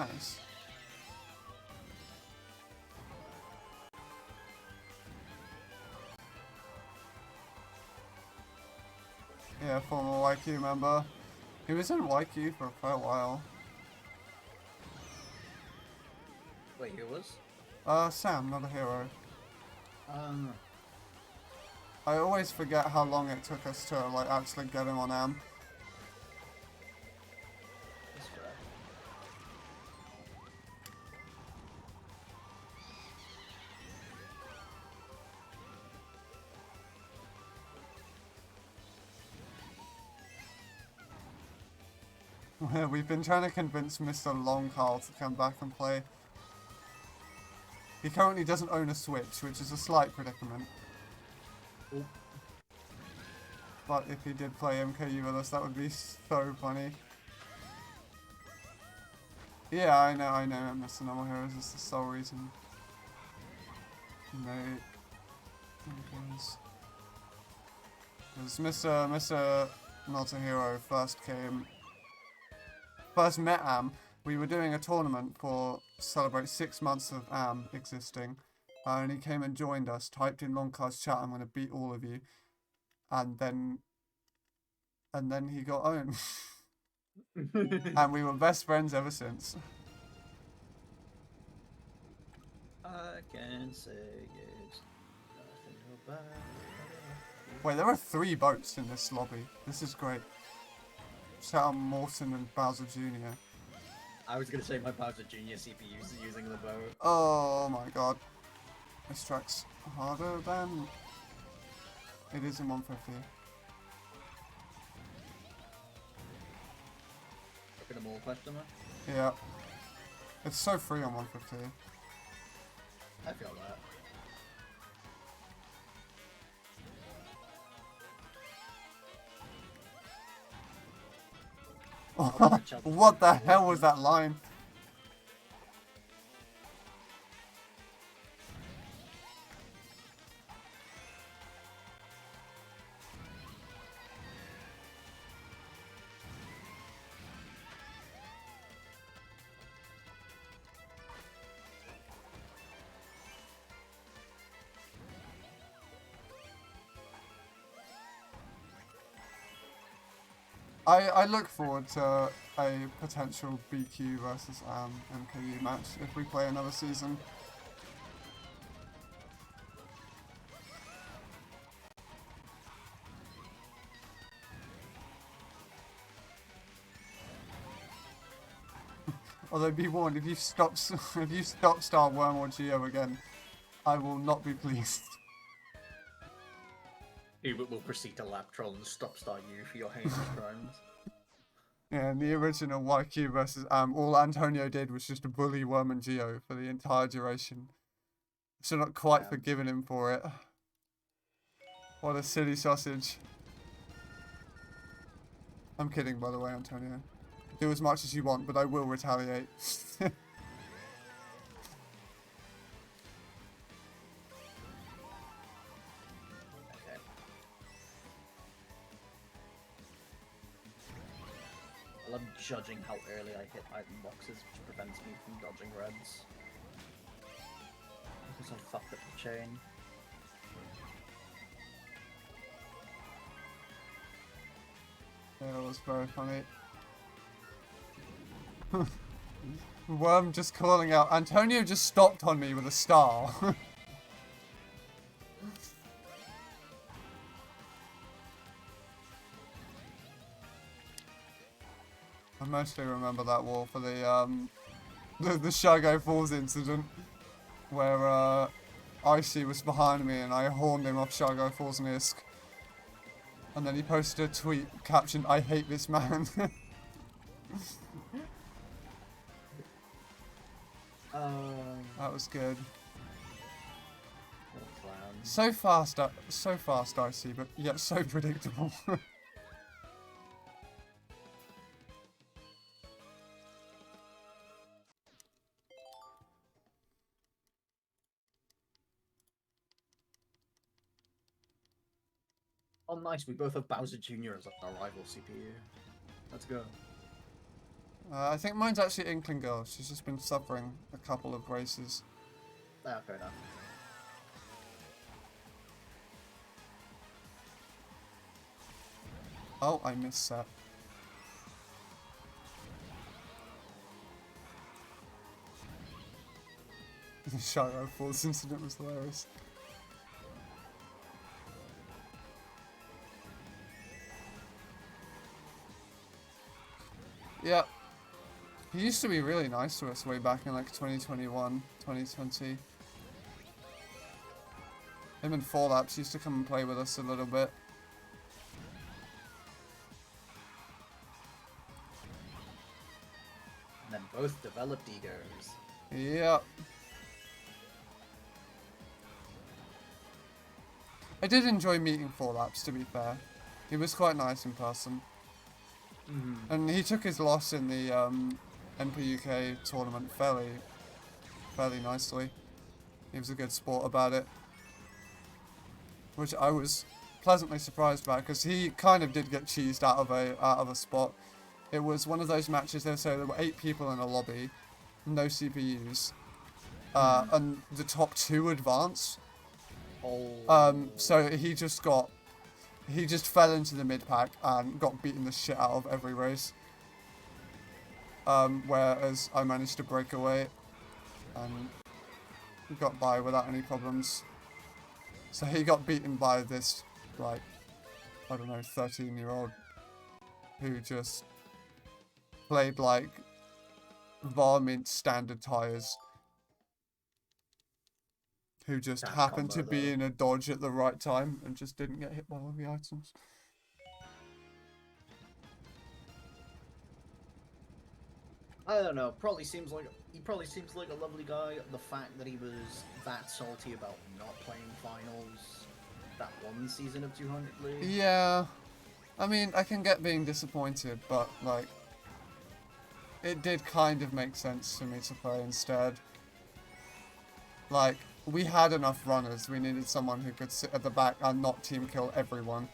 Nice. Yeah, former YQ member. He was in YQ for quite a while. Wait, who was? Sam, not a hero. Um, I always forget how long it took us to, like, actually get him on AM. that's fair. We've been trying to convince Mr. Longcarl to come back and play. He currently doesn't own a Switch, which is a slight predicament. Oop. But if he did play MKU with us, that would be so funny. Yeah, I know, Mr. Normal Heroes is the sole reason. No. Because Mr. Not a Hero first met AM, we were doing a tournament to celebrate 6 months of AM existing, and he came and joined us, typed in Longcar's chat, I'm going to beat all of you, and then he got owned. And we were best friends ever since. I can say it's nothing about it. Wait, there are 3 boats in this lobby. This is great. Shout out Morton and Bowser Jr. I was gonna say my Bowser Jr. CPU is using the boat. Oh my god. This track's harder than... It is in 150. Look at them all, question mark? Yeah. It's so free on 150. I feel that. What the hell was that line? I look forward to a potential BQ versus MKU match if we play another season. Although be warned, if you stop Star Worm or Geo again, I will not be pleased. Hubert will proceed to lap troll and start you for your heinous crimes. Yeah, in the original YQ versus all Antonio did was just bully Worm and Geo for the entire duration. So not quite forgiven him for it. What a silly sausage. I'm kidding, by the way, Antonio. Do as much as you want, but I will retaliate. I love judging how early I hit item boxes, which prevents me from dodging reds. Because I fucked up the chain. Yeah, that was very funny. Worm just calling out, Antonio just stopped on me with a star. I mostly remember that wall for the Shago Falls incident, where Icy was behind me and I horned him off Shago Falls Nisk. And then he posted a tweet captioned, I hate this man. That was good. So fast, Icy, but yet so predictable. Oh, nice. We both have Bowser Jr. as our rival CPU. Let's go. I think mine's actually Inkling Girl. She's just been suffering a couple of races. Ah, fair enough. Oh, I missed that. The Shiro Falls incident was hilarious. Yeah. He used to be really nice to us way back in like 2021, 2020. Him and 4Laps used to come and play with us a little bit. And then both developed egos. Yep. I did enjoy meeting 4Laps, to be fair. He was quite nice in person. And he took his loss in the NPUK tournament fairly nicely. He was a good sport about it. Which I was pleasantly surprised about, because he kind of did get cheesed out of a spot. It was one of those matches there were 8 people in a lobby, no CPUs, and the top 2 advance. Oh. So he just fell into the mid pack and got beaten the shit out of every race. Whereas I managed to break away and got by without any problems. So he got beaten by this, like, I don't know, 13-year-old who just played like varmint standard tires. Who just That happened combo, to be though. in a dodge at the right time and just didn't get hit by all the items. I don't know. He probably seems like a lovely guy. The fact that he was that salty about not playing finals that one season of 200 League. Yeah, I mean, I can get being disappointed, but like, it did kind of make sense for me to play instead. Like, we had enough runners. We needed someone who could sit at the back and not team kill everyone,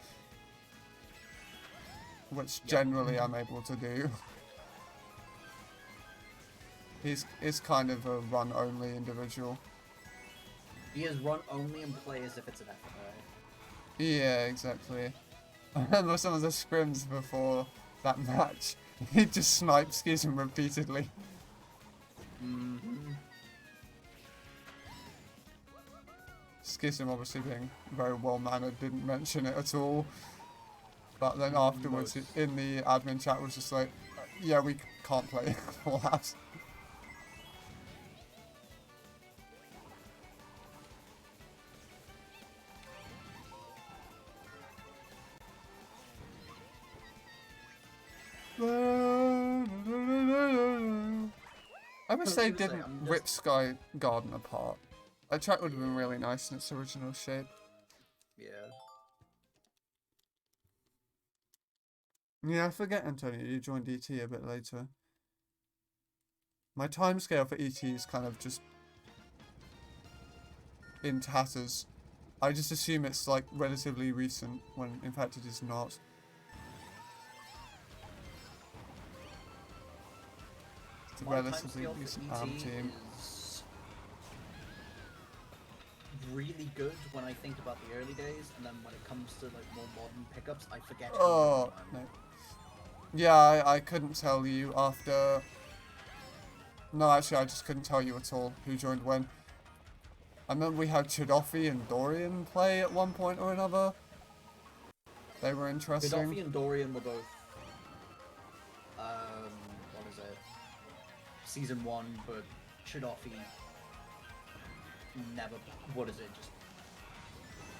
which generally I'm able to do. He's kind of a run-only individual. He is run only and play as if it's an FFA. Yeah, exactly. I remember some of the scrims before that match. He just sniped Schism repeatedly. Schism, obviously being very well-mannered, didn't mention it at all. But then afterwards, in the admin chat, was just like, yeah, we can't play all that. I wish they didn't rip Sky Garden apart. That track would have been really nice in its original shape. Yeah. Yeah, I forget, Antonio, you joined ET a bit later. My timescale for ET is kind of just in tatters. I just assume it's like relatively recent, when in fact it is not. It's a My relatively timescale recent for ARM ET team. is really good when I think about the early days, and then when it comes to like more modern pickups, I forget. Oh, no. Yeah, I couldn't tell you after... No, actually, I just couldn't tell you at all who joined when. I remember we had Chidoffy and Dorian play at one point or another. They were interesting. Chidoffy and Dorian were both, what is it? Season 1, but Chidoffy never, what is it,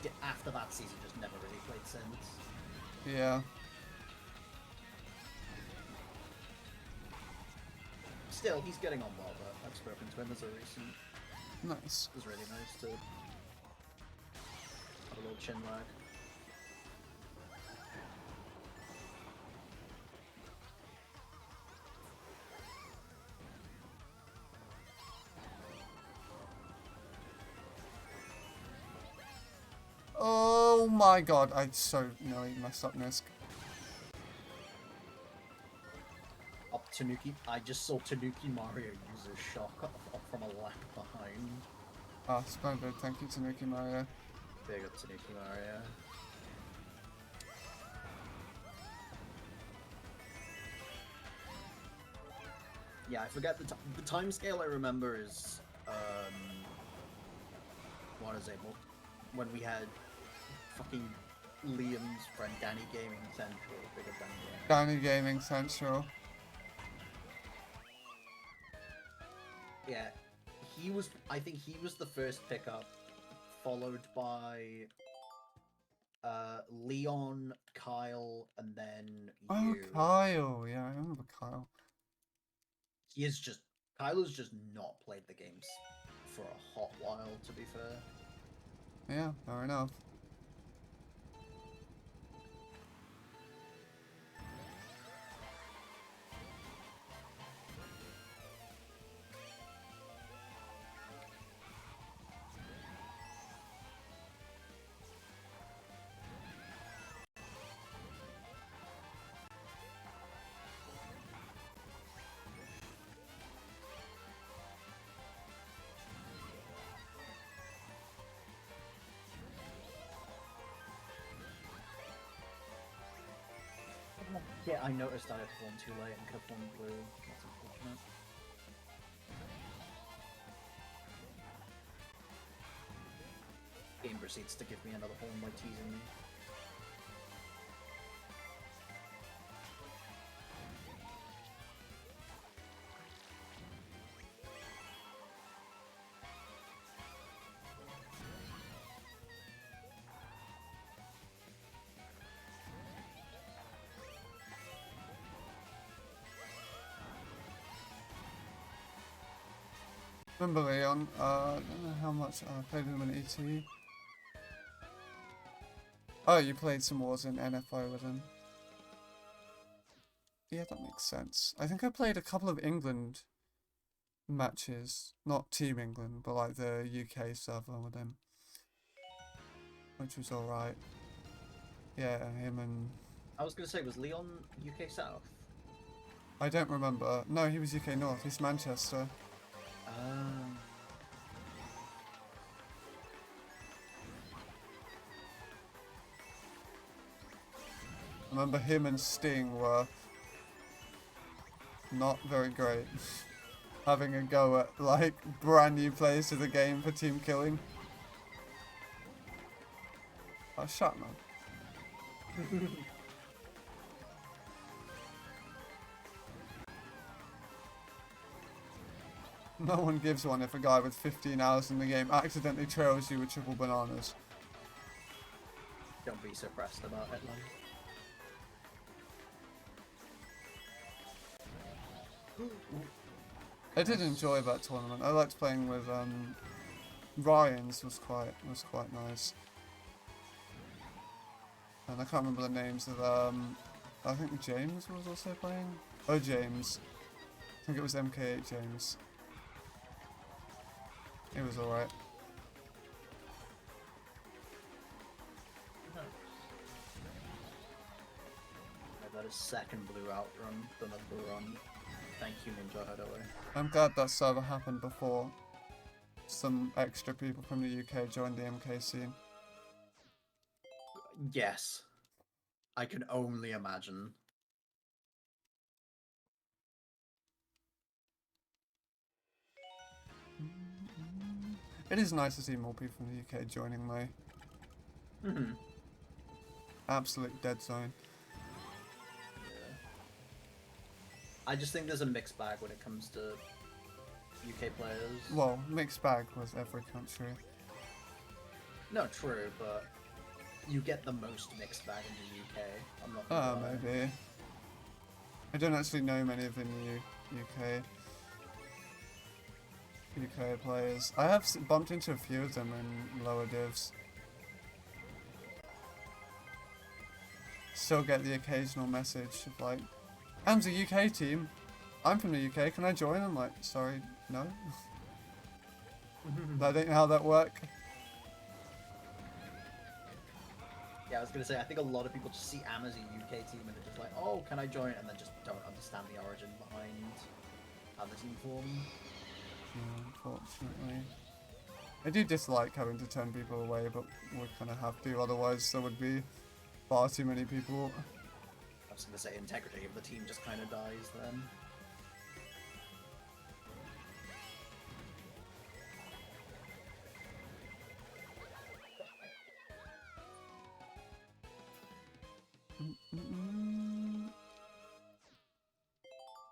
just, after that season, just never really played since. Yeah. Still, he's getting on well, but I've spoken to him as a recent. Nice. It was really nice to have a little chin wag. Oh my god, I so nearly messed up Nisk. Up Tanuki. I just saw Tanuki Mario use a shock up from a lap behind. Ah, splendid. Thank you, Tanuki Mario. Big up Tanuki Mario. Yeah, I forget the time scale I remember is, what is it? When we had fucking Liam's friend Danny Gaming Central. Big up Danny Gaming. Danny Gaming Central. Yeah, I think he was the first pickup, followed by Leon, Kyle, and then Oh, you. Kyle. Yeah, I remember Kyle. Kyle has just not played the games for a hot while, to be fair. Yeah, fair enough. Yeah, I noticed I had formed too late and could have formed blue. That's unfortunate. Game proceeds to give me another horn by teasing me. Remember Leon? I don't know how much I played him in ET. Oh, you played some wars in NFI with him. Yeah, that makes sense. I think I played a couple of England matches. Not Team England, but like the UK server with him. Which was alright. Yeah, him and... I was gonna say, was Leon UK South? I don't remember. No, he was UK North. He's Manchester. I remember him and Sting were not very great. Having a go at like brand new players to the game for team killing. Oh, shut man. No one gives one if a guy with 15 hours in the game accidentally trails you with triple bananas. Don't be so pressed about it, man. I did enjoy that tournament. I liked playing with Ryan's was quite nice. And I can't remember the names of I think James was also playing. Oh, James. I think it was MK8 James. It was alright. I got a second blue outrun, done a blue run. Thank you, Ninja Hideaway. I'm glad that server happened before some extra people from the UK joined the MK scene. Yes. I can only imagine. It is nice to see more people from the UK joining my absolute dead zone. Yeah. I just think there's a mixed bag when it comes to UK players. Well, mixed bag was every country. No, true, but you get the most mixed bag in the UK. I'm not gonna lie. Maybe. I don't actually know many of the new UK players. I have bumped into a few of them in lower divs. Still get the occasional message of like, "Am's a UK team. I'm from the UK. Can I join?" I'm like, "Sorry, no." I don't know how that works. Yeah, I was gonna say, I think a lot of people just see Am as a UK team and they're just like, oh, can I join? And then just don't understand the origin behind how the team formed. Yeah, unfortunately. I do dislike having to turn people away, but we kind of have to, otherwise there would be far too many people. I was gonna say, integrity of the team just kind of dies then.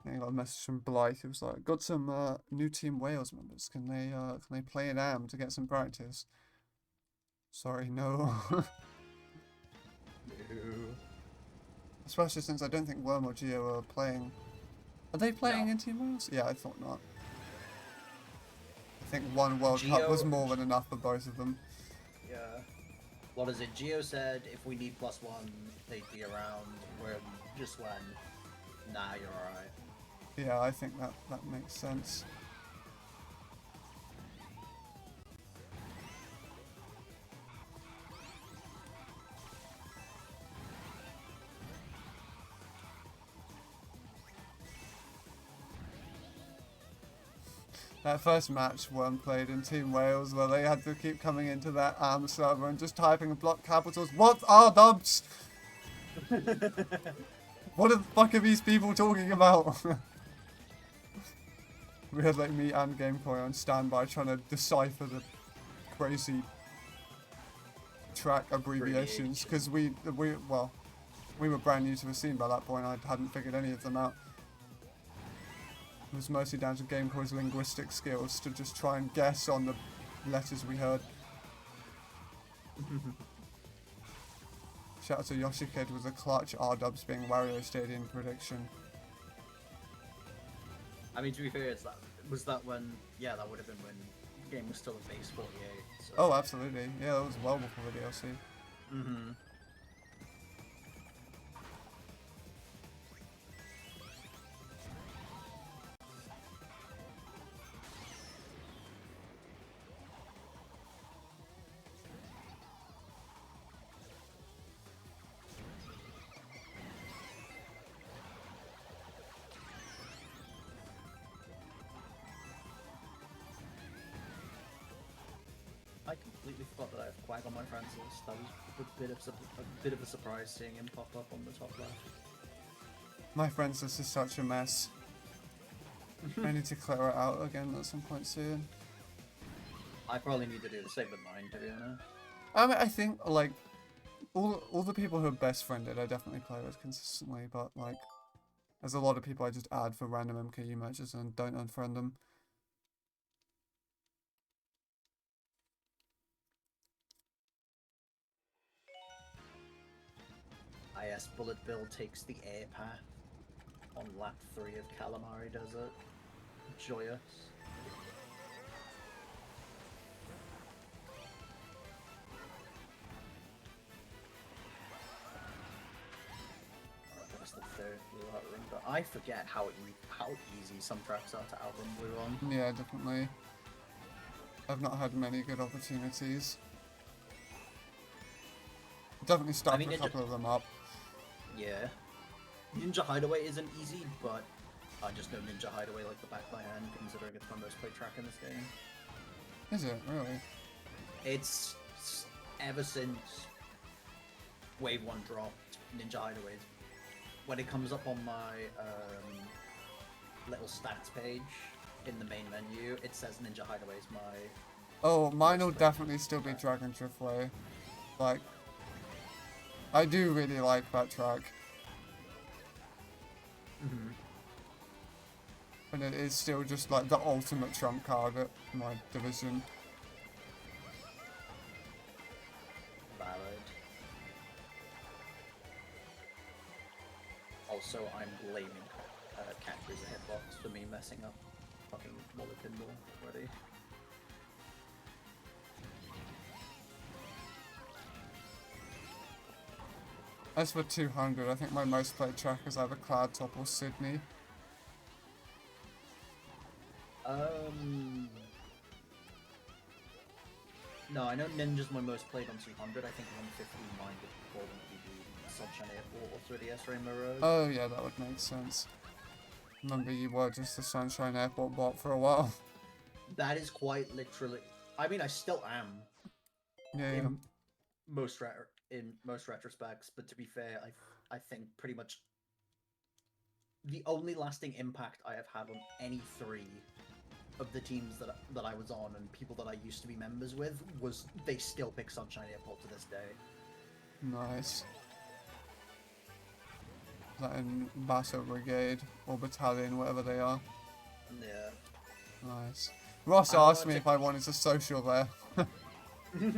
I got a message from Blythe. It was like, got some new Team Wales members. Can they play an AM to get some practice? Sorry, no. No. Especially since I don't think Worm or Geo are playing. Are they playing in Team Wales? Yeah, I thought not. I think one World Cup was more than enough for both of them. Yeah. What is it? Geo said if we need +1, they'd be around. Where just when? Nah, you're alright. Yeah, I think that makes sense. That first match Worm played in Team Wales where they had to keep coming into that AM server and just typing in block capitals. What are dubs? What the fuck are these people talking about? We had like me and Gamecoy on standby trying to decipher the crazy track abbreviations because we were brand new to the scene by that point. I hadn't figured any of them out. It was mostly down to Gamecoy's linguistic skills to just try and guess on the letters we heard. Shout out to Yoshikid with a clutch R-dubs being Wario Stadium prediction. I mean, to be fair, was that when? Yeah, that would have been when the game was still in base 48. So. Oh, absolutely. Yeah, that was well before the DLC. Mm-hmm. I completely forgot that I have Quag on my friends list. That was a bit of a surprise seeing him pop up on the top left. My friends list is such a mess. I need to clear it out again at some point soon. I probably need to do the same with mine, to be honest. I mean, I think like all the people who are best friended, I definitely play with consistently. But like, there's a lot of people I just add for random MKU matches and don't unfriend them. IS Bullet Bill takes the air path on lap 3 of Calamari Desert. Joyous. That's the third blue outrun, but I forget how easy some tracks are to outrun blue on. Yeah, definitely. I've not had many good opportunities. Definitely stuck a couple of them up. Yeah. Ninja Hideaway isn't easy, but I just know Ninja Hideaway like the back of my hand, considering it's my most played track in this game. Is it? Really? It's ever since Wave 1 dropped, Ninja Hideaway, when it comes up on my little stats page in the main menu, it says Ninja Hideaway is my... Oh, mine will definitely still be Dragon Driftway. Like, I do really like that track. Mm-hmm. And it is still just like the ultimate trump card at my division. Valid. Also, I'm blaming Cactus Hitbox for me messing up fucking Wallet Pinball already. As for 200, I think my most played track is either Cloud Top or Sydney. No, I know Ninja's my most played on 200. I think 150 mine would probably be Sunshine Airport or 3DS Rainbow Road. Oh yeah, that would make sense. Remember, you were just a Sunshine Airport bot for a while. That is quite literally. I mean, I still am Yeah, in in most retrospects, but to be fair, I think pretty much the only lasting impact I have had on any three of the teams that I was on and people that I used to be members with was they still pick Sunshine Airport to this day. nice. Is that in Basso Brigade or Battalion, whatever they are? Yeah. Nice. Ross I asked me if I wanted to social there.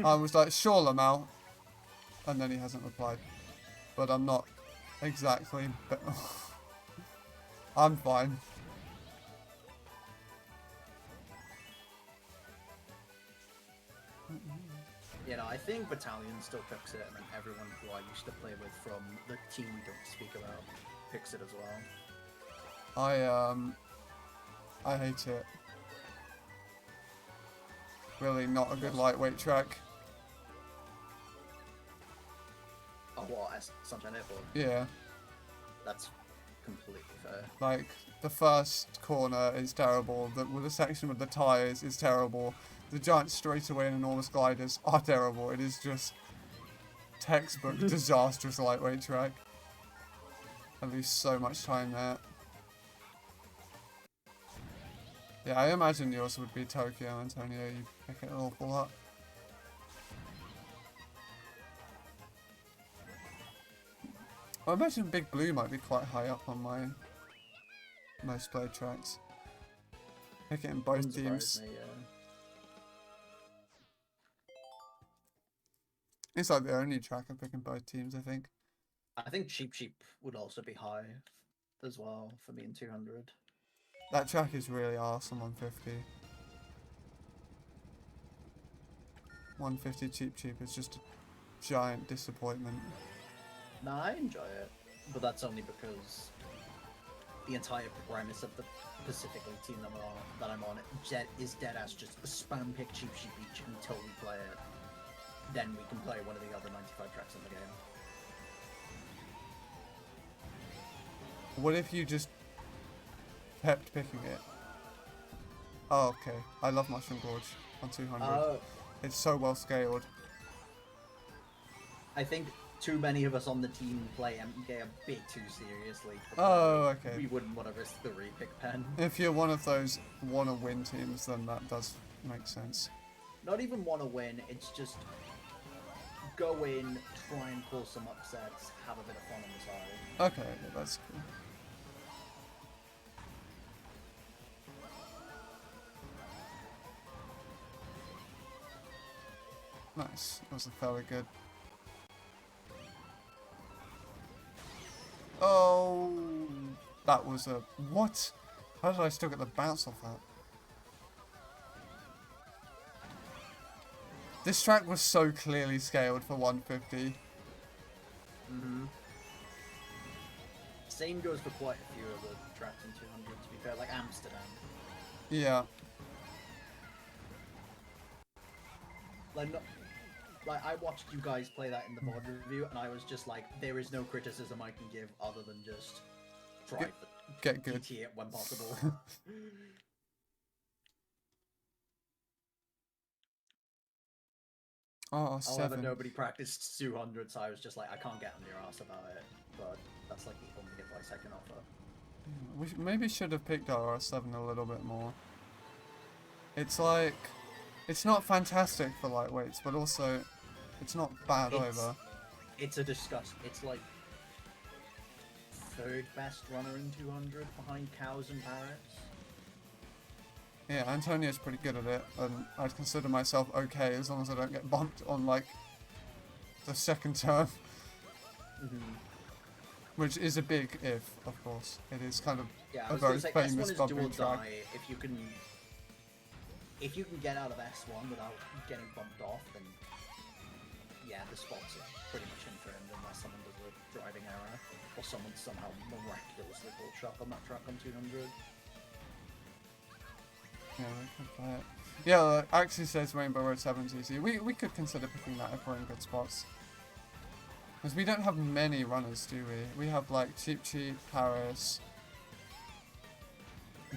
I was like, sure, Lamau. And then he hasn't replied. But I'm not exactly. I'm fine. You know, I think Battalion still picks it, and then everyone who I used to play with from the team we don't speak about picks it as well. I hate it. Really not a good lightweight track. Oh, what? Sunshine Airport? Yeah. That's completely fair. Like, the first corner is terrible. The section with the tyres is terrible. The giant straightaway and enormous gliders are terrible. It is just textbook disastrous lightweight track. I lose so much time there. Yeah, I imagine yours would be Tokyo, Antonio. You pick it an awful lot. I imagine Big Blue might be quite high up on my most played tracks. Pick it in both Wouldn't teams. surprise me, yeah. It's like the only track I pick in both teams, I think. I think Cheap Cheap would also be high as well for me in 200. That track is really awesome on 150. 150 Cheap Cheap is just a giant disappointment. Nah, I enjoy it, but that's only because the entire premise of the specifically team that I'm on is dead as just a spam pick Cheap Cheap each until we play it. Then we can play one of the other 95 tracks in the game. What if you just kept picking it? Oh, okay. I love Mushroom Gorge on 200. It's so well scaled. I think too many of us on the team play MK a bit too seriously. Oh, okay. We wouldn't want to risk the repick pen. If you're one of those wanna-win teams, then that does make sense. Not even want to win, it's just go in, try and pull some upsets, have a bit of fun on the side. Okay, that's cool. Nice. That was fairly good. Oh, that was a... What? How did I still get the bounce off that? This track was so clearly scaled for 150. Mm-hmm. Same goes for quite a few of the tracks in 200, to be fair, like Amsterdam. Yeah. Like, I watched you guys play that in the VOD review, and I was just like, there is no criticism I can give other than just try Get good. PT it when possible. Oh, However, 7. nobody practiced 200, so I was just like, I can't get on your ass about it. But that's like the only advice I can offer. We maybe should have picked our R7 a little bit more. It's like... It's not fantastic for lightweights, but also... It's not bad either. It's a disgust. It's like... third best runner in 200 behind Cows and Parrots. Yeah, Antonio's pretty good at it, and I'd consider myself okay as long as I don't get bumped on, like, the second term. Mm-hmm. Which is a big if, of course. It is kind of Yeah, a very say, famous S1 is bumping do or track. die. If you can get out of S1 without getting bumped off, then yeah, the spots are pretty much infirmed unless someone does a driving error or someone somehow miraculously pulled shot on that track on 200. Yeah, we could play it. Yeah, it actually says Rainbow Road 7's easy. We could consider picking that if we're in good spots. Because we don't have many runners, do we? We have like Cheap Cheap, Paris,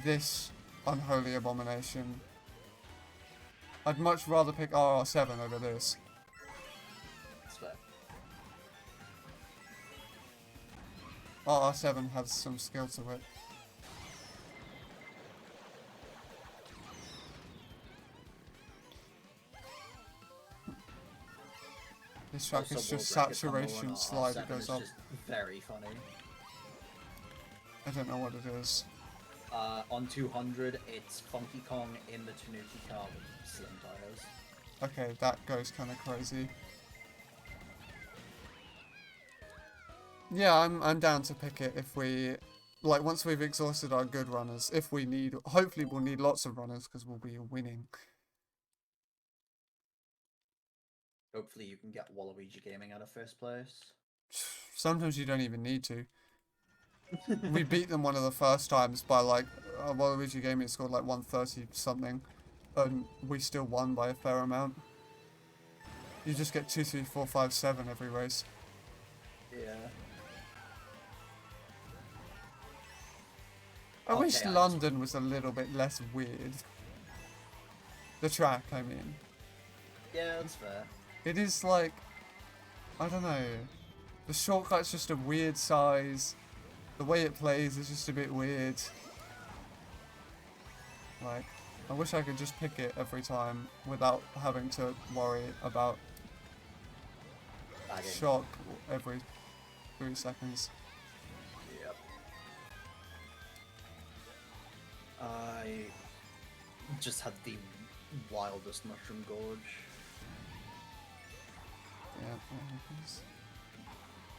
this Unholy Abomination. I'd much rather pick RR7 over this. That's fair. RR7 has some skill to it. This track Also, is just world record combo saturation on slide that R7 goes is up. just very funny. I don't know what it is. On 200, it's Funky Kong in the Tanuki car with slim tires. Okay, that goes kind of crazy. Yeah, I'm down to pick it if we, like, once we've exhausted our good runners. If we need, hopefully we'll need lots of runners because we'll be winning. Hopefully you can get Waluigi Gaming out of first place. Sometimes you don't even need to. We beat them one of the first times by like, Waluigi Gaming scored like 130 something, and we still won by a fair amount. You just get 2, 3, 4, 5, 7 every race. Yeah. I wish Okay, London was a little bit less weird. The track, I mean. Yeah, that's fair. It is like, I don't know. The shortcut's just a weird size. The way it plays is just a bit weird. Like, I wish I could just pick it every time without having to worry about shock every 3 seconds. Yep. I just had the wildest mushroom gorge. Yeah, that happens.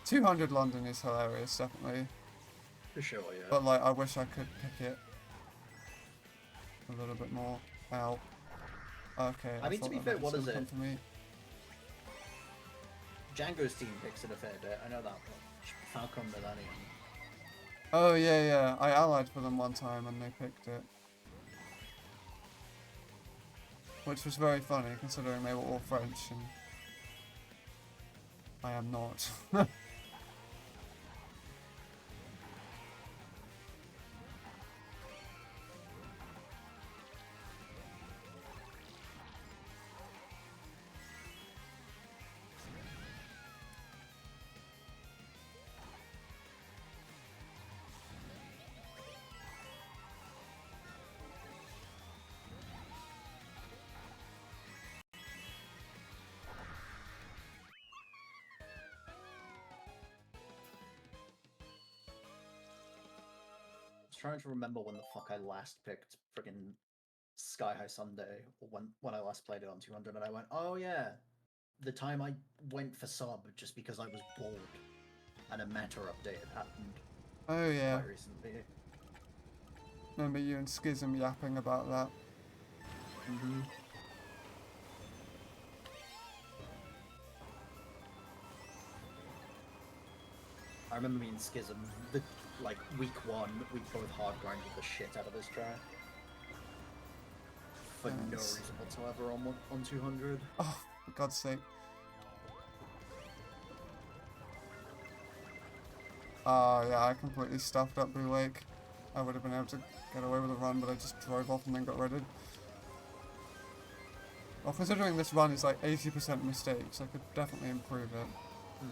200 London is hilarious, definitely. For sure, yeah. But like, I wish I could pick it a little bit more. Ow. Okay. I mean, to thought be that fair, was what gonna is come it? for me. Django's team picks it a fair bit. I know that much. Falcon Millennium. Oh yeah, yeah. I allied for them one time and they picked it. Which was very funny considering they were all French and I am not. I was trying to remember when the fuck I last picked friggin' Sky High Sunday, or when I last played it on 200, and I went, oh yeah, the time I went for sub just because I was bored, and a meta update had happened Oh yeah. quite recently. Remember you and Schism yapping about that. Mm-hmm. I remember me and Schism, like week 1, we both hard grinded the shit out of this track. For no Nice. reason whatsoever on 200. Oh, for God's sake. Yeah, I completely stuffed up Blue Lake. I would have been able to get away with a run, but I just drove off and then got redded. Well, considering this run is like 80% mistakes, I could definitely improve it. Mm.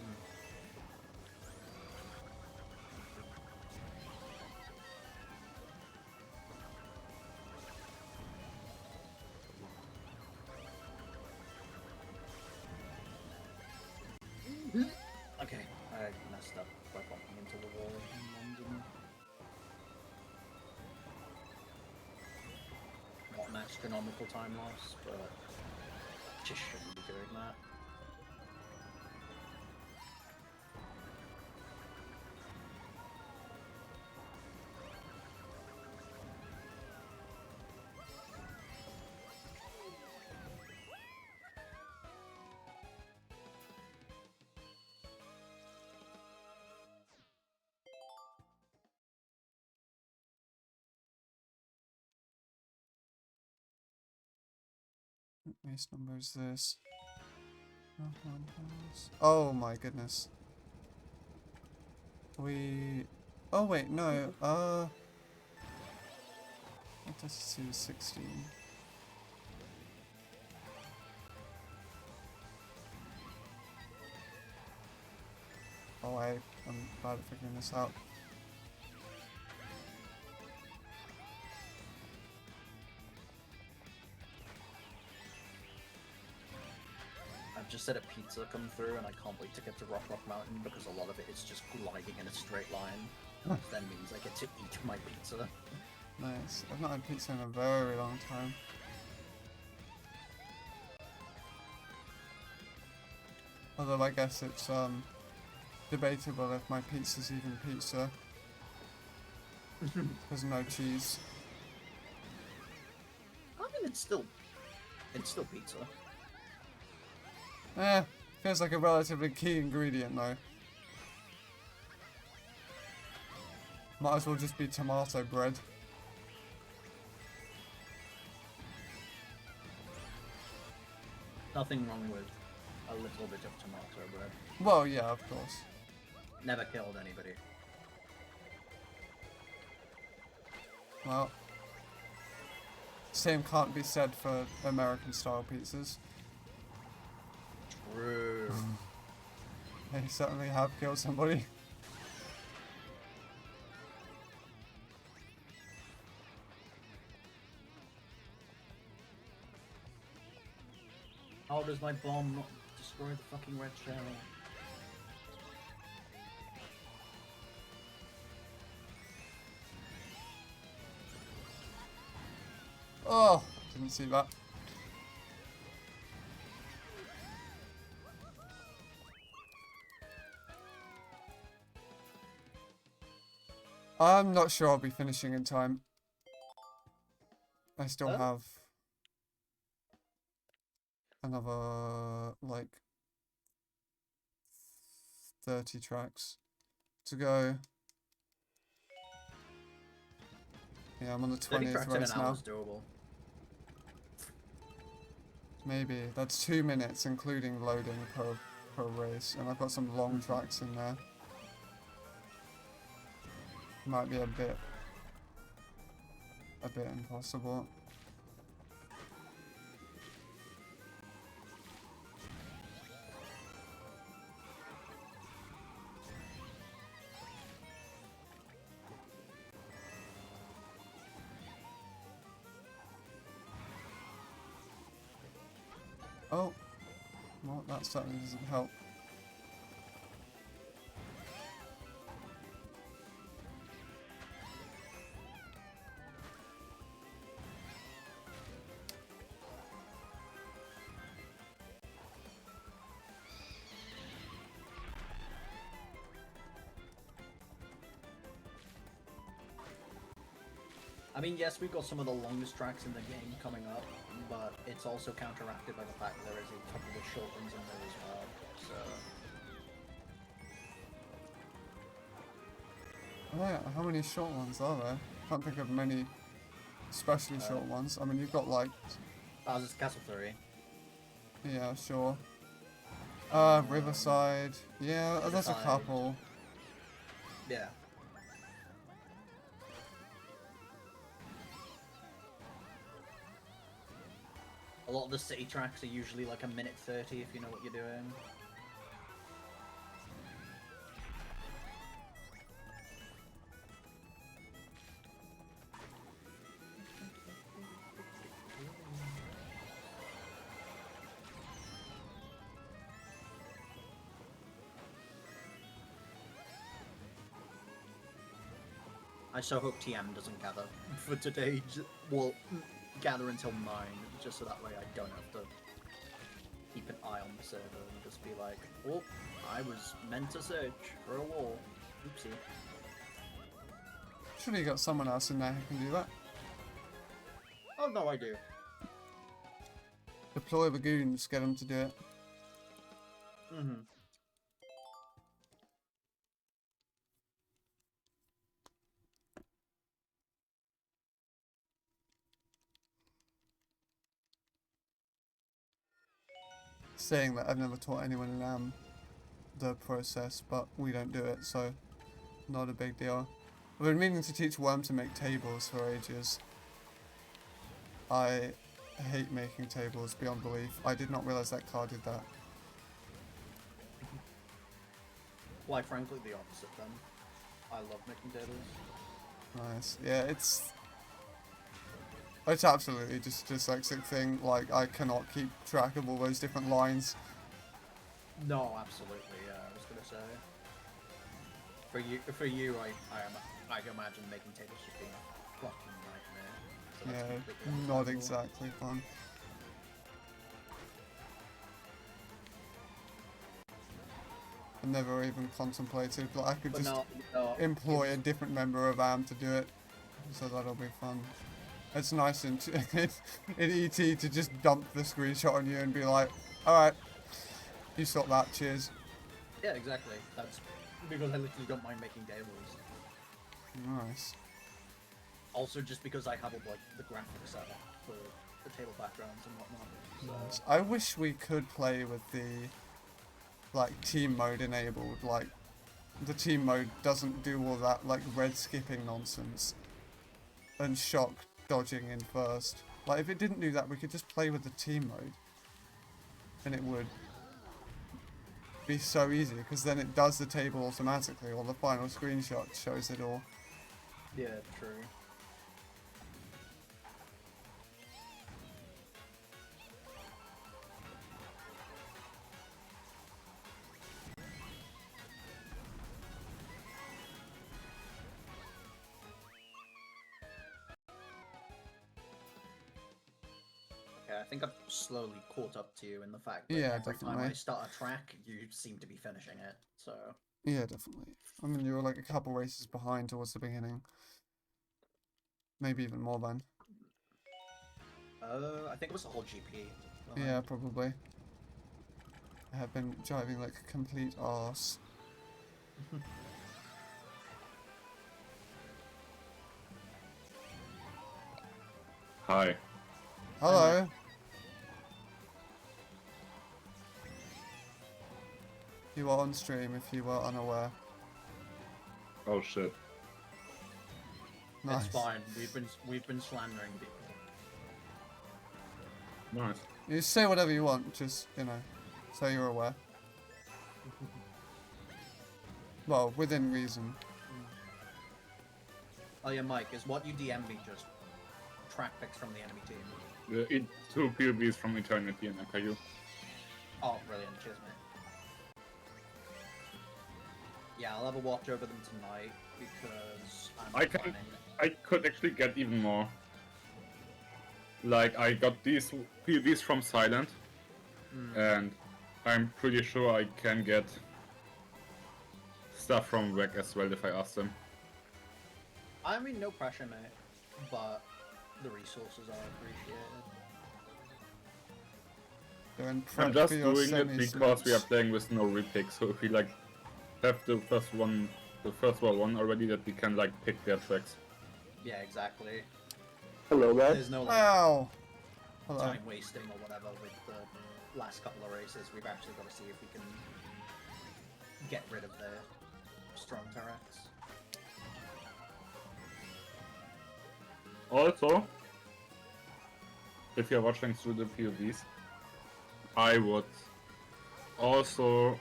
Okay, I messed up by bumping into the wall in London. Not an astronomical time loss, but just shouldn't be doing that. base number is this? Oh my goodness. Oh wait, no. 32 is 16. Oh, I'm bad at figuring this out. I've just had a pizza come through and I can't wait to get to Rock Mountain because a lot of it is just gliding in a straight line. Which then means I get to eat my pizza. Nice. I've not had pizza in a very long time. Although I guess it's debatable if my pizza's even pizza. There's no cheese. I mean, it's still pizza. Feels like a relatively key ingredient though. Might as well just be tomato bread. Nothing wrong with a little bit of tomato bread. Well, yeah, of course. Never killed anybody. Well, same can't be said for American style pizzas. True. They certainly have killed somebody. How does my bomb not destroy the fucking red shell? Oh, didn't see that. I'm not sure I'll be finishing in time. I still have another, like, 30 tracks to go. Yeah, I'm on the 30 20th tracks in race an hour now. is doable. Maybe. That's 2 minutes, including loading per race. And I've got some long tracks in there. Might be a bit impossible. Oh, well, that certainly doesn't help. I mean, yes, we've got some of the longest tracks in the game coming up, but it's also counteracted by the fact that there is a couple of short ones in there as well, so... Oh, yeah, how many short ones are there? Can't think of many especially short ones. I mean, you've got like... Bowser's Castle 3. Yeah, sure. Riverside. Yeah, there's a Riverside. couple. Yeah. A lot of the city tracks are usually like a minute 30 if you know what you're doing. I so hope TM doesn't gather for today. Well, gather until 9, just so that way I don't have to keep an eye on the server and just be like, oh, I was meant to search for a wall. Oopsie. Surely you got someone else in there who can do that. Oh, no, I do. Deploy the goons, get them to do it. Mm-hmm. saying that I've never taught anyone in the process, but we don't do it, so not a big deal. I've been meaning to teach Worm to make tables for ages. I hate making tables beyond belief. I did not realize that car did that. Quite frankly, the opposite then. I love making tables. Nice. Yeah, it's absolutely just a dyslexic thing. Like, I cannot keep track of all those different lines. No, absolutely. Yeah, I was gonna say. For you, I imagine making tables just being a fucking nightmare. So that's Yeah, completely not understandable. exactly fun. I never even contemplated, but I could But just no, employ a different member of AM to do it, so that'll be fun. It's nice in ET to just dump the screenshot on you and be like, alright, you sort that, cheers. Yeah, exactly. That's because I literally don't mind making tables. Nice. Also, just because I have like the graphics set up for the table backgrounds and whatnot. So. Nice. I wish we could play with the like team mode enabled. Like the team mode doesn't do all that like red skipping nonsense and shock dodging in first. Like if it didn't do that, we could just play with the team mode, and it would be so easy because then it does the table automatically, or the final screenshot shows it all. Yeah, true. Okay, I think I've slowly caught up to you in the fact that Yeah, every time definitely. I start a track, you seem to be finishing it. So. Yeah, definitely. I mean, you were like a couple races behind towards the beginning. Maybe even more than. I think it was the whole GP. Yeah, probably. I have been driving like a complete arse. Hi. Hello. You are on stream if you were unaware. Oh shit. Nice. It's fine. We've been slandering people. Nice. You say whatever you want, just, you know, so you're aware. Well, within reason. Oh yeah, Mike, is what you DM me just track picks from the enemy team? Two POVs from Eternity and FIU. Oh, brilliant. Cheers, mate. Yeah, I'll have a watch over them tonight because I'm I could actually get even more. Like, I got these POVs from Silent, and I'm pretty sure I can get stuff from Rec as well if I ask them. I mean, no pressure, mate, but the resources are appreciated. They're in I'm prep just for your doing it because we are semi-snoops. playing with no repick, so if we like have the first one already, that we can like pick their tracks. Yeah, exactly. Hello, guys. There's no like Ow! Hello. time wasting or whatever with the last couple of races. We've actually got to see if we can get rid of their strong turrets. Also, if you're watching through the POVs, I would also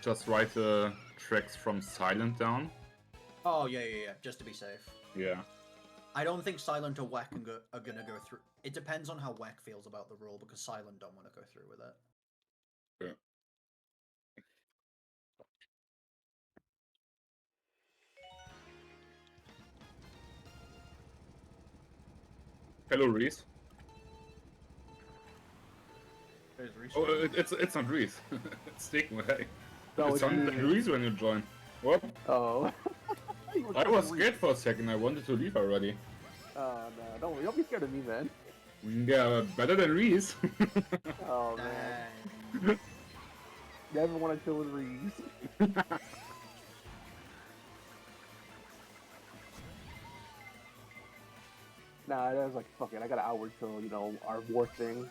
just write the tracks from Silent down. Oh yeah, just to be safe. Yeah. I don't think Silent or Wack are gonna go through. It depends on how Wack feels about the rule because Silent don't want to go through with it. Yeah. Hello, Reese. There's Reese. Oh, it's not Reese. It's Stickman. Hey. No, It it's sounded like me. Reese when you joined. What? Oh. I was scared for a second. I wanted to leave already. Oh, no. Don't worry. Don't be scared of me, man. Yeah, better than Reese. Oh, man. Dang. Never want to chill with Reese. Nah, I was like, fuck it. I got an hour till, you know, our war thing.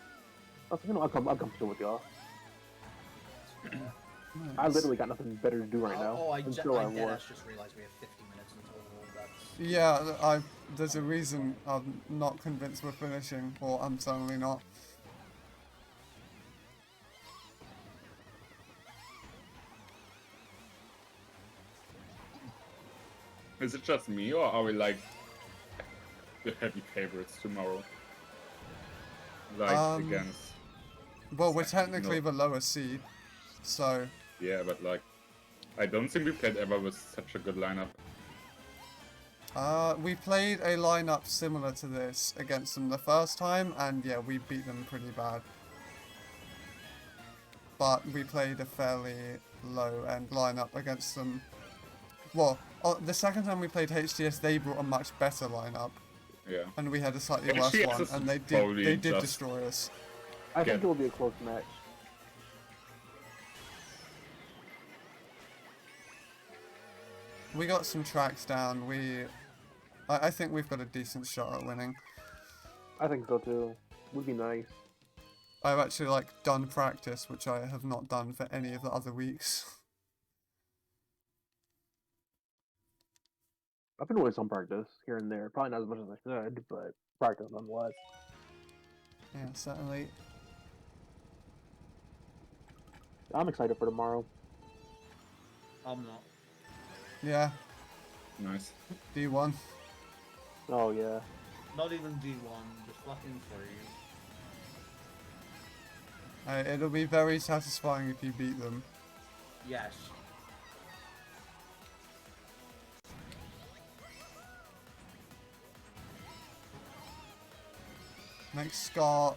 I was like, you know, I'll come chill with y'all. I literally got nothing better to do right now. Oh, I until I war. just realized we have 50 minutes until that's... Yeah, there's a reason I'm not convinced we're finishing, or I'm certainly not. Is it just me, or are we like the heavy favorites tomorrow? Like against. Well, we're technically the lower seed, so... Yeah, but like, I don't think we played ever with such a good lineup. We played a lineup similar to this against them the first time, and yeah, we beat them pretty bad. But we played a fairly low-end lineup against them. Well, the second time we played HTS, they brought a much better lineup. Yeah. And we had a slightly worse HTS one, is and they probably did just- destroy us. I think it will be a close match. We got some tracks down. I think we've got a decent shot at winning. I think so too. Would be nice. I've actually like done practice, which I have not done for any of the other weeks. I've been doing some practice here and there. Probably not as much as I should, but practice nonetheless. Yeah, certainly. I'm excited for tomorrow. I'm not. Yeah, Nice. D1. Oh yeah. Not even D1, just fucking 3. It'll be very satisfying if you beat them. Yes. Make Scar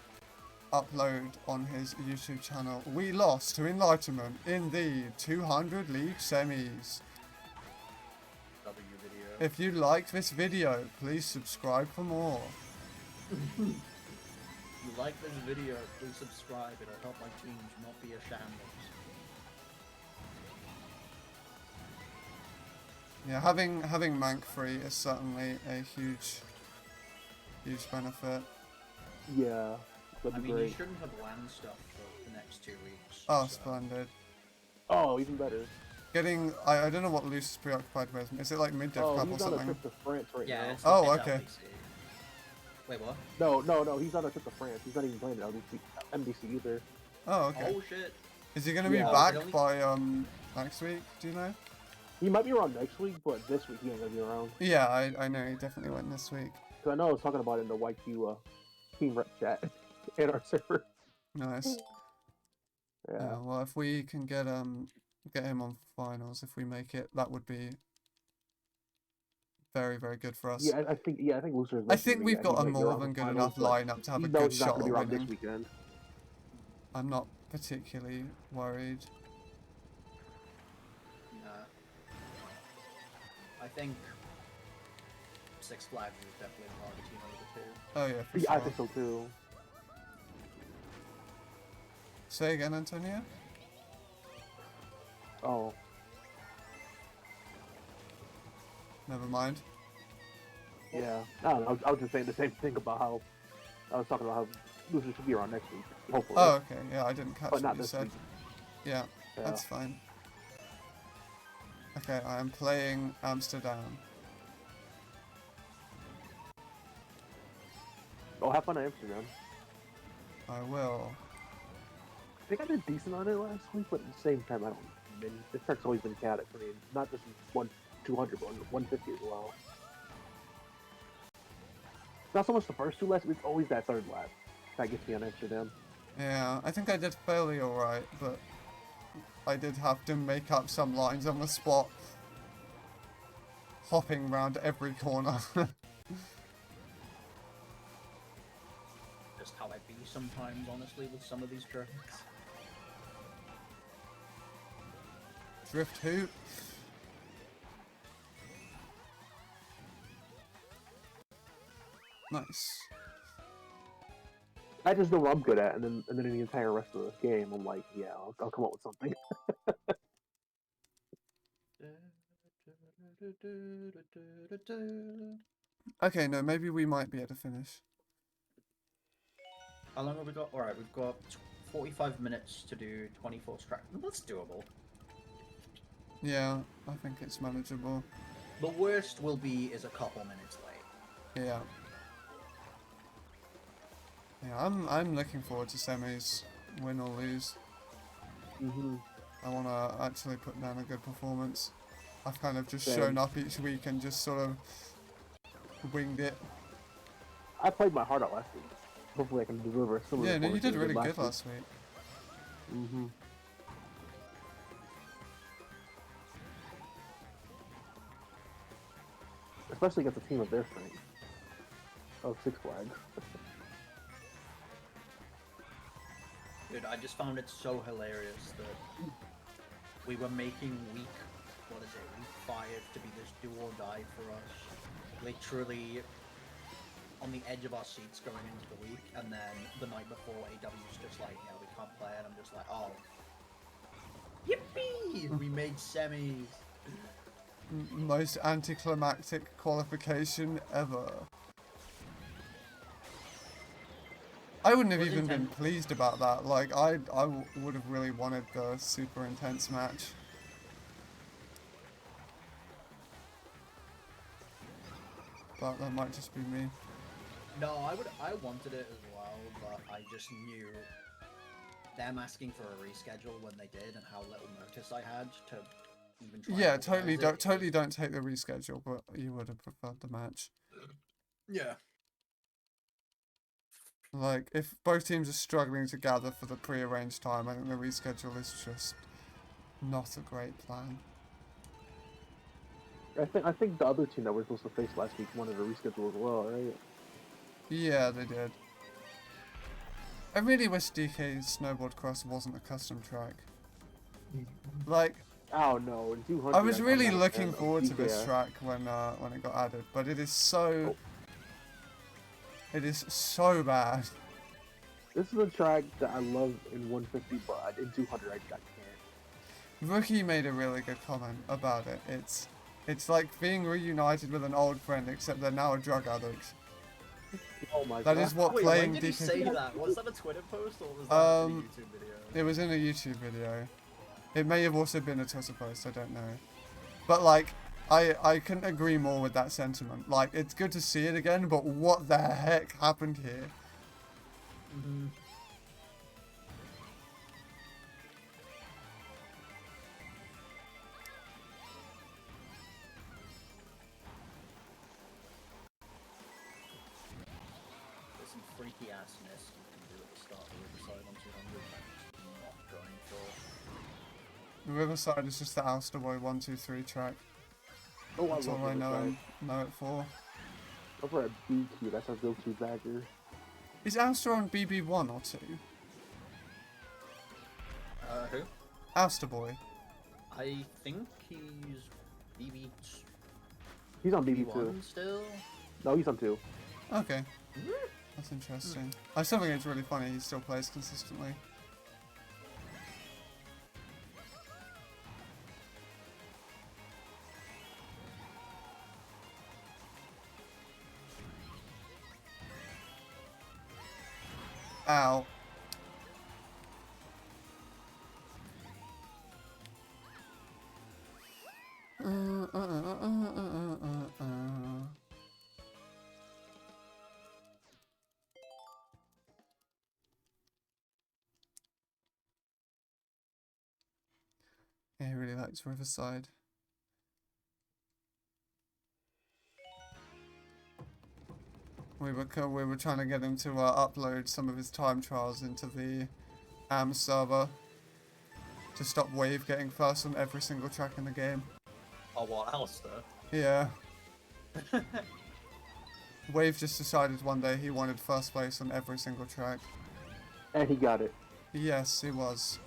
upload on his YouTube channel. We lost to Enlightenment in the 200 League semis. W video. If you liked this video, please subscribe for more. If you like this video, please subscribe. It'll help my teams not be a shambles. Yeah, having Mank free is certainly a huge benefit. Yeah. That'd I be mean, great. you shouldn't have land stuff for the next 2 weeks. Oh, so- splendid. Oh, even better. Getting, I don't know what Luce is preoccupied with. Is it like mid-div Oh, cup or he's on a something? trip to France right Yeah. now. It's Oh, it's okay. LBC. Wait, what? No, he's on a trip to France. He's not even playing at MDC either. Oh, okay. Oh shit. Is he gonna be Yeah. back Really? by next week? Do you know? He might be around next week, but this week he ain't gonna be around. Yeah, I know he definitely went this week. Cause I know I was talking about it in the YQ team rep chat in our server. Nice. Yeah. Yeah. Well, if we can get him on finals, if we make it, that would be very, very good for us. Yeah, I think Lucer's. I think we've got a more than good enough lineup to have a good shot He's not gonna at be around this winning. weekend. I'm not particularly worried. Nah. I think Six Flags is definitely a harder team over the two. Oh yeah, for Yeah, I sure. think so too. Say again, Antonio? Oh, Never mind. yeah. I don't know. I was just saying the same thing about how I was talking about how Lucer should be around next week, hopefully. Oh, okay. Yeah, I didn't catch but what not you this said. week. Yeah, Yeah. that's fine. Okay, I am playing Amsterdam. Oh, have fun at Amsterdam. I will. I think I did decent on it last week, but at the same time, I don't. I mean, this track's always been chaotic for me. Not just 200, but 150 as well. Not so much the first two laps, but it's always that third lap that gets me on Amsterdam. Yeah, I think I did fairly alright, but I did have to make up some lines on the spot. Hopping around every corner. Just how I be sometimes, honestly, with some of these tracks. Drift hoop. Nice. I just know what I'm good at, and then in the entire rest of the game, I'm like, yeah, I'll come up with something. Okay, no, maybe we might be able to finish. How long have we got? Alright, we've got 45 minutes to do 24 track. That's doable. Yeah, I think it's manageable. The worst will be is a couple minutes late. Yeah. Yeah, I'm looking forward to semis, win or lose. Mm-hmm. I want to actually put down a good performance. I've kind of just Same. shown up each week and just sort of winged it. I played my heart out last week. Hopefully I can deliver a similar Yeah, no, you performance did as I really good last week. Mm-hmm. Especially against a team of their strength. Of Six Flags. Dude, I just found it so hilarious that we were making week 5 to be this do or die for us. Literally on the edge of our seats going into the week, and then the night before, AW's just like, yeah, we can't play it. I'm just like, oh. Yippee! We made semis. Most anticlimactic qualification ever. I wouldn't have Was even been intense. pleased about that. Like, I would have really wanted the super intense match. But that might just be me. No, I wanted it as well, but I just knew them asking for a reschedule when they did, and how little notice I had to even try. Yeah, and totally organize it. totally don't take the reschedule, but you would have preferred the match. Yeah. Like, if both teams are struggling to gather for the pre-arranged time, I think the reschedule is just not a great plan. I think the other team that we're supposed to face last week wanted a reschedule as well, right? Yeah, they did. I really wish DK's snowboard cross wasn't a custom track. Like, Oh no, in 200. I was I'm really not a looking fan of forward to this DK. track when it got added, but it is so... It is so bad. This is a track that I love in 150, but in 200 I can't. Rookie made a really good comment about it. It's like being reunited with an old friend, except they're now a drug addict. Oh my That god. is what Wait, playing when did you DK... say that? Was that a Twitter post or was that in a YouTube video? It was in a YouTube video. It may have also been a Twitter post, I don't know. But like, I couldn't agree more with that sentiment. Like, it's good to see it again, but what the heck happened here? Mm-hmm. There's some freaky assness you can do at the start of the Riverside on 200 that I'm just not going for. The Riverside is just the Ouster Boy 123 track. Oh, That's all I know it for. Over at BQ, that's our go-to bagger. Is Ouster on BB1 or 2? Who? Ouster Boy. I think he's BB. He's on BB2. BB1 still. No, he's on 2. Okay. That's interesting. I still think it's really funny he still plays consistently. Ow. Yeah, he really likes Riverside. We were trying to get him to upload some of his time trials into the AM server to stop Wave getting first on every single track in the game. Oh, what, Alistair? Yeah. Wave just decided one day he wanted first place on every single track. And he got it. Yes, he was.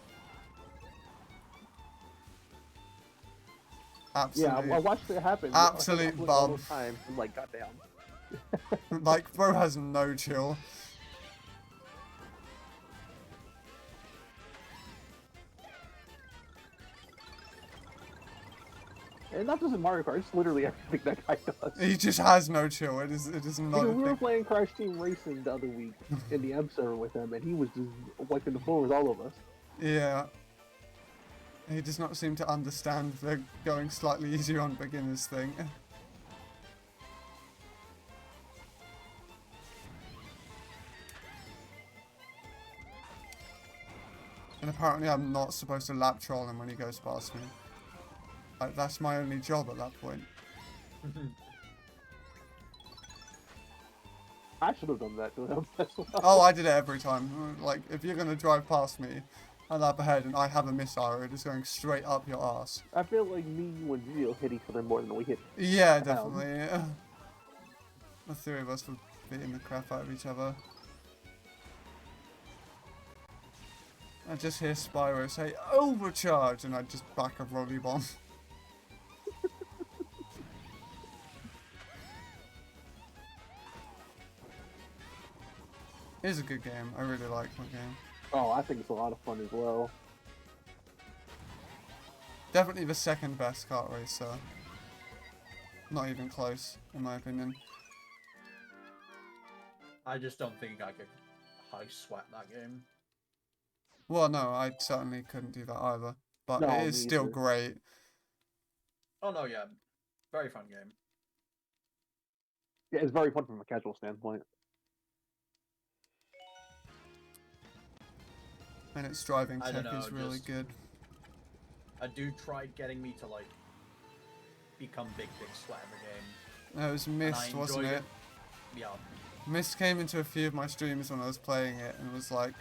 Absolutely. Yeah, I watched it happen. Absolute I all bum. the time. I'm like, goddamn. Like, bro has no chill. And not just in Mario Kart, it's literally everything that guy does. He just has no chill. It is not Because a we were thing. playing Crash Team Racing the other week in the M server with him, and he was just wiping the floor with all of us. Yeah. He does not seem to understand the going slightly easier on beginners thing. And apparently I'm not supposed to lap troll him when he goes past me. Like, that's my only job at that point. I should have done that to him as well. Oh, I did it every time. Like, if you're going to drive past me and lap ahead and I have a missile, it is going straight up your ass. I feel like me, you, and Gio hit each other more than we hit. Yeah, definitely. Yeah. The three of us were beating the crap out of each other. I just hear Spyro say, overcharge, and I just back a rolly bomb. It is a good game. I really like my game. Oh, I think it's a lot of fun as well. Definitely the second best kart racer. Not even close, in my opinion. I just don't think I could high sweat that game. Well, no, I certainly couldn't do that either. But No, it is me still either. great. Oh no, yeah, very fun game. Yeah, it's very fun from a casual standpoint. And its driving I tech don't know, is really just- good. A dude tried getting me to like become big sweat in the game. No, it was and Mist, I wasn't enjoyed it? Yeah. Mist came into a few of my streams when I was playing it and was like,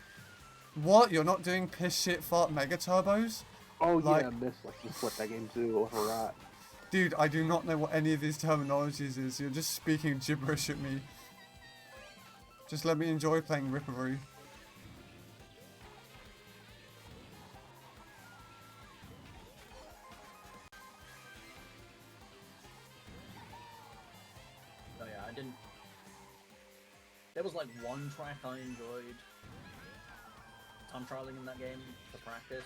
what? You're not doing piss shit fart mega turbos? Oh Like- yeah, Miss likes to split that game too. Alright. Dude, I do not know what any of these terminologies is. You're just speaking gibberish at me. Just let me enjoy playing Ripperoo. Oh yeah, I didn't. There was like one track I enjoyed. Time trialing in that game for practice.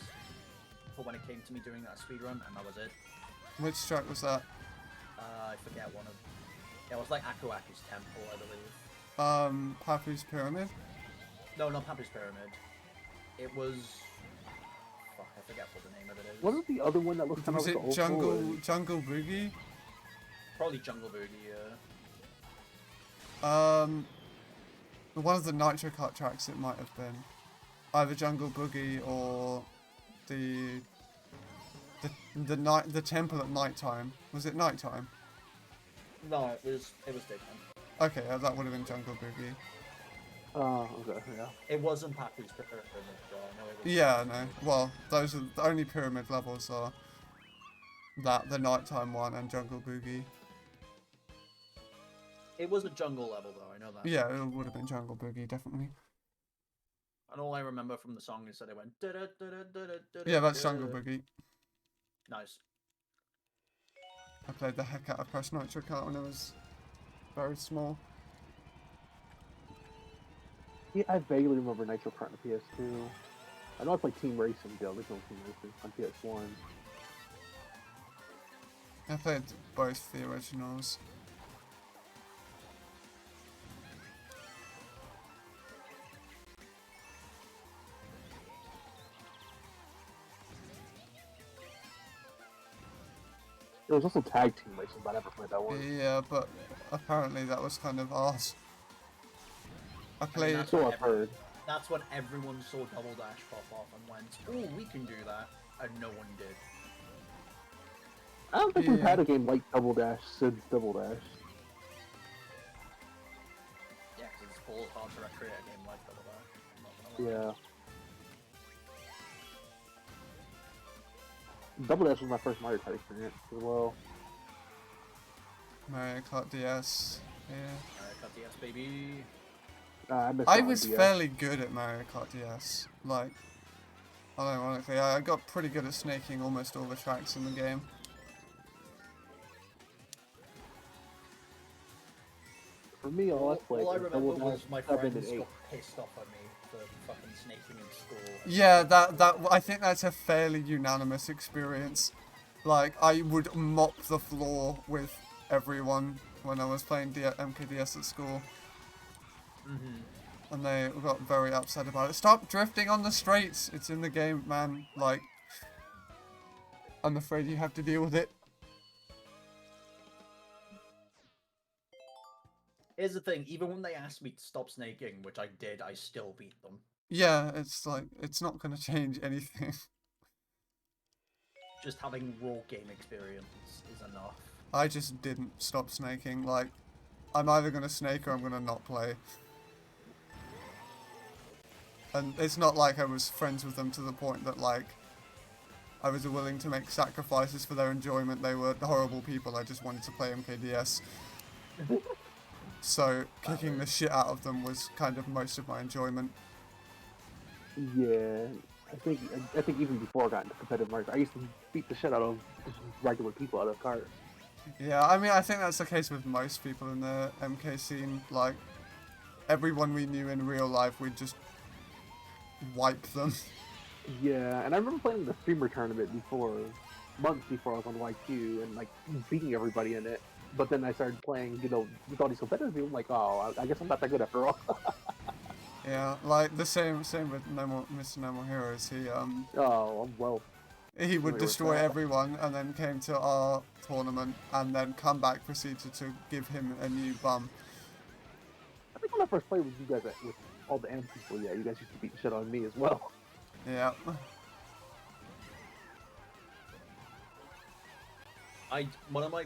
For when it came to me doing that speedrun, and that was it. Which track was that? I forget one of. Yeah, it was like Akuaki's Temple, I believe. Papu's Pyramid? No, not Papu's Pyramid. It was. Fuck, I forget what the name of it is. Wasn't the other one that looked kind of Was like it the old Jungle one? Jungle Boogie? Probably Jungle Boogie, One of the Nitro Kart tracks it might have been. Either Jungle Boogie or the temple at nighttime. Was it nighttime? No, it was daytime. Okay, that would have been Jungle Boogie. Okay, yeah. It wasn't Papu's Pyramid, though. I know it was. Yeah, no. Well, those are the only pyramid levels are the nighttime one and Jungle Boogie. It was a jungle level, though. I know that. Yeah, it would have been Jungle Boogie, definitely. And all I remember from the song is that it went. Yeah, that's Jungle Boogie. Nice. I played the heck out of Crash Nitro Kart when I was very small. Yeah, I vaguely remember Nitro Kart on the PS2. I know I played Team Racing, the original Team Racing, on PS1. I played both the originals. There was also Tag Team Racing, but I never played that one. Yeah, but apparently that was kind of arse. I mean, played. that's So what I've heard. That's when everyone saw Double Dash pop off and went, "Oh, we can do that," and no one did. I don't think we've Yeah. had a game like Double Dash since Double Dash. Yeah, because it's full hard to recreate a game like Double Dash. I'm not gonna lie. Yeah. Double Dash was my first Mario Kart experience as well. Mario Kart DS. Yeah. Alright, cut the S, baby. I missed I out on was DS. fairly good at Mario Kart DS. Like, unironically, I got pretty good at snaking almost all the tracks in the game. For me, all I played All I was remember Double Dash was my 7 friends and 8. got pissed off at me for fucking snaking in school. Yeah, I think that's a fairly unanimous experience. Like, I would mop the floor with everyone when I was playing MKDS at school. And they got very upset about it. Stop drifting on the straights! It's in the game, man. Like, I'm afraid you have to deal with it. Here's the thing, even when they asked me to stop snaking, which I did, I still beat them. Yeah, it's like, it's not gonna change anything. Just having raw game experience is enough. I just didn't stop snaking. Like, I'm either gonna snake or I'm gonna not play. And it's not like I was friends with them to the point that, like, I was willing to make sacrifices for their enjoyment. They were horrible people. I just wanted to play MKDS. So, kicking the shit out of them was kind of most of my enjoyment. Yeah, I think even before I got into competitive Mario Kart, I used to beat the shit out of just regular people out of cars. Yeah, I mean, I think that's the case with most people in the MK scene. Like, everyone we knew in real life, we'd just wipe them. Yeah, and I remember playing the streamer tournament before, months before I was on YQ, and like beating everybody in it. But then I started playing, with all these competitive people. I'm like, oh, I guess I'm not that good after all. Yeah, like the same with Mr. No More Heroes. Oh, well. He would Familiar with destroy that. everyone and then came to our tournament and then come back, proceeded to give him a new bum. I think when I first played with you guys, with all the M people, yeah, you guys used to beat shit on me as well. Yeah. One of my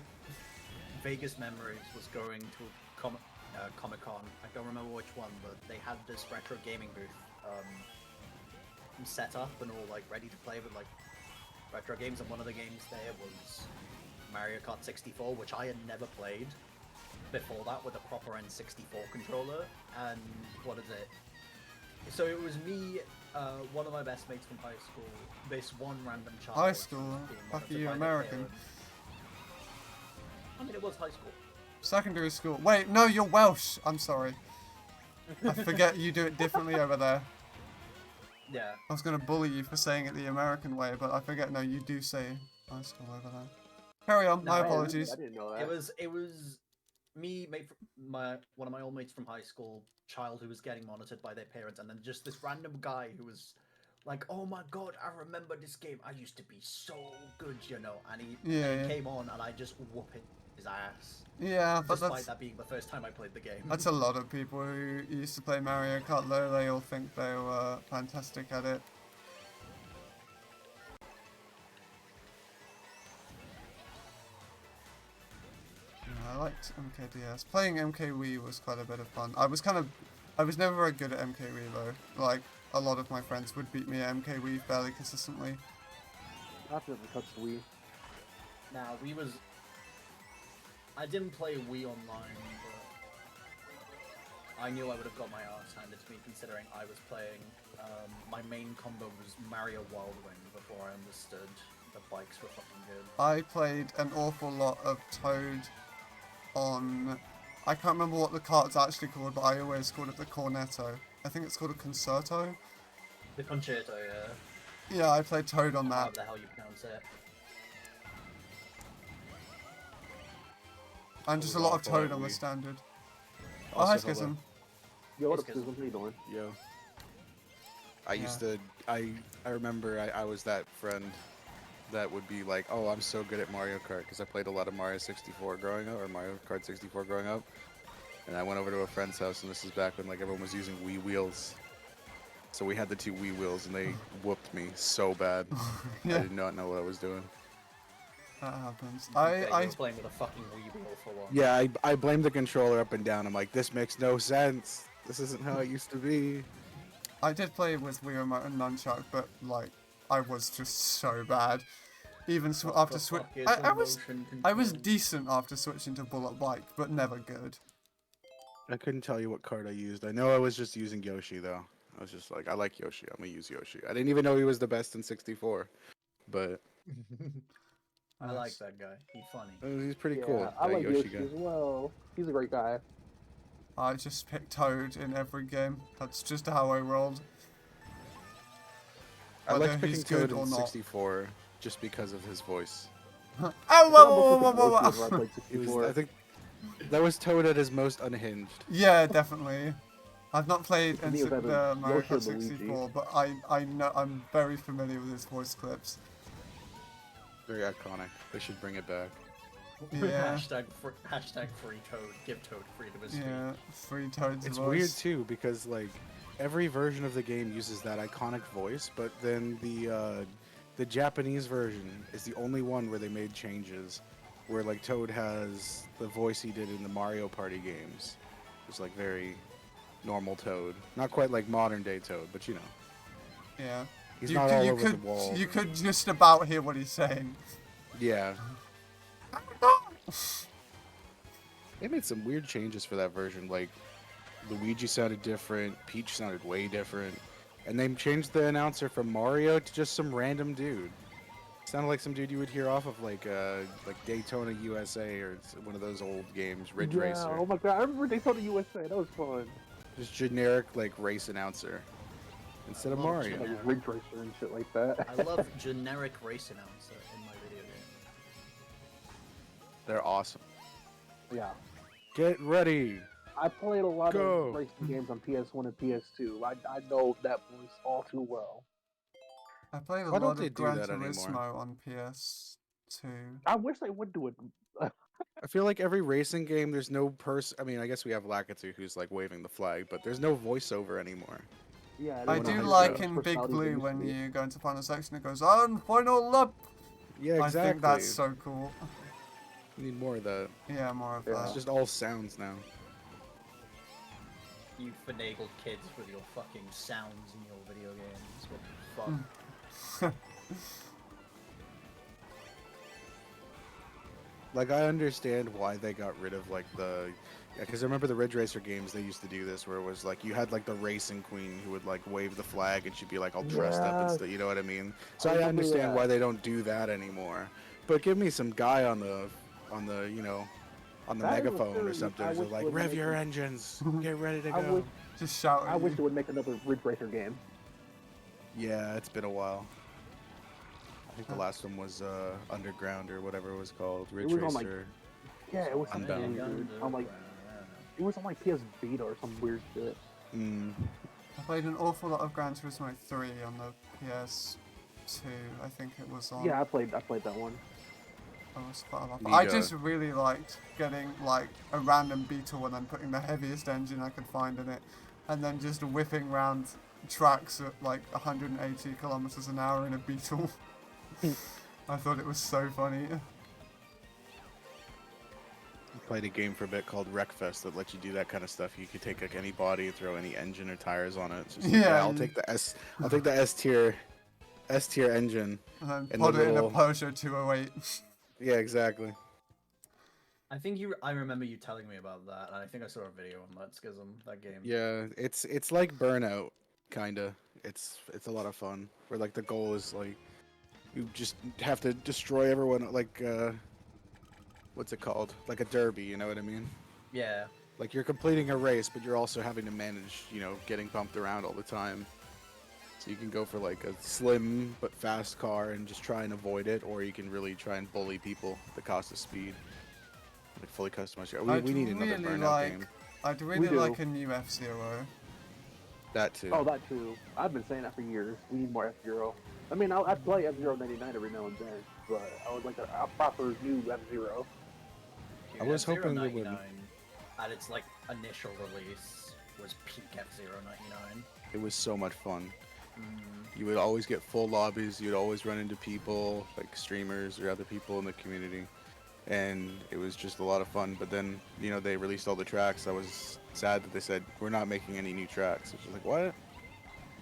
vaguest memories was going to Comic-Con. I don't remember which one, but they had this retro gaming booth set up and all like ready to play with like retro games, and one of the games there was Mario Kart 64, which I had never played before that with a proper N64 controller. And what is it? So it was me, one of my best mates from high school, this one random child. High school? being Fuck monitored you, by their American. parents. I mean, it was high school. Secondary school. Wait, no, you're Welsh. I'm sorry. I forget you do it differently over there. Yeah. I was going to bully you for saying it the American way, but I forget, no, you do say high school over there. Carry on, No, my I- apologies. I didn't know that. It was me, one of my old mates from high school, child who was getting monitored by their parents, and then just this random guy who was like, "Oh my god, I remember this game. I used to be so good, you know." And he came on, and I just whooped his ass. Yeah, but Despite that being the first time I played the game. that's a lot of people who used to play Mario Kart though. They all think they were fantastic at it. Yeah, I liked MKDS. Playing MKWii was quite a bit of fun. I was never very good at MKWii though. Like, a lot of my friends would beat me at MKWii fairly consistently. After the cuts Wii. Now, I didn't play Wii online, but I knew I would have got my ass handed to me considering I was playing, my main combo was Mario Wildwing before I understood the bikes were fucking good. I played an awful lot of Toad on... I can't remember what the kart's actually called, but I always called it the Cornetto. I think it's called a Concerto. The Concerto, yeah. Yeah, I played Toad on However that. the hell you pronounce it. And just a lot of Toad on the standard. Oh, Also, hi, hello. Schism. Yo, what up, It's 'cause- Susan? How you doing? Yo. I remember I was that friend that would be like, oh, I'm so good at Mario Kart because I played a lot of Mario 64 growing up, or Mario Kart 64 growing up. And I went over to a friend's house, and this is back when like everyone was using Wii wheels. So we had the 2 Wii wheels, and they whooped me so bad. Yeah. I did not know what I was doing. That happens. Yeah, you I were playing with a fucking Wii wheel for one. Yeah, I blamed the controller up and down. I'm like, this makes no sense. This isn't how it used to be. did play with Wii Remote and Nunchuck, but like I was just so bad. Even What after the switch, fuck is I a was motion I was control? decent after switching to Bullet Bike, but never good. I couldn't tell you what card I used. I know I was just using Yoshi though. I was just like, I like Yoshi. I'm gonna use Yoshi. I didn't even know he was the best in 64, but I like that guy. He's funny. he's pretty Yeah, cool. I that like Yoshi Yoshi guy. as well. He's a great guy. I just picked Toad in every game. That's just how I rolled. I Whether liked picking he's good Toad or in not. 64 just because of his voice. Oh, I whoa, think whoa, whoa, that whoa, was the most whoa. where I played It was, 64. I think that was Toad at his most unhinged. Yeah, definitely. I've not played For me, it was either the Mario Yoshi or Kart Luigi. 64, but I know I'm very familiar with his voice clips. Very iconic. They should bring it back. Yeah. Hashtag free Toad. Give Toad freedom of speech. Yeah, Free Toad's It's voice. weird too because like every version of the game uses that iconic voice, but then the Japanese version is the only one where they made changes, where like Toad has the voice he did in the Mario Party games. It's like very normal Toad, not quite like modern day Toad, but you know, Yeah. he's not all over could, the wall. You could just about hear what he's saying. Yeah. They made some weird changes for that version. Like, Luigi sounded different, Peach sounded way different, and they changed the announcer from Mario to just some random dude. Sounded like some dude you would hear off of like Daytona USA or one of those old games, Ridge Yeah, Racer. oh my god, I remember Daytona USA. That was fun. Just generic like race announcer instead of love Mario. Like Ridge Racer and shit like that. I love generic race announcer in my video game. They're awesome. Yeah. Get ready. I played a lot Go. of racing games on PS1 and PS2. I know that voice all too well. I played a Why don't lot they of do Gran that Turismo anymore? on PS2. I wish they would do it. I feel like every racing game, there's no person. I mean, I guess we have Lakitu who's like waving the flag, but there's no voiceover anymore. Yeah, I don't do know how like to in personality Big they Blue used to when be. you go into final section, it goes on final lap. Yeah, exactly. I think that's so cool. We need more of that. Yeah, more of Yeah. It's that. just all sounds now. You finagled kids with your fucking sounds in your video games. What the fuck? Like, I understand why they got rid of like the, because I remember the Ridge Racer games. They used to do this where it was like you had like the racing queen who would like wave the flag and she'd be like all dressed up and Yeah. stuff. You know what I mean? So I I remember understand that. why they don't do that anymore. But give me some guy on the on the That is a megaphone or theory something. I Just wish like would rev make your it. engines, get ready to I go. wish Just shout I at wish you. they would make another Ridge Racer game. Yeah, it's been a while. I think the last one was Underground or whatever it was called. Ridge was on, like, Racer. Yeah, it was Unbound. something weird. It was on like PS Vita or some weird shit. Mm. I played an awful lot of Gran Turismo 3 on the PS2, I think it was on. Yeah, I played that one. I was quite a lot. Me I go. just really liked getting like a random Beetle and then putting the heaviest engine I could find in it, and then just whipping around tracks at like 180 kilometers an hour in a Beetle. I thought it was so funny. Played a game for a bit called Wreckfest that lets you do that kind of stuff. You could take like any body and throw any engine or tires on it. It's just like, Yeah, I'll take the S tier engine. And then And put the it in a little- Peugeot 208. Yeah, exactly. I think I remember you telling me about that, and I think I saw a video on that Schism, that game. Yeah, it's like Burnout, kinda. It's a lot of fun. Where like the goal is like you just have to destroy everyone. Like what's it called? Like a derby. You know what I mean? Yeah. Like you're completing a race, but you're also having to manage, getting bumped around all the time. So you can go for like a slim but fast car and just try and avoid it, or you can really try and bully people at the cost of speed. Like fully customized. We need another Burnout game. I'd really do. like a new F-Zero. That too. Oh, that too. I've been saying that for years. We need more F-Zero. I mean, I play F-Zero 99 every now and then, but I would like a proper new F-Zero. Dude, I was F-Zero hoping they would. 99 at its like initial release was peak F-Zero 99. It was so much fun. You would always get full lobbies. You'd always run into people, like streamers or other people in the community. And it was just a lot of fun. But then, they released all the tracks. I was sad that they said, we're not making any new tracks. It's just like, what?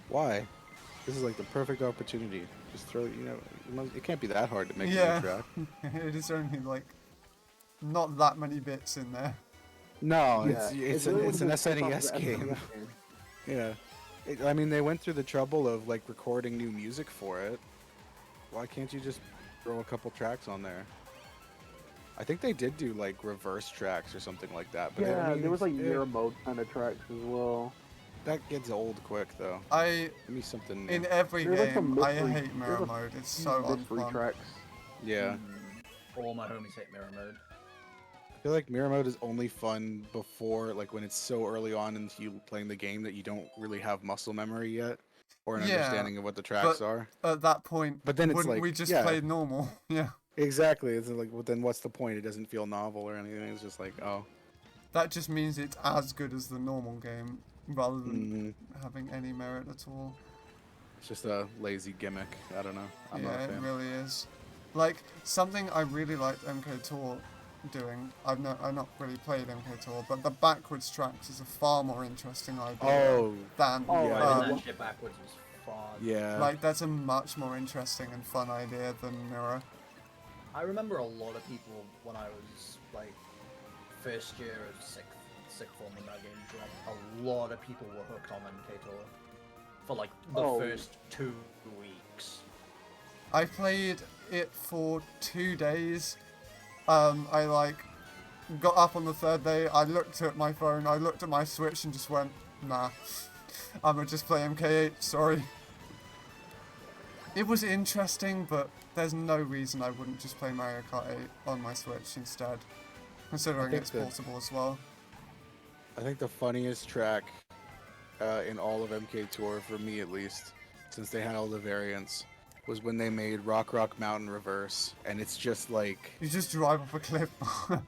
Why? This is like the perfect opportunity. Just throw, it can't be that hard to make a Yeah. new track. It is only like not that many bits in there. No, Yeah, it's really an would've been based SNES off of the game. SNES game. Yeah. I mean, they went through the trouble of like recording new music for it. Why can't you just throw a couple tracks on there? I think they did do like reverse tracks or something like that. But Yeah, I mean, there was like it- mirror mode kind of tracks as well. That gets old quick though. I Give me something new. in every There's like some game I mystery- hate mirror there's a mode. It's so mystery unfun. tracks. Yeah. All my homies hate mirror mode. I feel like mirror mode is only fun before, like, when it's so early on into you playing the game that you don't really have muscle memory yet, or an Yeah, understanding of what the tracks are. At that point, But then it's wouldn't like, we just yeah, play normal? Yeah. exactly. It's like, well, then what's the point? It doesn't feel novel or anything. It's just like, oh, That just means it's as good as the normal game, rather than mm, having any merit at all. it's just a lazy gimmick. I don't know. I'm not Yeah, a it fan. really is. Like, something I really liked MK Tour doing, I've not really played MK Tour, but the backwards tracks is a far more interesting idea Oh, than, Oh, yeah. Driving that shit backwards was fun. Yeah. like, that's a much more interesting and fun idea than Mirror. I remember a lot of people when I was like first year of sixth form when that game dropped. A lot of people were hooked on MK Tour for like the Oh. first 2 weeks. I played it for 2 days. I like got up on the third day. I looked at my phone. I looked at my Switch and just went, nah. I'ma just play MK8. Sorry. It was interesting, but there's no reason I wouldn't just play Mario Kart 8 on my Switch instead, considering think it's that- portable as well. I think the funniest track in all of MK Tour, for me at least, since they had all the variants, was when they made Rock Rock Mountain Reverse, and it's just like, You just drive off a cliff.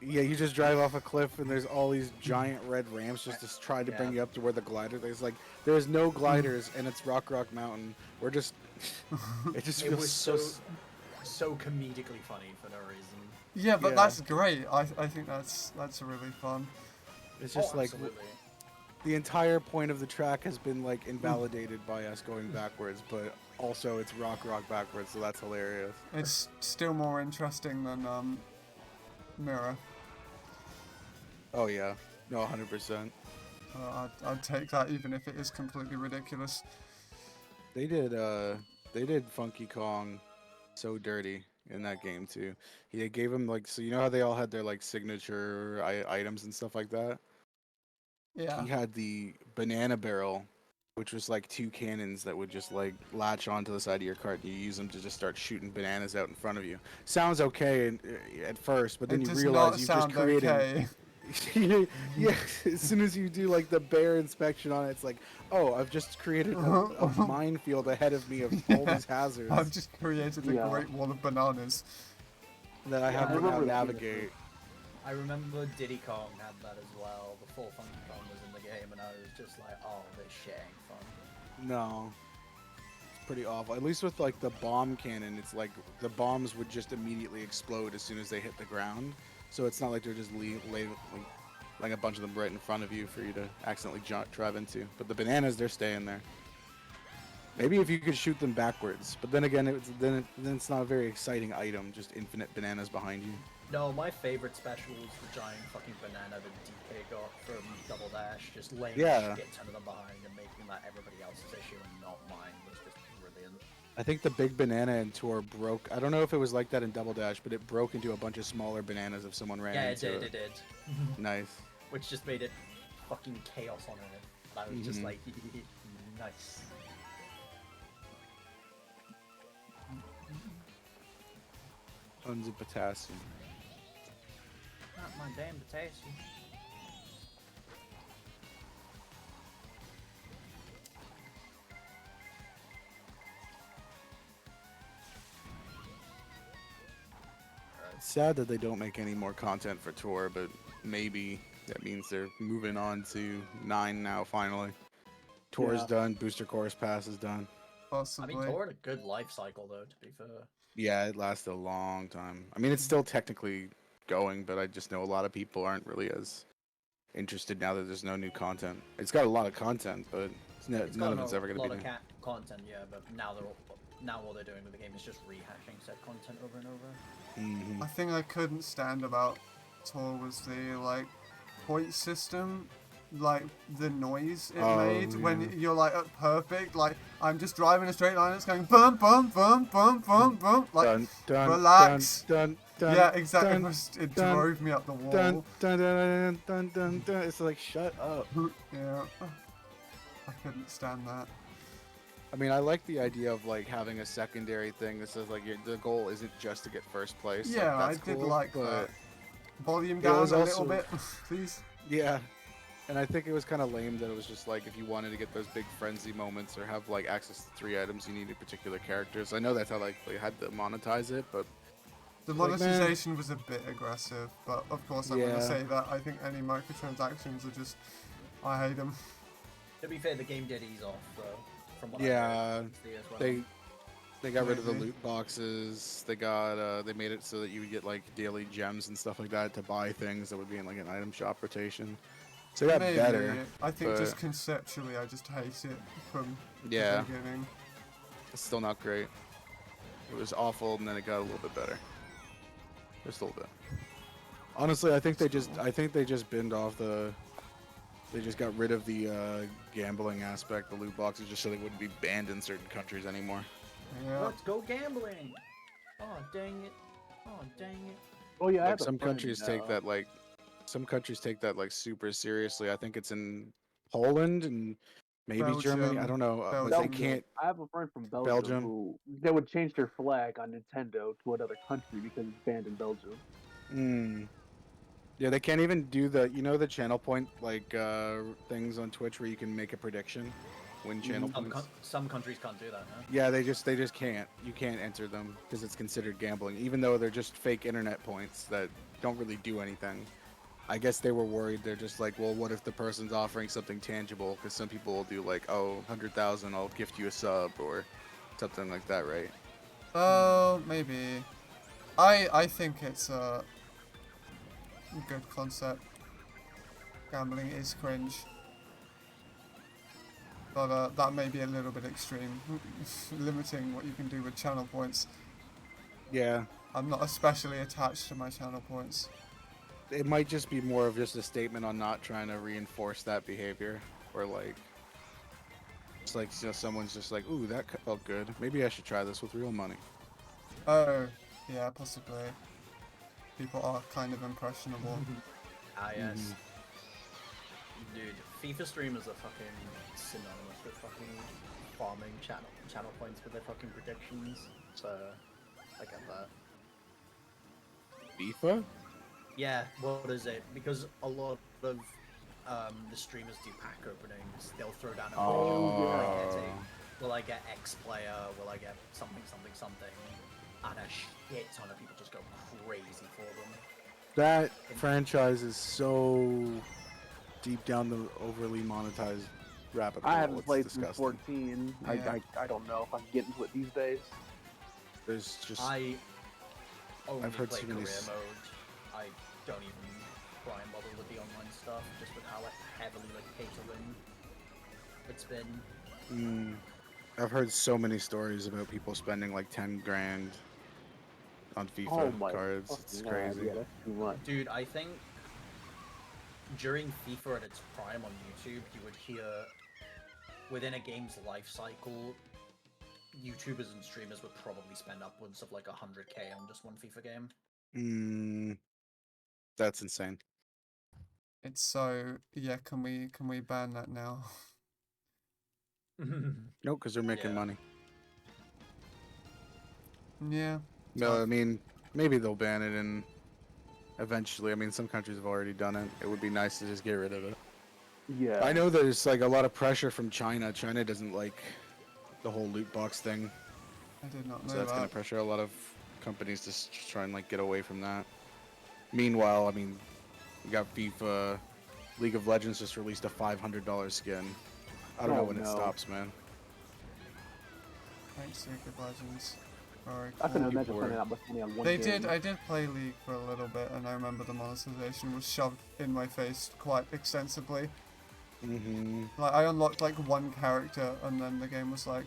yeah, you just drive off a cliff, and there's all these giant red ramps just to try to bring Yeah. you up to where the glider. There's like, there's no gliders, and it's Rock Rock Mountain. We're just, it just It feels was so. so comedically funny for no reason. Yeah, but Yeah. that's great. I think that's really fun. It's just like absolutely. the entire point of the track has been like invalidated by us going backwards, but also it's rock backwards, so that's hilarious. It's still more interesting than Mirror. Oh yeah, no, 100%. I'd take that even if it is completely ridiculous. They did Funky Kong so dirty in that game too. He gave him like, so you know how they all had their like signature items and stuff like that. Yeah. He had the banana barrel, which was like 2 cannons that would just like latch onto the side of your cart, and you use them to just start shooting bananas out in front of you. Sounds okay at first, but then It you does realize not you've just sound created. okay. Yeah, as soon as you do like the bear inspection on it, it's like, oh, I've just created a minefield ahead of me of all these hazards I've just created a Yeah. great wall of bananas. that I have I to now remember navigate. I remember Diddy Kong had that as well before Funky Kong was in the game, and I was just like, oh, this shit ain't fun. No, it's pretty awful. At least with like the bomb cannon, it's like the bombs would just immediately explode as soon as they hit the ground. So it's not like they're just laying a bunch of them right in front of you for you to accidentally drive into. But the bananas, they're staying there. Maybe if you could shoot them backwards, but then again, then it's not a very exciting item. Just infinite bananas behind you. No, my favorite special was the giant fucking banana that DK got from Double Dash, just laying Yeah. shit ton of them behind and making that everybody else's issue and not mine was just brilliant. I think the big banana in Tour broke. I don't know if it was like that in Double Dash, but it broke into a bunch of smaller bananas if someone ran Yeah, it into did, it did. Nice. Which just made it fucking chaos on it. And I was just Mhm. like, nice. Tons of potassium. Not my damn potassium. It's sad that they don't make any more content for Tour, but maybe that means they're moving on to 9 now, finally. Tour's Yeah. done, Booster Course Pass is done. I Possibly. mean, Tor had a good life cycle though, to be fair. Yeah, it lasted a long time. I mean, it's still technically going, but I just know a lot of people aren't really as interested now that there's no new content. It's got a lot of content, but It's none got of it's a ever going lot to of be new. content, yeah, but now all they're doing with the game is just rehashing said content over and over. Mhm. I think I couldn't stand about Tor was the like point system, like the noise it Oh, made when yeah. you're like at perfect. Like I'm just driving a straight line, it's going bum bum bum bum bum bum. Like Dun, dun, relax. Dun, dun, yeah, exactly. dun, It dun, drove me up the wall. dun, dun, dun, dun, dun, dun, dun. It's like, shut up. Yeah, I couldn't stand that. I mean, I like the idea of like having a secondary thing that says like the goal isn't just to get first place. Yeah, like, that's I did cool, like but that. Volume it down was a little also- bit, please. yeah. And I think it was kind of lame that it was just like if you wanted to get those big frenzy moments or have like access to 3 items, you needed particular characters. I know that's how like they had to monetize it, but The like, man. monetization was a bit aggressive, but of course I'm going to Yeah. say that. I think any microtransactions are just... I hate them. To be fair, the game did ease off, though. From what Yeah, I heard, as the years went they on. they got rid of the Maybe. loot boxes. They made it so that you would get like daily gems and stuff like that to buy things that would be in like an item shop rotation. So it got Maybe. better. I think just but- conceptually I just hate it from Yeah. the beginning. It's still not great. It was awful, and then it got a little bit better. Just a little bit. Honestly, I think they just binned off the. They just got rid of the gambling aspect, the loot boxes, just so they wouldn't be banned in certain countries anymore. Yeah. Let's go gambling! Oh, dang it. Oh, dang it. Oh yeah, I Like have a some friend, countries take that like, some countries take that like super seriously. I think it's in Poland and maybe Germany. I Belgium. don't know, but they Belgium. can't. I have a friend from Belgium, Belgium. who they would change their flag on Nintendo to another country because it's banned in Belgium. Mm. Yeah, they can't even do the channel point like things on Twitch where you can make a prediction, win channel points. Some countries can't do that, huh? Yeah, they just can't. You can't enter them because it's considered gambling, even though they're just fake internet points that don't really do anything. I guess they were worried. They're just like, well, what if the person's offering something tangible? Because some people will do like, oh, 100,000, I'll gift you a sub or something like that, right? Oh, maybe. I think it's a good concept. Gambling is cringe. But that may be a little bit extreme, limiting what you can do with channel points. Yeah, I'm not especially attached to my channel points. it might just be more of just a statement on not trying to reinforce that behavior, or like, it's like someone's just like, ooh, that felt good. Maybe I should try this with real money. Oh, yeah, possibly. People are kind of impressionable. Ah, yes. Dude, FIFA streamers are fucking synonymous with fucking farming channel points with their fucking predictions. So, I get that. FIFA? Yeah, what is it? Because a lot of the streamers do pack openings. They'll throw down a prediction. Will I get X player? Will I get something? And a shit ton of people just go crazy for them. That franchise is so deep down the overly monetized rabbit hole. I haven't It's played since disgusting. 14. Yeah. I don't know if I can get into it these days. There's just I only I've heard play so career many mode. I don't even try and bother with the online stuff, just with how heavily like pay to win it's been. I've heard so many stories about people spending like 10 grand on FIFA Oh my cards. It's fucking crazy. God, yeah, that's too much. Dude, I think during FIFA at its prime on YouTube, you would hear within a game's life cycle, YouTubers and streamers would probably spend upwards of like 100k on just one FIFA game. That's insane. It's so... Yeah, can we ban that now? Nope, because they're making Yeah. money. Yeah. No, tough. I mean, maybe they'll ban it and eventually. I mean, some countries have already done it. It would be nice to just get rid of it. Yeah. I know there's like a lot of pressure from China. China doesn't like the whole loot box thing, I did not know so that's that. gonna pressure a lot of companies to try and like get away from that. Meanwhile, I mean, we got FIFA, League of Legends just released a $500 skin. I don't know Oh, when it no. stops, man. Thanks, League of Legends. Very I can cool. imagine people spending are- that much money on one They game. did. I did play League for a little bit, and I remember the monetization was shoved in my face quite extensively. Like I unlocked like one character, and then the game was like,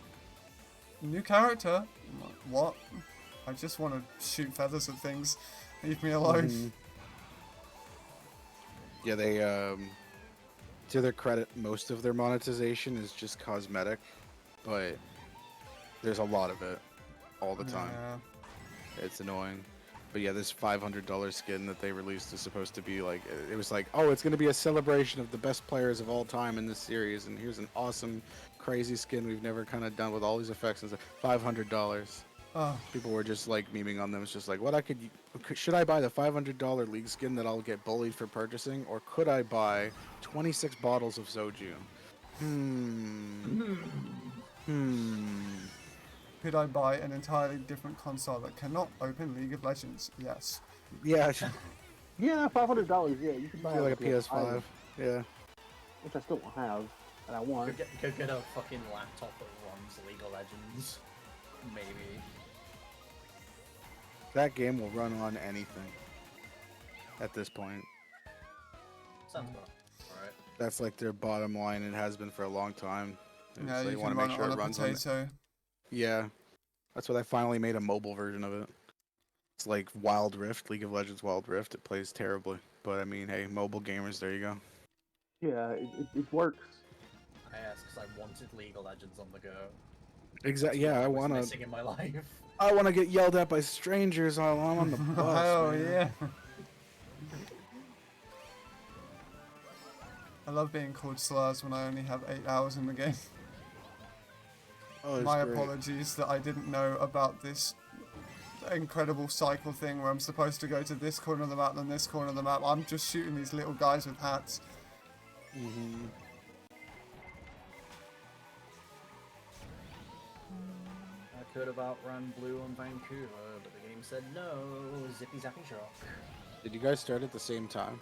"New character." I'm like, what? I just want to shoot feathers at things. Leave me alone. Yeah, they to their credit, most of their monetization is just cosmetic, but there's a lot of it all the time. Yeah. It's annoying. But yeah, this $500 skin that they released is supposed to be like, it was like, oh, it's going to be a celebration of the best players of all time in this series, and here's an awesome, crazy skin we've never kind of done with all these effects and stuff. $500. Oh, People were just like memeing on them. It's just like, should I buy the $500 league skin that I'll get bullied for purchasing, or could I buy 26 bottles of soju? could I buy an entirely different console that cannot open League of Legends? Yes. Yeah, Yeah, $500. Yeah, you can buy I feel like a PS5, PS5. Yeah. which I still don't have, and I want. Could get a fucking laptop that runs League of Legends. Maybe. That game will run on anything at this point. Sounds good. Alright. That's like their bottom line. It has been for a long time. Yeah, They you wanna can run make it sure on it a runs on. potato. Yeah, that's why they finally made a mobile version of it. It's like Wild Rift, League of Legends Wild Rift. It plays terribly, but I mean, hey, mobile gamers, there you go. Yeah, it works. I asked because I wanted League of Legends on the go. Exactly. That's Yeah, what was missing in my life. I wanna get yelled at by strangers while I'm on the bus. Oh man. yeah. I love being called slurs when I only have 8 hours in the game. Oh, it's My great. apologies that I didn't know about this incredible cycle thing where I'm supposed to go to this corner of the map and this corner of the map. I'm just shooting these little guys with hats. Mm-hmm. I could have outrun Blue on Vancouver, but the game said no. Zippy zappy shock. Did you guys start at the same time?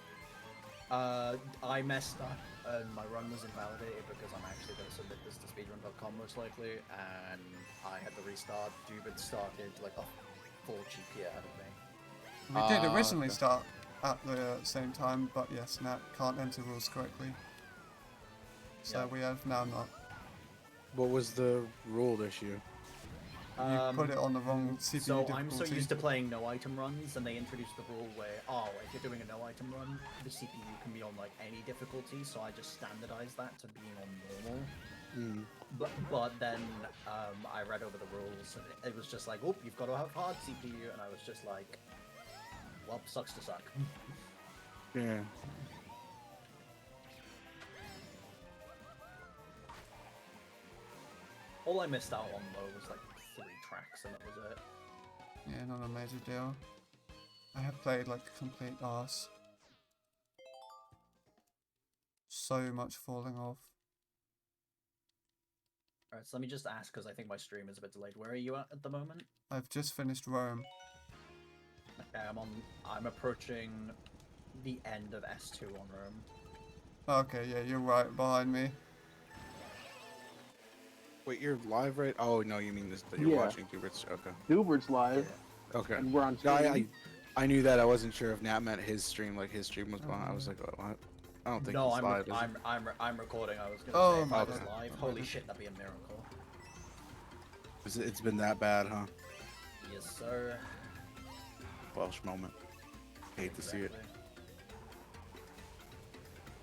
I messed up and my run was invalidated because I'm actually going to submit this to speedrun.com most likely, and I had to restart. Dubin started like a full GP ahead of me. We did originally okay. start at the same time, but yes, Nat can't enter rules correctly. So Yeah. we have now not. What was the ruled issue? You put it on the wrong CPU So difficulty. I'm so used to playing no item runs, and they introduced the rule where, oh, if you're doing a no item run, the CPU can be on like any difficulty. So I just standardized that to being on normal. But then I read over the rules, and it was just like, oh, you've got to have hard CPU, and I was just like, well, sucks to suck. Yeah. All I missed out on though was like 3 tracks, and that was it. Yeah, not a major deal. I have played like a complete arse. So much falling off. Alright, so let me just ask, because I think my stream is a bit delayed. Where are you at the moment? I've just finished Rome. Okay, I'm approaching the end of S2 on Rome. Okay, yeah, you're right behind me. Wait, you're live, right? Oh no, you mean this? That you're Yeah. watching Dubert's? Okay. Dubert's live, Okay. and we're on No, stream. I knew that. I wasn't sure if Nat meant his stream, like his stream was behind. I was like, what? I don't think No, he's live. is he? I'm recording. I was gonna Oh say if I my was God. live. Holy shit, that'd be a miracle. It's been that bad, huh? Yes, sir. Welsh moment. Hate to see it. Exactly.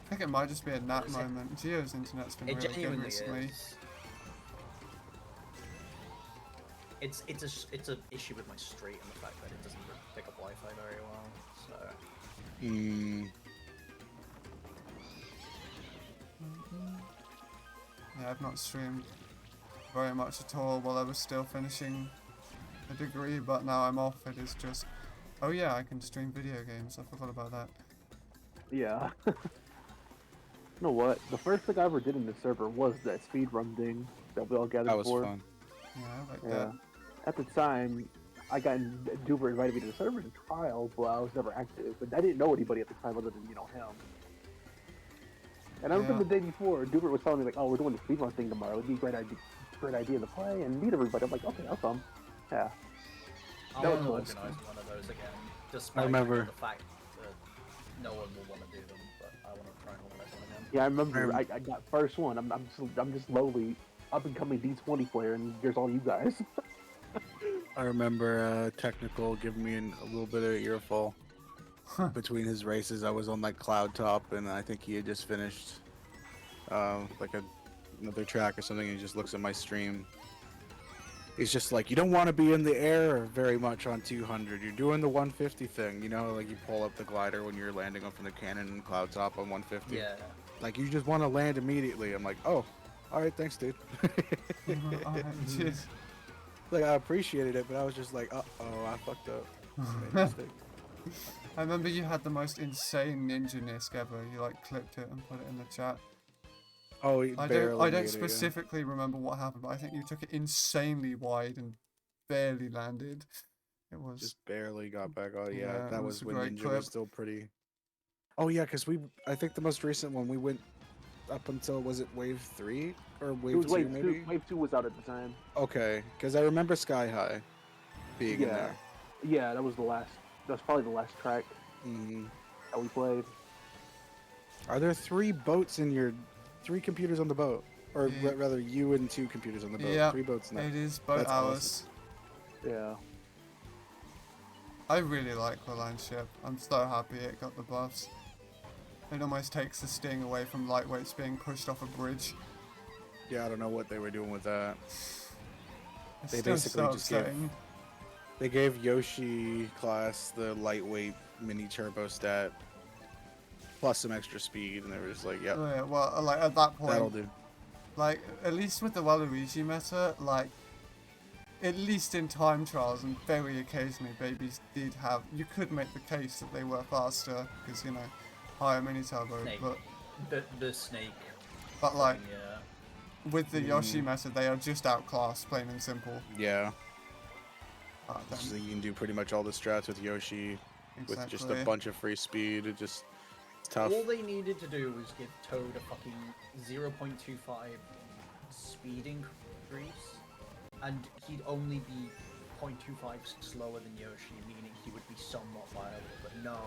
I think it might just be a Nat Is it? moment. Gio's internet's been It really good genuinely recently. is. It's a issue with my street and the fact that it doesn't pick up Wi-Fi very well. So Yeah, I've not streamed very much at all while I was still finishing a degree, but now I'm off. It is just, oh yeah, I can stream video games. I forgot about that. Yeah. You know what? The first thing I ever did in the server was that speedrun thing that we all gathered That was for. fun. Yeah, I like Yeah. that. At the time, Duber invited me to the server to trial, but I was never active. But I didn't know anybody at the time other than, him. And I remember Yeah. the day before, Duber was telling me, like, oh, we're doing the speedrun thing tomorrow. It'd be a great idea to play and meet everybody. I'm like, okay, I'll come. Yeah. I That want to was fun. organize one of those again. Despite remember- the fact that no one will want to do them, but I want to try and organize one again. Yeah, I remember I got first one. I'm just lowly up and coming D20 player, and there's all you guys. I remember Technical giving me a little bit of an earful between his races. I was on like Cloud Top, and I think he had just finished like another track or something. And he just looks at my stream, He's just like, you don't want to be in the air very much on 200. You're doing the 150 thing, you know, like you pull up the glider when you're landing up from the cannon and cloud top on 150. Yeah. Like you just want to land immediately. I'm like, oh, all right, thanks, dude. Alright, cheers. Like I appreciated it, but I was just like, uh-oh, I fucked up. I made a mistake. I remember you had the most insane ninja nisc ever. You like clipped it and put it in the chat. Oh, he I barely don't made it, yeah. specifically remember what happened, but I think you took it insanely wide and barely landed. It was Just barely got back on. Yeah, Yeah, it that was was a when great Ninja clip. was still pretty. Oh yeah, because I think the most recent one we went up until, was it wave 3 or It wave was 2 Wave maybe? 2. Wave 2 was out at the time. Okay, because I remember Sky High being in Yeah. there. Yeah, that was the last. That was probably the last track hmm that we played. Are there 3 boats in your 3 computers on the boat, or Yeah. rather you and 2 computers on the boat? Yeah, 3 boats in there. it is boat That's hours. Yeah. I really like the line ship. I'm so happy it got the buffs. It almost takes the sting away from lightweights being pushed off a bridge. Yeah, I don't know what they were doing with that. It's They still basically so just gave- upsetting. They gave Yoshi class the lightweight mini turbo stat plus some extra speed, and they were just like, yep, Oh, yeah, well, like at that that'll point, do. like at least with the Waluigi meta, like at least in time trials and very occasionally, babies did have. You could make the case that they were faster because higher mini turbo, Snake. but The snake. like Yeah. with the Yoshi meta, they are just outclassed, plain and simple. Yeah, Then, so you can do pretty much all the strats with Yoshi with just a exactly. bunch of free speed. It's tough. All they needed to do was give Toad a fucking 0.25 speed increase, and he'd only be 0.25 slower than Yoshi, meaning he would be somewhat viable. But no,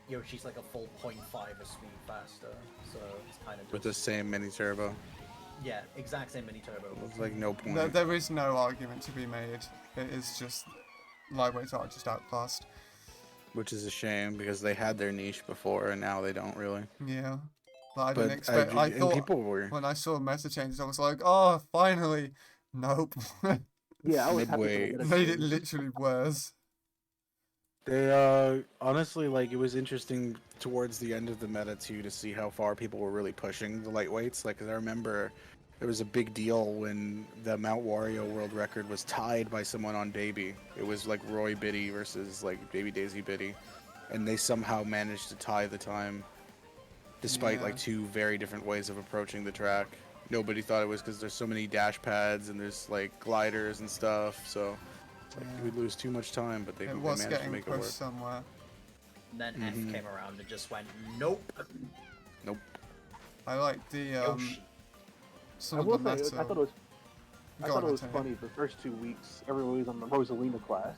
Yoshi's like a full 0.5 of speed faster, so it's kind of With the same mini turbo. yeah, exact same mini turbo. It's like no point. There is no argument to be made. It is just lightweights are just outclassed. Which is a shame because they had their niche before and now they don't really. Yeah. But I But didn't expect. I and thought people were when I saw meta changes, I was like, oh, finally. Nope. Yeah, I was happy Midway. for the Made it change. literally worse. They honestly, like, it was interesting towards the end of the meta too to see how far people were really pushing the lightweights. Like, 'cause I remember there was a big deal when the Mount Wario world record was tied by someone on Baby. It was like Roy Biddy versus like Baby Daisy Biddy, and they somehow managed to tie the time, despite Yeah. like 2 very different ways of approaching the track. Nobody thought it was because there's so many dash pads and there's like gliders and stuff, so it's like Yeah. you would lose too much time, but they It managed was to getting make it pushed work. somewhere. And then Mhm. F came around and just went, nope. Nope. I like the Yoshi. some I of will the say, meta. I thought it was. I Go thought on, it was Antonio. funny. The first 2 weeks, everybody was on the Rosalina class.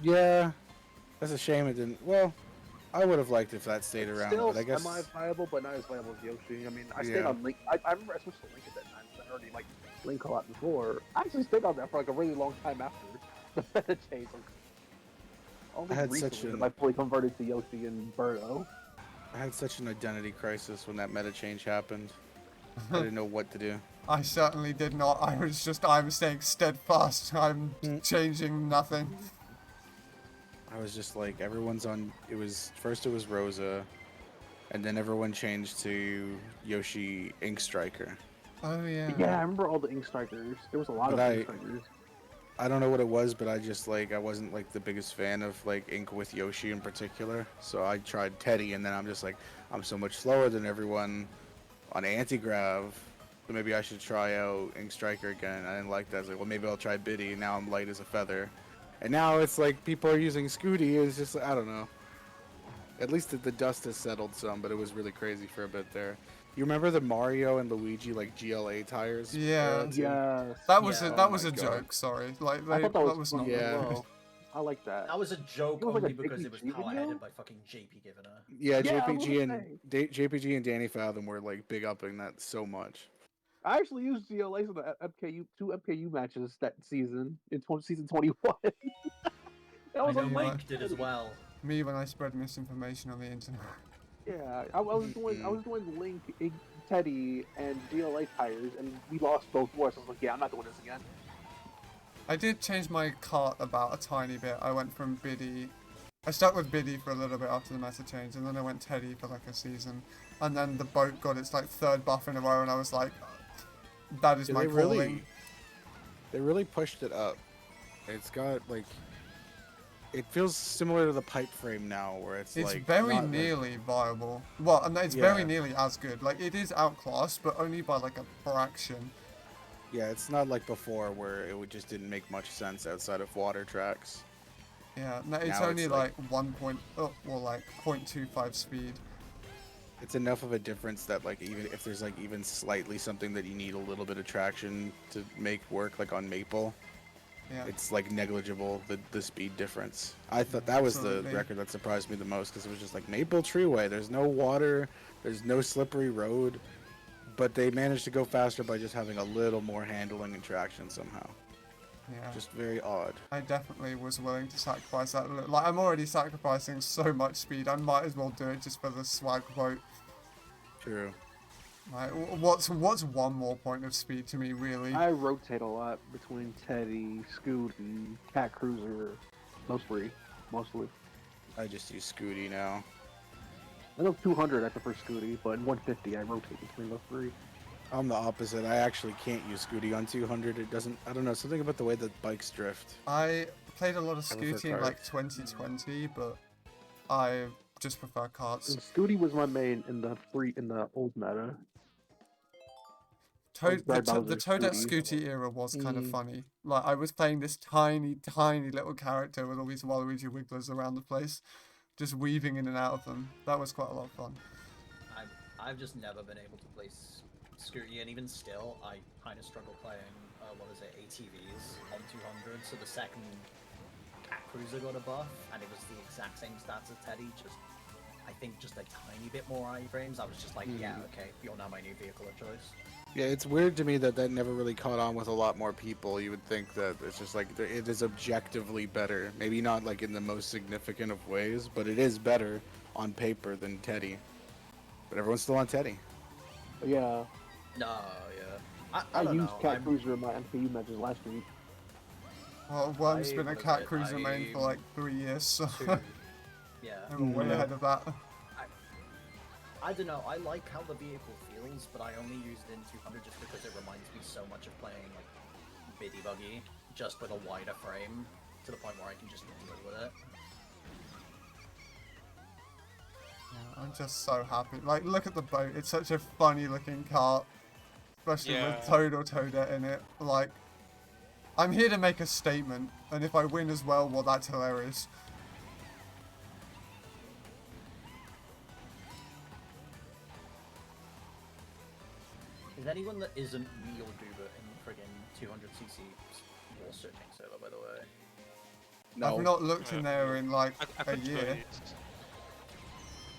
Yeah, that's a shame it didn't. Well, I would have liked if that stayed around, Still but I guess semi-viable, but not as viable as Yoshi. I mean, I stayed Yeah. on Link. I remember I switched to Link at that time. 'Cause I already like Link a lot before. I actually stayed on that for like a really long time after the meta change. Like, only I had recently such have an- I fully converted to Yoshi and Birdo. I had such an identity crisis when that meta change happened. I didn't know what to do. I certainly did not. I'm staying steadfast. I'm Mm. changing nothing. I was just like, everyone's on. It was Rosa, and then everyone changed to Yoshi Ink Striker. Oh yeah. Yeah, I remember all the Ink Strikers. There was a lot But of Ink Strikers. I don't know what it was, but I just like I wasn't like the biggest fan of like Ink with Yoshi in particular. So I tried Teddy, and then I'm just like, I'm so much slower than everyone on anti-grav. So maybe I should try out Ink Striker again. I didn't like that. I was like, well, maybe I'll try Biddy. And now I'm light as a feather. And now it's like people are using Scooty. It's just I don't know. At least the dust has settled some, but it was really crazy for a bit there. You remember the Mario and Luigi like GLA tires? Yeah. too? Yes. That was Yeah. a that Oh was my a God. joke. Sorry. Like I thought that was not. funny Yeah. as well. I like that. That was a joke It was like only a because it was JPG power video? headed by fucking JP Givener. Yeah, Yeah, I was JPG gonna and JPG and Danny Fathom were like big upping that so much. I actually used GLAs in the MKU 2 MKU matches that season in season 21. That I was know like Mike my- did as well. Me when I spread misinformation on the internet. Yeah, I was doing Link, Teddy, and GLA tires, and we lost both wars. I was like, yeah, I'm not doing this again. I did change my cart about a tiny bit. I went from Biddy. I stuck with Biddy for a little bit after the meta change, and then I went Teddy for like a season. And then the boat got its like 3rd buff in a row, and I was like, that is Yeah, my calling. they really pushed it up. It's got like, it feels similar to the pipe frame now, where it's It's like very not, like- nearly viable. Well, and it's very Yeah. nearly as good. Like, it is outclassed, but only by like a fraction. yeah, it's not like before where just didn't make much sense outside of water tracks. Yeah, no, it's Now only it's like 0.25 speed. It's enough of a difference that like even if there's like even slightly something that you need a little bit of traction to make work, like on Maple, Yeah. it's like negligible, the speed difference. I thought that was Absolutely. the record that surprised me the most, because it was just like Maple Treeway, there's no water, there's no slippery road, but they managed to go faster by just having a little more handling and traction somehow. Yeah. Just very odd. I definitely was willing to sacrifice that. Like, I'm already sacrificing so much speed. I might as well do it just for the swag quote. True. Like, what's one more point of speed to me, really? I rotate a lot between Teddy, Scooty, Cat Cruiser, those three, mostly. I just use Scooty now. I know 200 I prefer Scooty, but in 150 I rotate between those three. I'm the opposite. I actually can't use Scooty on 200. It doesn't. I don't know. Something about the way that bikes drift. I played a lot of I prefer Scooty in like carts. 2020, but I just prefer carts. And Scooty was my main in the old meta. The Brad Bowser's Toadette Scooty. Scooty era was kind of Mm. funny. Like, I was playing this tiny, tiny little character with all these Waluigi Wigglers around the place, just weaving in and out of them. That was quite a lot of fun. I've just never been able to play Scooty, and even still, I kind of struggle playing, ATVs on 200. So the second Cat Cruiser got a buff, and it was the exact same stats as Teddy, I think just a tiny bit more iframes. I was just like, yeah, okay, you're now my new vehicle of choice. Yeah, it's weird to me that never really caught on with a lot more people. You would think that it's just like it is objectively better. Maybe not like in the most significant of ways, but it is better on paper than Teddy. But everyone's still on Teddy. But yeah, No, yeah. I I don't used know. Cat Cruiser in my MPU matches last week. Well, Worm's been a what is Cat it? Cruiser main for like 3 years, so Yeah. I'm way Yeah. ahead of that. I don't know. I like how the vehicle feels, but I only use it in 200 just because it reminds me so much of playing like Biddy Buggy, just with a wider frame, to the point where I can just deal with it. Yeah, I'm just so happy. Like, look at the boat. It's such a funny looking cart, especially with Yeah. Toad or Toadette in it. Like, I'm here to make a statement, and if I win as well, well, that's hilarious. Is anyone that isn't me or Duba in the friggin' 200cc war searching server, by the way? I've not looked in Yeah. there in like I a could join year. it.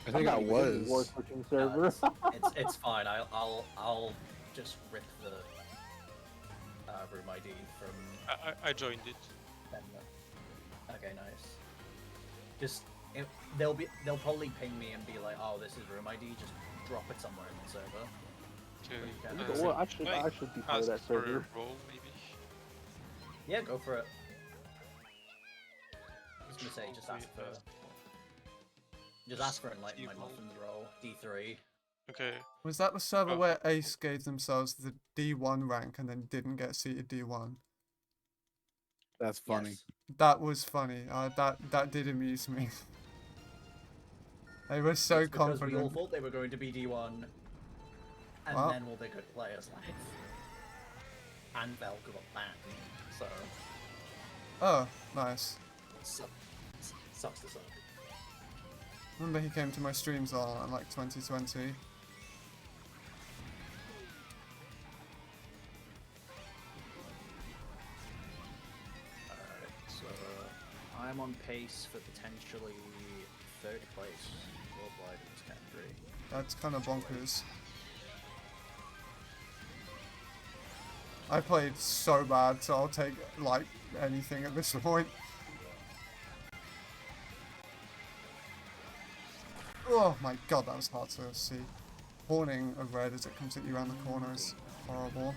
I think I I'm not even in the War was. switching No, server. it's fine. I'll just rip the room ID from I joined it. them. Okay, nice. Just they'll probably ping me and be like, oh, this is room ID. Just drop it somewhere in the server. Okay. Okay. Well, I should be part of ask that for a server. role, maybe. Yeah, go for it. I was gonna say, just ask for Enlightened My Muffins roll, D3. Okay. Was that the server Oh. where Ace gave themselves the D1 rank and then didn't get seated D1? That's funny. Yes. That was funny. That did amuse me. They were so It's because we all confident. thought they were going to be D1, and Well. then they could play us live. And Velka got banned, so Oh, nice. sucks to suck. Remember he came to my streams all in like 2020. Alright, so I'm on pace for potentially third place worldwide in this category. That's kind of bonkers. I played so bad, so I'll take like anything at this point. Oh my god, that was hard to see. Horning of red as it comes at you around the corner is horrible.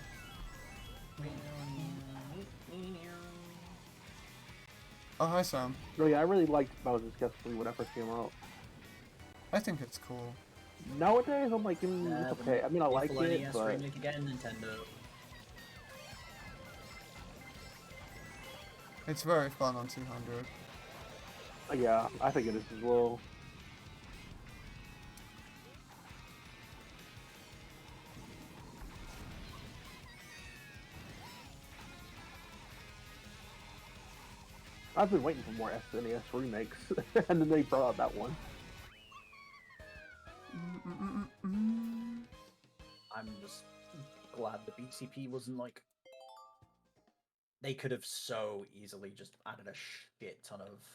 Oh, hi, Sam. No, yeah, I really liked Bowser's Guest 3 when it first came out. I think it's cool. Nowadays, I'm like, Yeah, it's okay. I mean, I like Beautiful it, NES but remake again, Nintendo. It's very fun on 200. yeah, I think it is as well. I've been waiting for more SNES remakes, and then they brought out that one. I'm just glad the BCP wasn't like. They could have so easily just added a shit ton of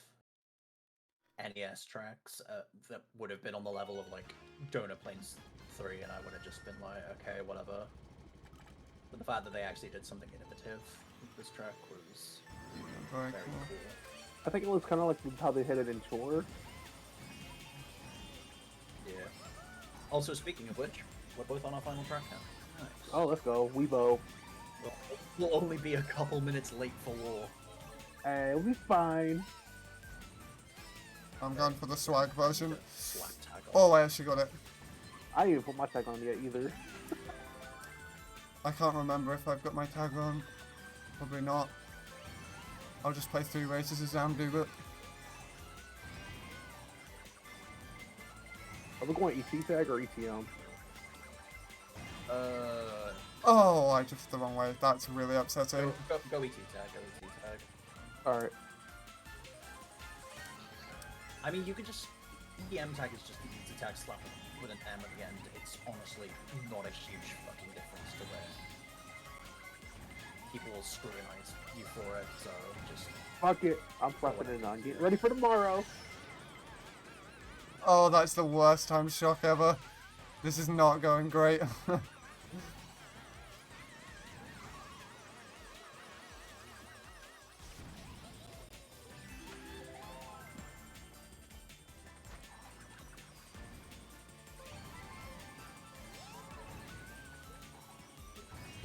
NES tracks that would have been on the level of like Donut Plains 3, and I would have just been like, okay, whatever. But the fact that they actually did something innovative with this track was Very very cool. cool. I think it was kind of like how they hit it in Chore. Yeah. Also, speaking of which, we're both on our final track now. Nice. Oh, let's go, Weebo. We'll only be a couple minutes late for war. Hey, we'll be fine. I'm going for the swag version. Swag tag on. Oh, I actually got it. I didn't even put my tag on yet either. I can't remember if I've got my tag on. Probably not. I'll just play 3 races as Zamdubit. Are we going ET tag or ETM? Oh, I drifted the wrong way. That's really upsetting. Go ET tag, go ET tag. Alright. I mean, you could just... EM tag is just the ET tag slap with an M at the end. It's honestly not a huge fucking difference to where people will scrutinize you for it, so just... Fuck it. I'm flipping it on. Get ready for tomorrow. Oh, that's the worst time shock ever. This is not going great.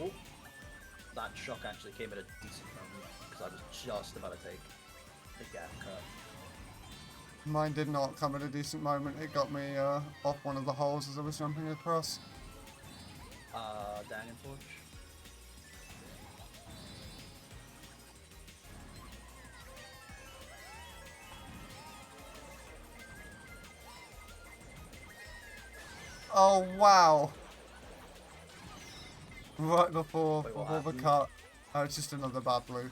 Oh, that shock actually came at a decent moment, because I was just about to take the gap cut. Mine did not come at a decent moment. It got me off one of the holes as I was jumping across. Dang and Torch. Oh, wow. Right before, Wait, what before the happened? cut. Oh, it's just another bad blue.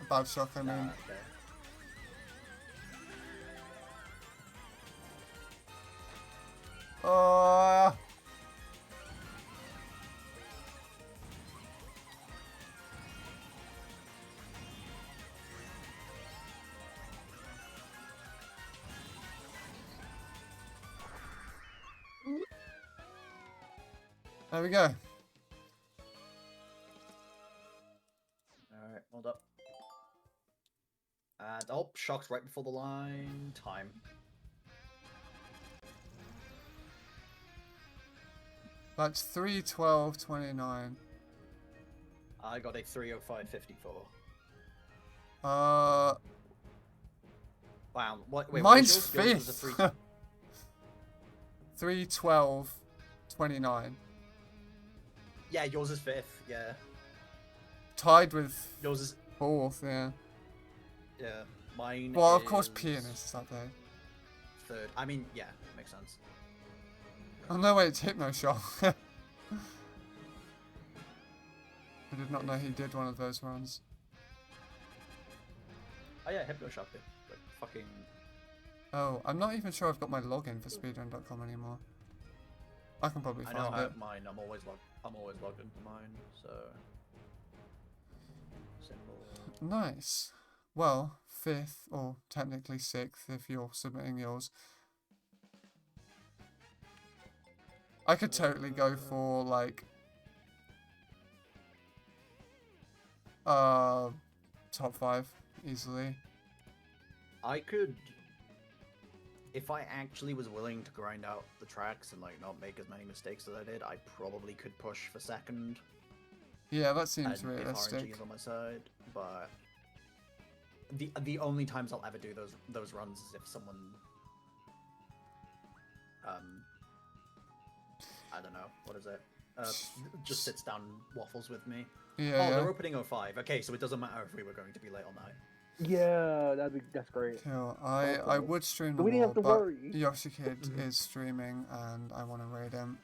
A bad shock, I mean. Okay. Oh, there we go. Alright, hold up. And, oh, shock's right before the line. Time. That's 3:12:29. I got a 3:05:54. Uh, Wow, what? Wait, mine's what was yours? Yours was a three... 5th. 3:12:29. Yeah, yours is 5th, yeah. Tied with Yours is... 4th, yeah. Yeah. Mine Well, of course, is pianist is up there. 3rd. I mean, yeah, makes sense. Oh no, wait, it's Hypno Shock. I did not know he did one of those runs. Oh yeah, Hypnoshock did. Like, fucking... Oh, I'm not even sure I've got my login for speedrun.com anymore. I can probably I find know I it. have mine. I'm always logged into mine, so... Simple. Nice. Well, 5th, or technically 6th if you're submitting yours. I could totally go for, like... top 5, easily. I could... If I actually was willing to grind out the tracks and, like, not make as many mistakes as I did, I probably could push for 2nd. Yeah, that seems And if RNG realistic. is on my side, but... the only times I'll ever do those runs is if someone I don't know, what is it? Just sits down and waffles with me. Yeah, Oh, yeah. they're opening 05. Okay, so it doesn't matter if we were going to be late all night. Yeah, that's great. Cool. I Okay. would stream So them we didn't all, have to but worry. Yoshi Kid Mhm. is streaming and I want to raid him.